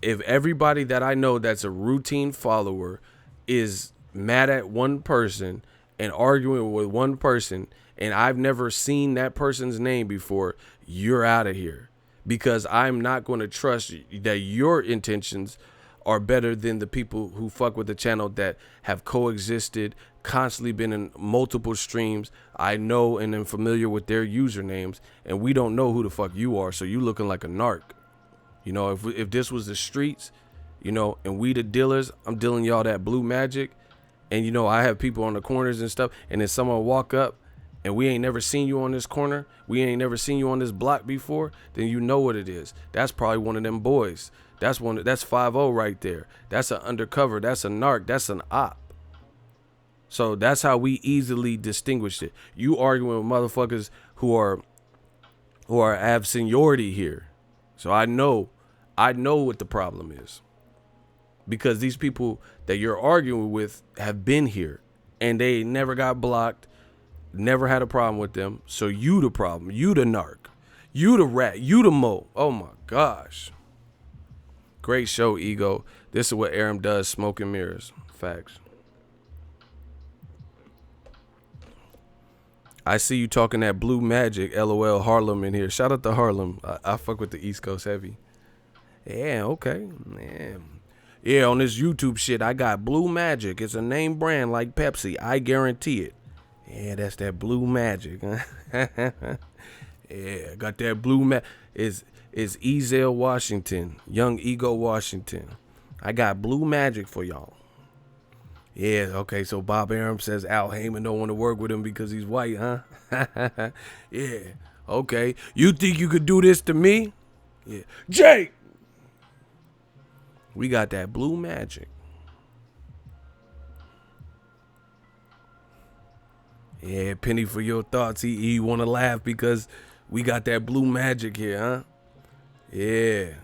If everybody that I know that's a routine follower is mad at one person and arguing with one person, and I've never seen that person's name before, you're out of here. Because I'm not going to trust that your intentions are better than the people who fuck with the channel that have coexisted, constantly been in multiple streams. I know and am familiar with their usernames, and we don't know who the fuck you are, so you looking like a narc. If this was the streets, and we the dealers, I'm dealing y'all that blue magic. And, I have people on the corners and stuff. And then someone walk up and we ain't never seen you on this corner. We ain't never seen you on this block before. Then you know what it is. That's probably one of them boys. That's 5-0 right there. That's an undercover. That's a narc. That's an op. So that's how we easily distinguish it. You arguing with motherfuckers who have seniority here. So I know what the problem is, because these people that you're arguing with have been here and they never got blocked, never had a problem with them. So you the problem, you the narc, you the rat, you the mo. Oh my gosh. Great show, Ego. This is what Arum does, smoke and mirrors. Facts. I see you talking that blue magic, LOL, Harlem in here. Shout out to Harlem. I fuck with the East Coast heavy. Yeah, okay. Yeah, on this YouTube shit, I got Blue Magic. It's a name brand like Pepsi. I guarantee it. Yeah, that's that Blue Magic. Yeah, got that Blue Magic. It's Ezel Washington, Young Ego Washington. I got Blue Magic for y'all. Yeah, okay, so Bob Arum says Al Heyman don't want to work with him because he's white, huh? Yeah, okay. You think you could do this to me? Yeah. Jake! We got that blue magic. Yeah, Penny, for your thoughts. He want to laugh because we got that blue magic here, huh? Yeah.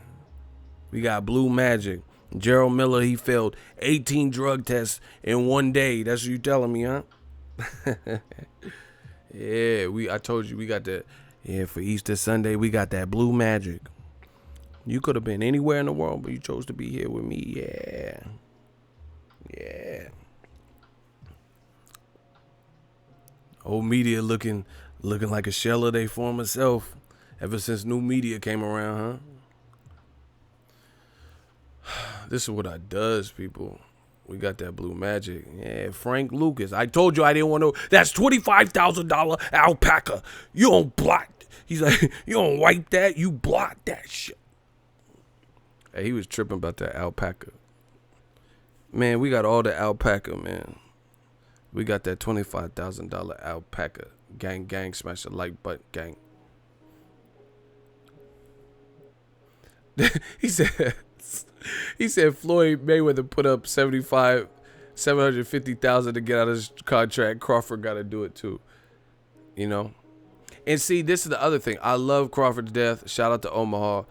We got blue magic. Gerald Miller, he failed 18 drug tests in one day. That's what you telling me, huh? Yeah, I told you we got that. Yeah, for Easter Sunday, we got that blue magic. You could have been anywhere in the world, but you chose to be here with me. Yeah. Yeah. Old media looking like a shell of their former self ever since new media came around, huh? This is what I does, people. We got that blue magic. Yeah, Frank Lucas. I told you I didn't want to. That's $25,000 alpaca. You don't block. He's like, you don't wipe that. You block that shit. Hey, he was tripping about that alpaca. Man, we got all the alpaca, man. We got that $25,000 alpaca. Gang, smash the like button, gang. He said Floyd Mayweather put up $750,000 to get out of his contract. Crawford got to do it too. You know? And see, this is the other thing. I love Crawford to death. Shout out to Omaha.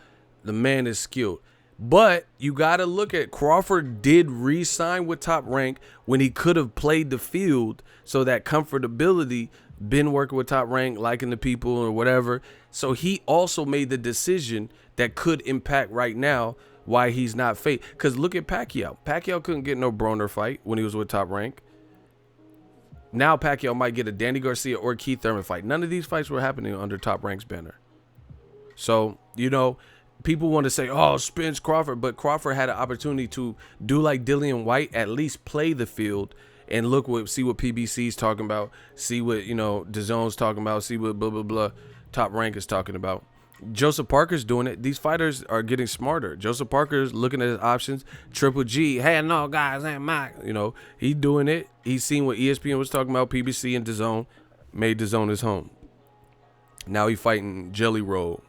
The man is skilled. But you got to look at Crawford did re-sign with Top Rank when he could have played the field. So that comfortability, been working with Top Rank, liking the people or whatever. So he also made the decision that could impact right now why he's not fake. Because look at Pacquiao. Pacquiao couldn't get no Broner fight when he was with Top Rank. Now Pacquiao might get a Danny Garcia or Keith Thurman fight. None of these fights were happening under Top Rank's banner. So, you know, people want to say, oh, Spence-Crawford. But Crawford had an opportunity to do like Dillian White, at least play the field and see what PBC's talking about, see what, you know, DAZN's talking about, see what blah, blah, blah, Top Rank is talking about. Joseph Parker's doing it. These fighters are getting smarter. Joseph Parker's looking at his options. Triple G, hey, no, guys, ain't Mike. You know, he's doing it. He's seen what ESPN was talking about, PBC and DAZN, made DAZN his home. Now he fighting Jelly Roll.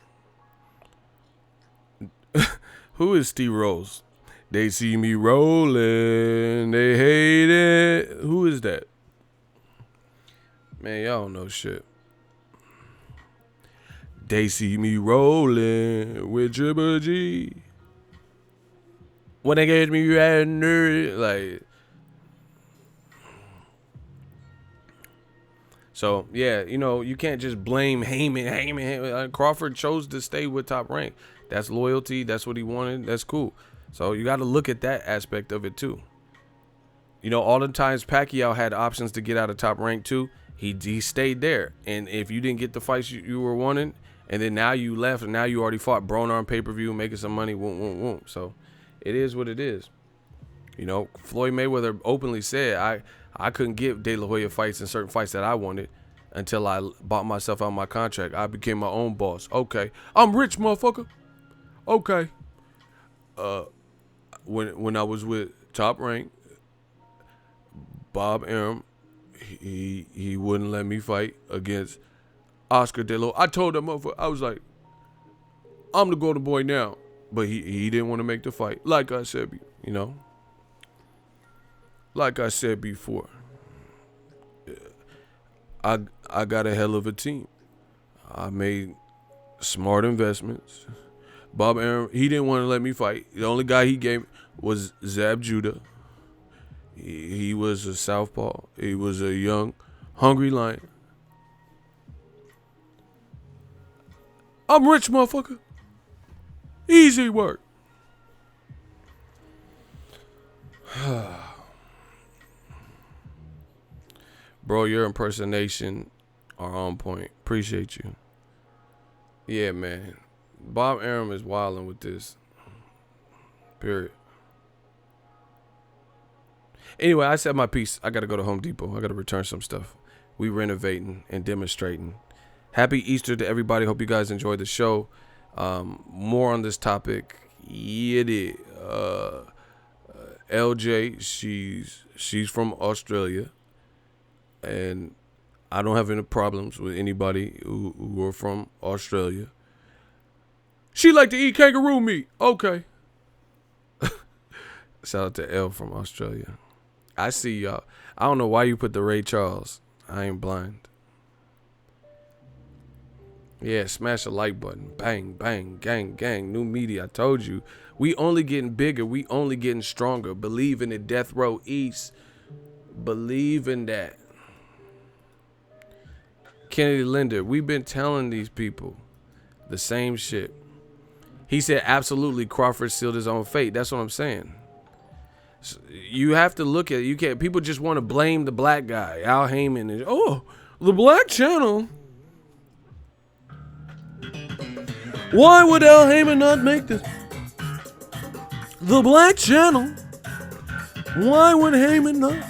Who is Steve Rose? They see me rolling. They hate it. Who is that? Man, y'all don't know shit. They see me rolling with Triple G. When they get me right nerd, like. So, yeah, you know, you can't just blame Heyman. Crawford chose to stay with Top Rank. That's loyalty. That's what he wanted. That's cool. So you got to look at that aspect of it too. You know, all the times Pacquiao had options to get out of Top Rank too, he stayed there. And if you didn't get the fights you were wanting, and then now you left, and now you already fought Broner on pay-per-view, making some money, whoom. So it is what it is. You know, Floyd Mayweather openly said, I couldn't give De La Hoya fights in certain fights that I wanted until I bought myself out of my contract. I became my own boss. Okay. I'm rich, motherfucker. Okay. When I was with Top Rank, Bob Arum, he wouldn't let me fight against Oscar De La Hoya. I told that motherfucker, I was like, I'm the golden boy now. But he didn't want to make the fight. Like I said, you know. Like I said before. I got a hell of a team. I made smart investments. Bob Arum, he didn't want to let me fight. The only guy he gave was Zab Judah. He was a southpaw. He was a young, hungry lion. I'm rich, motherfucker. Easy work. Bro, your impersonation are on point. Appreciate you. Yeah, man. Bob Arum is wilding with this. Period. Anyway, I said my piece. I got to go to Home Depot. I got to return some stuff. We renovating and demonstrating. Happy Easter to everybody. Hope you guys enjoyed the show. More on this topic. Yeah, it is. LJ, she's from Australia. And I don't have any problems with anybody who are from Australia. She like to eat kangaroo meat. Okay. Shout out to L from Australia. I see y'all. I don't know why you put the Ray Charles. I ain't blind. Yeah, smash the like button. Bang, bang, gang, gang. New media. I told you. We only getting bigger. We only getting stronger. Believe in it. Death Row East. Believe in that. Kennedy Linder. We've been telling these people the same shit. He said absolutely Crawford sealed his own fate. That's what I'm saying. So you have to look at it. You can't. People just want to blame the black guy. Al Heyman is, the black channel. Why would Al Heyman not make this? The black channel. Why would Heyman not?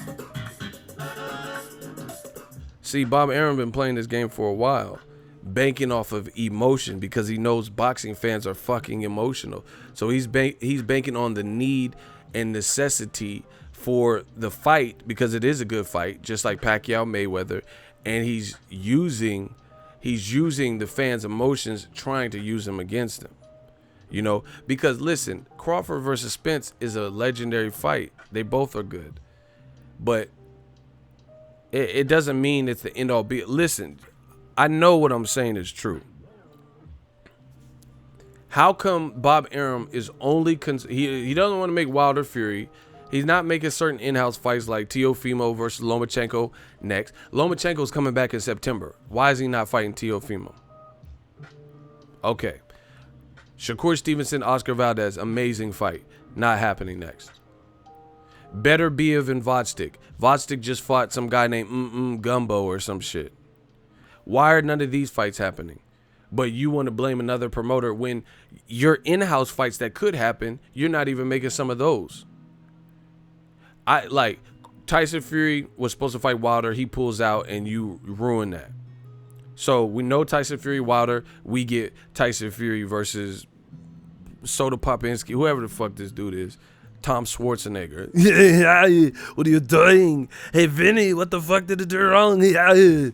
See, Bob Arum been playing this game for a while, banking off of emotion because he knows boxing fans are fucking emotional. So he's banking on the need and necessity for the fight because it is a good fight, just like Pacquiao Mayweather, and he's using the fans' emotions, trying to use them against them. You know, because listen, Crawford versus Spence is a legendary fight. They both are good, but it doesn't mean it's the end all be. Listen, I know what I'm saying is true. How come Bob Arum is only he doesn't want to make Wilder Fury? He's not making certain in-house fights like Teofimo versus Lomachenko next. Lomachenko's coming back in September. Why is he not fighting Teofimo? Okay. Shakur Stevenson, Oscar Valdez, amazing fight. Not happening next. Better Biev and Vodstick. Vodstick just fought some guy named Gumbo or some shit. Why are none of these fights happening? But you want to blame another promoter when your in-house fights that could happen, you're not even making some of those. Tyson Fury was supposed to fight Wilder. He pulls out and you ruin that. So we know Tyson Fury, Wilder. We get Tyson Fury versus Soda Popinski, whoever the fuck this dude is. Tom Schwarzenegger. Yeah, what are you doing? Hey, Vinny, what the fuck did I do wrong? Yeah.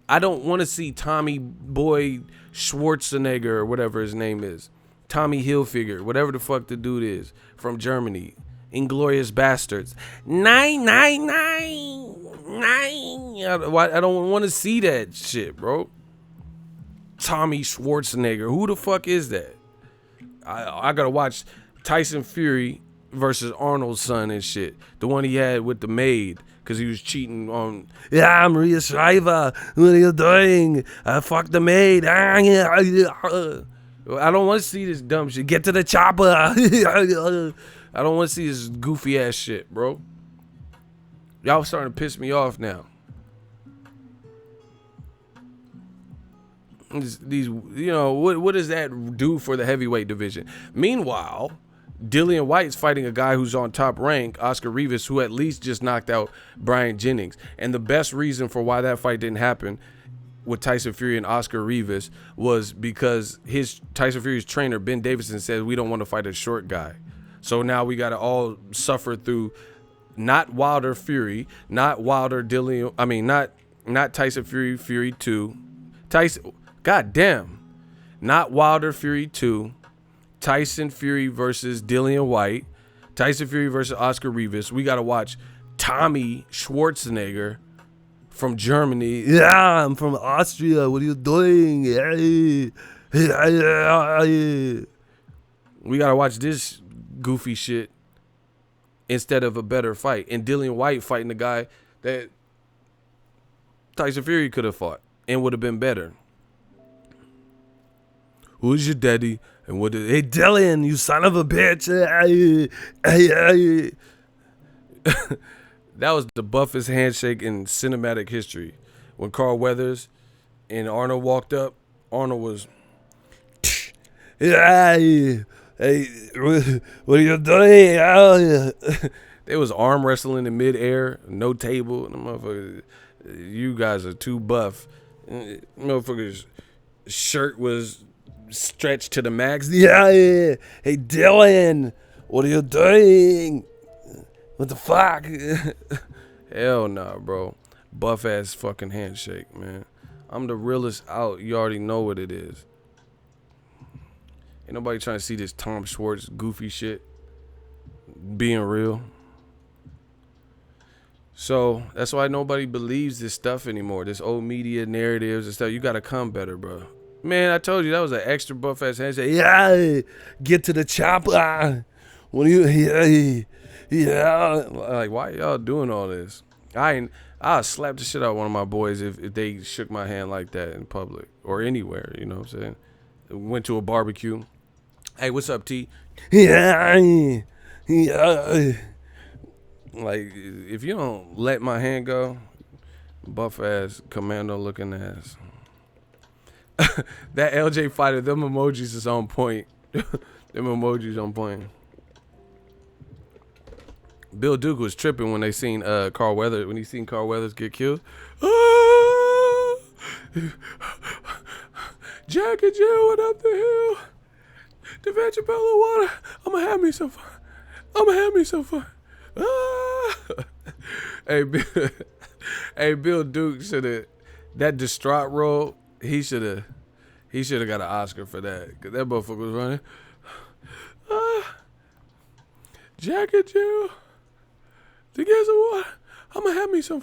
I don't want to see Tommy Boy Schwarzenegger or whatever his name is. Tommy Hilfiger, whatever the fuck the dude is from Germany. Inglorious Bastards. 999. I don't want to see that shit, bro. Tommy Schwarzenegger. Who the fuck is that? I gotta watch Tyson Fury versus Arnold's son and shit. The one he had with the maid because he was cheating on. Yeah, Maria Shriver. What are you doing? I fucked the maid. I don't want to see this dumb shit. Get to the chopper. I don't want to see this goofy ass shit, bro. Y'all starting to piss me off now. These, you know, what does that do for the heavyweight division? Meanwhile, Dillian White's fighting a guy who's on top rank, Oscar Rivas, who at least just knocked out Brian Jennings. And the best reason for why that fight didn't happen with Tyson Fury and Oscar Rivas was because Tyson Fury's trainer, Ben Davison, said we don't want to fight a short guy. So now we got to all suffer through not Wilder Fury, not Wilder Dillian, I mean, not Tyson Fury 2. God damn. Not Wilder Fury 2. Tyson Fury versus Dillian White. Tyson Fury versus Oscar Rivas. We got to watch Tommy Schwarzenegger from Germany. Yeah, I'm from Austria. What are you doing? We got to watch this goofy shit instead of a better fight. And Dillian White fighting the guy that Tyson Fury could have fought and would have been better. Who's your daddy? And what did... Hey, Dillian, you son of a bitch. That was the buffest handshake in cinematic history. When Carl Weathers and Arnold walked up, Arnold was... Hey, what are you doing? They was arm wrestling in midair, no table. And the motherfuckers, you guys are too buff. Motherfuckers' shirt was stretched to the max. Yeah. Hey, Dylan, what are you doing? What the fuck? Hell nah, bro. Buff ass fucking handshake, man. I'm the realest out. You already know what it is. Ain't nobody trying to see this Tom Schwartz goofy shit being real. So that's why nobody believes this stuff anymore. This old media narratives and stuff. You gotta come better, bro. Man, I told you that was an extra buff ass handshake. Yeah, get to the chopper. What are you? Yeah. Like, why y'all doing all this? I'll slap the shit out of one of my boys if they shook my hand like that in public or anywhere. You know what I'm saying? Went to a barbecue. Hey, what's up, T? Yeah. Like, if you don't let my hand go, buff ass, commando looking ass. That LJ fighter, them emojis is on point. Them emojis on point. Bill Duke was tripping when they seen Carl Weathers, when he seen Carl Weathers get killed. Ah! Jack and Jill went up the hill. The vegetable water. I'ma have me some fun. Ah! Hey, Bill Duke should have, that distraught role, he should have got an Oscar for that. Cause that motherfucker was running. Jack and Jill, to get some water. I'ma have me some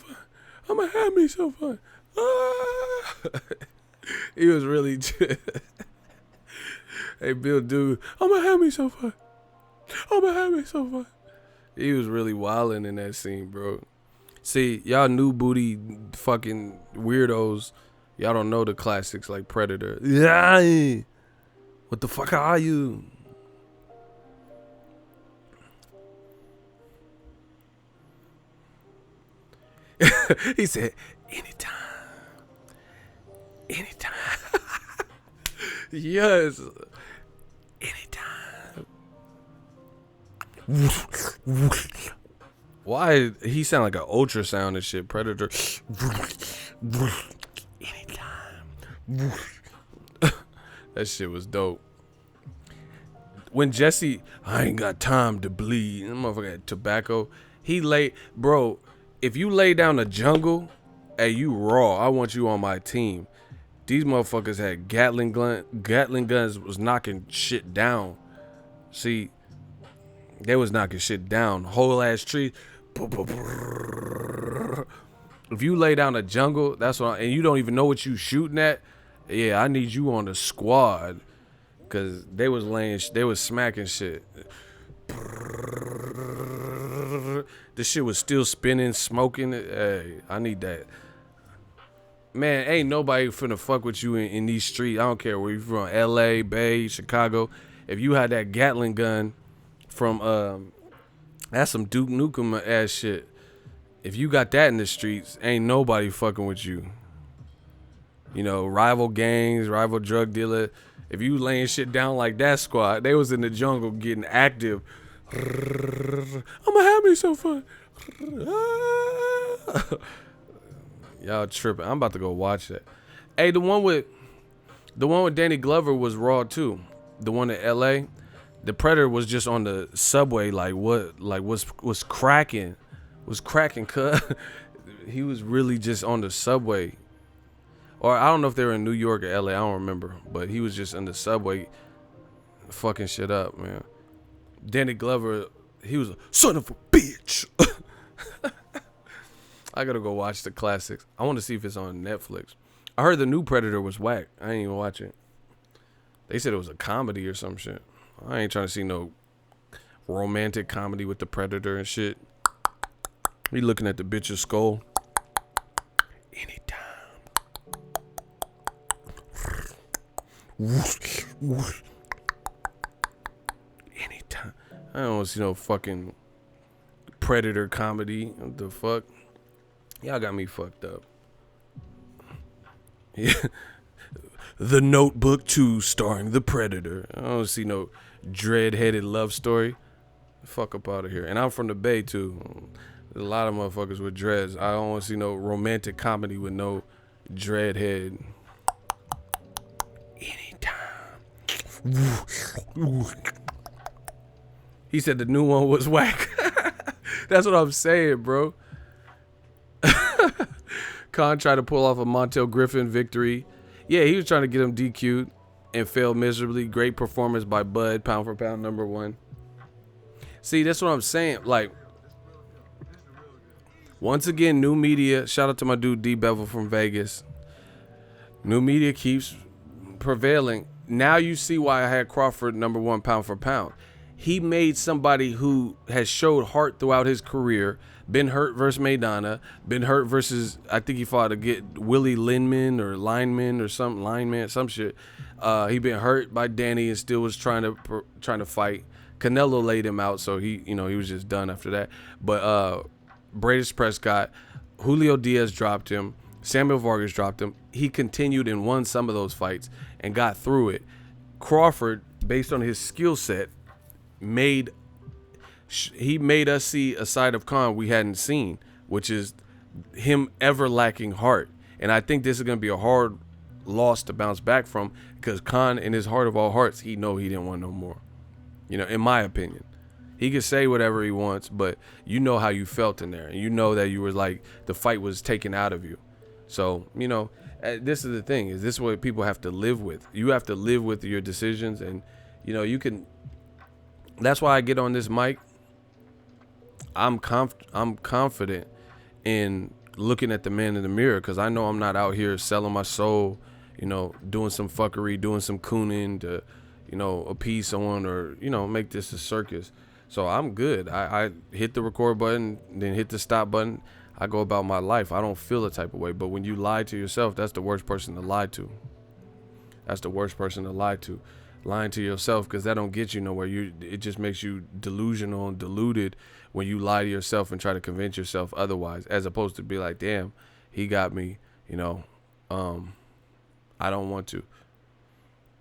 fun. Ah! He was really, hey, Bill Duke, I'ma have me some fun. He was really wilding in that scene, bro. See, y'all new booty fucking weirdos, y'all don't know the classics like Predator. Yeah. What the fuck are you? He said, anytime. Yes. Anytime. Why he sound like an ultrasound and shit? Predator. Anytime. That shit was dope. When Jesse, I ain't got time to bleed. That motherfucker had tobacco. He lay, bro. If you lay down the jungle, hey, you raw. I want you on my team. These motherfuckers had Gatling guns was knocking shit down. See, they was knocking shit down. Whole ass tree. If you lay down the jungle, that's what. And you don't even know what you shooting at. Yeah, I need you on the squad, cause they was smacking shit. This shit was still spinning, smoking. Hey, I need that. Man, ain't nobody finna fuck with you in these streets. I don't care where you from, LA, Bay, Chicago. If you had that Gatling gun from, that's some Duke Nukem ass shit. If you got that in the streets, ain't nobody fucking with you. You know, rival gangs, rival drug dealer. If you laying shit down like that squad, they was in the jungle getting active. I'ma have me some fun. Y'all tripping. I'm about to go watch that. Hey, the one with Danny Glover was raw too. The one in LA. The Predator was just on the subway, was cracking. Cuz he was really just on the subway. Or I don't know if they were in New York or LA, I don't remember. But he was just in the subway fucking shit up, man. Danny Glover, he was a son of a bitch. I gotta go watch the classics. I want to see if it's on Netflix. I heard the new Predator was whack. I ain't even watch it. They said it was a comedy or some shit. I ain't trying to see no romantic comedy with the Predator and shit. We looking at the bitch's skull. Anytime. Anytime. I don't want to see no fucking Predator comedy. What the fuck? Y'all got me fucked up. Yeah. The Notebook 2 starring the Predator. I don't see no dread-headed love story. Fuck up out of here. And I'm from the Bay too. There's a lot of motherfuckers with dreads. I don't want to see no romantic comedy with no dreadhead. Anytime. He said the new one was whack. That's what I'm saying, bro. Khan tried to pull off a Montel Griffin victory. Yeah, he was trying to get him DQ'd and failed miserably. Great performance by Bud, pound for pound #1. See, that's what I'm saying. Like, once again, new media. Shout out to my dude D Bevel from Vegas. New media keeps prevailing. Now you see why I had Crawford #1 pound for pound. He made somebody who has showed heart throughout his career. Been hurt versus Maidana. Been hurt versus, I think he fought to get Willie Lineman or Lineman or some lineman, some shit. He been hurt by Danny and still was trying to fight. Canelo laid him out, so he was just done after that. But Bradis Prescott, Julio Diaz dropped him. Samuel Vargas dropped him. He continued and won some of those fights and got through it. Crawford, based on his skill set, made he made us see a side of Khan we hadn't seen, which is him ever lacking heart. And I think this is going to be a hard loss to bounce back from, because Khan, in his heart of all hearts, he didn't want no more. You know, in my opinion. He could say whatever he wants, but you know how you felt in there. And you know that you were like, the fight was taken out of you. So, you know, this is the thing. Is this what people have to live with? You have to live with your decisions. And, you know, you can. That's why I get on this mic. I'm confident in looking at the man in the mirror, because I know I'm not out here selling my soul, you know, doing some fuckery, doing some cooning to, you know, appease someone, or, you know, make this a circus. So I'm good. I hit the record button, then hit the stop button. I go about my life. I don't feel a type of way. But when you lie to yourself, that's the worst person to lie to. That's the worst person to lie to. Lying to yourself, because that don't get you nowhere. It just makes you delusional and deluded when you lie to yourself and try to convince yourself otherwise, as opposed to be like, damn, he got me, you know. I don't want to.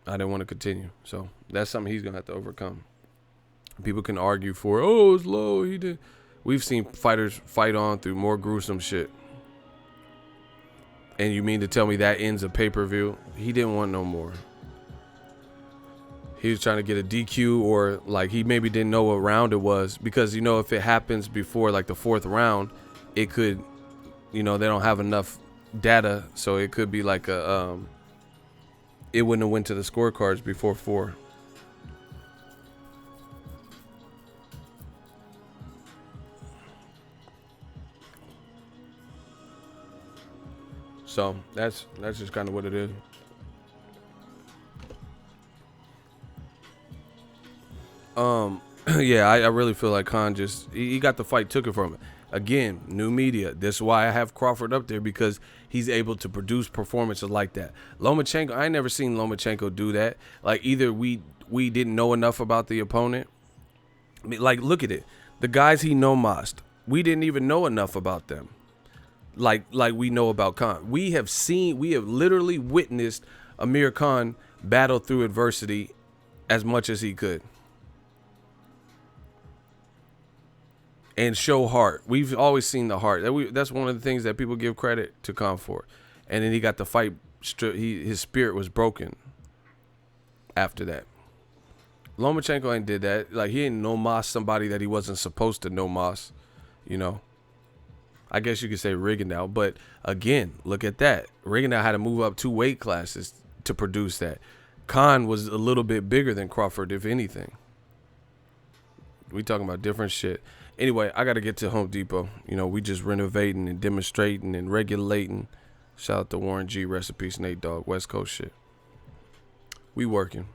I didn't want to continue. So that's something he's going to have to overcome. People can argue for, oh, it's low, he did. We've seen fighters fight on through more gruesome shit. And you mean to tell me that ends a pay-per-view? He didn't want no more. He was trying to get a DQ, or like he maybe didn't know what round it was, because, you know, if it happens before like the 4th round, it could, you know, they don't have enough data, so it could be like it wouldn't have went to the scorecards before 4. So that's just kind of what it is. Yeah, I really feel like Khan just, he got the fight, took it from him. Again, new media. This is why I have Crawford up there, because he's able to produce performances like that. Lomachenko, I ain't never seen Lomachenko do that. Like, either we didn't know enough about the opponent. I mean, like, look at it. The guys he no-mossed, we didn't even know enough about them. Like we know about Khan. We have literally witnessed Amir Khan battle through adversity as much as he could. And show heart. We've always seen the heart. That's one of the things that people give credit to Khan for. And then he got the fight. His spirit was broken after that. Lomachenko ain't did that. Like, he ain't no-moss somebody that he wasn't supposed to no-moss. You know. I guess you could say Rigondeaux. But again, look at that. Rigondeaux had to move up 2 weight classes to produce that. Khan was a little bit bigger than Crawford, if anything. We talking about different shit. Anyway, I got to get to Home Depot. You know, we just renovating and demonstrating and regulating. Shout out to Warren G. Rest in peace, Nate Dogg. West Coast shit. We working.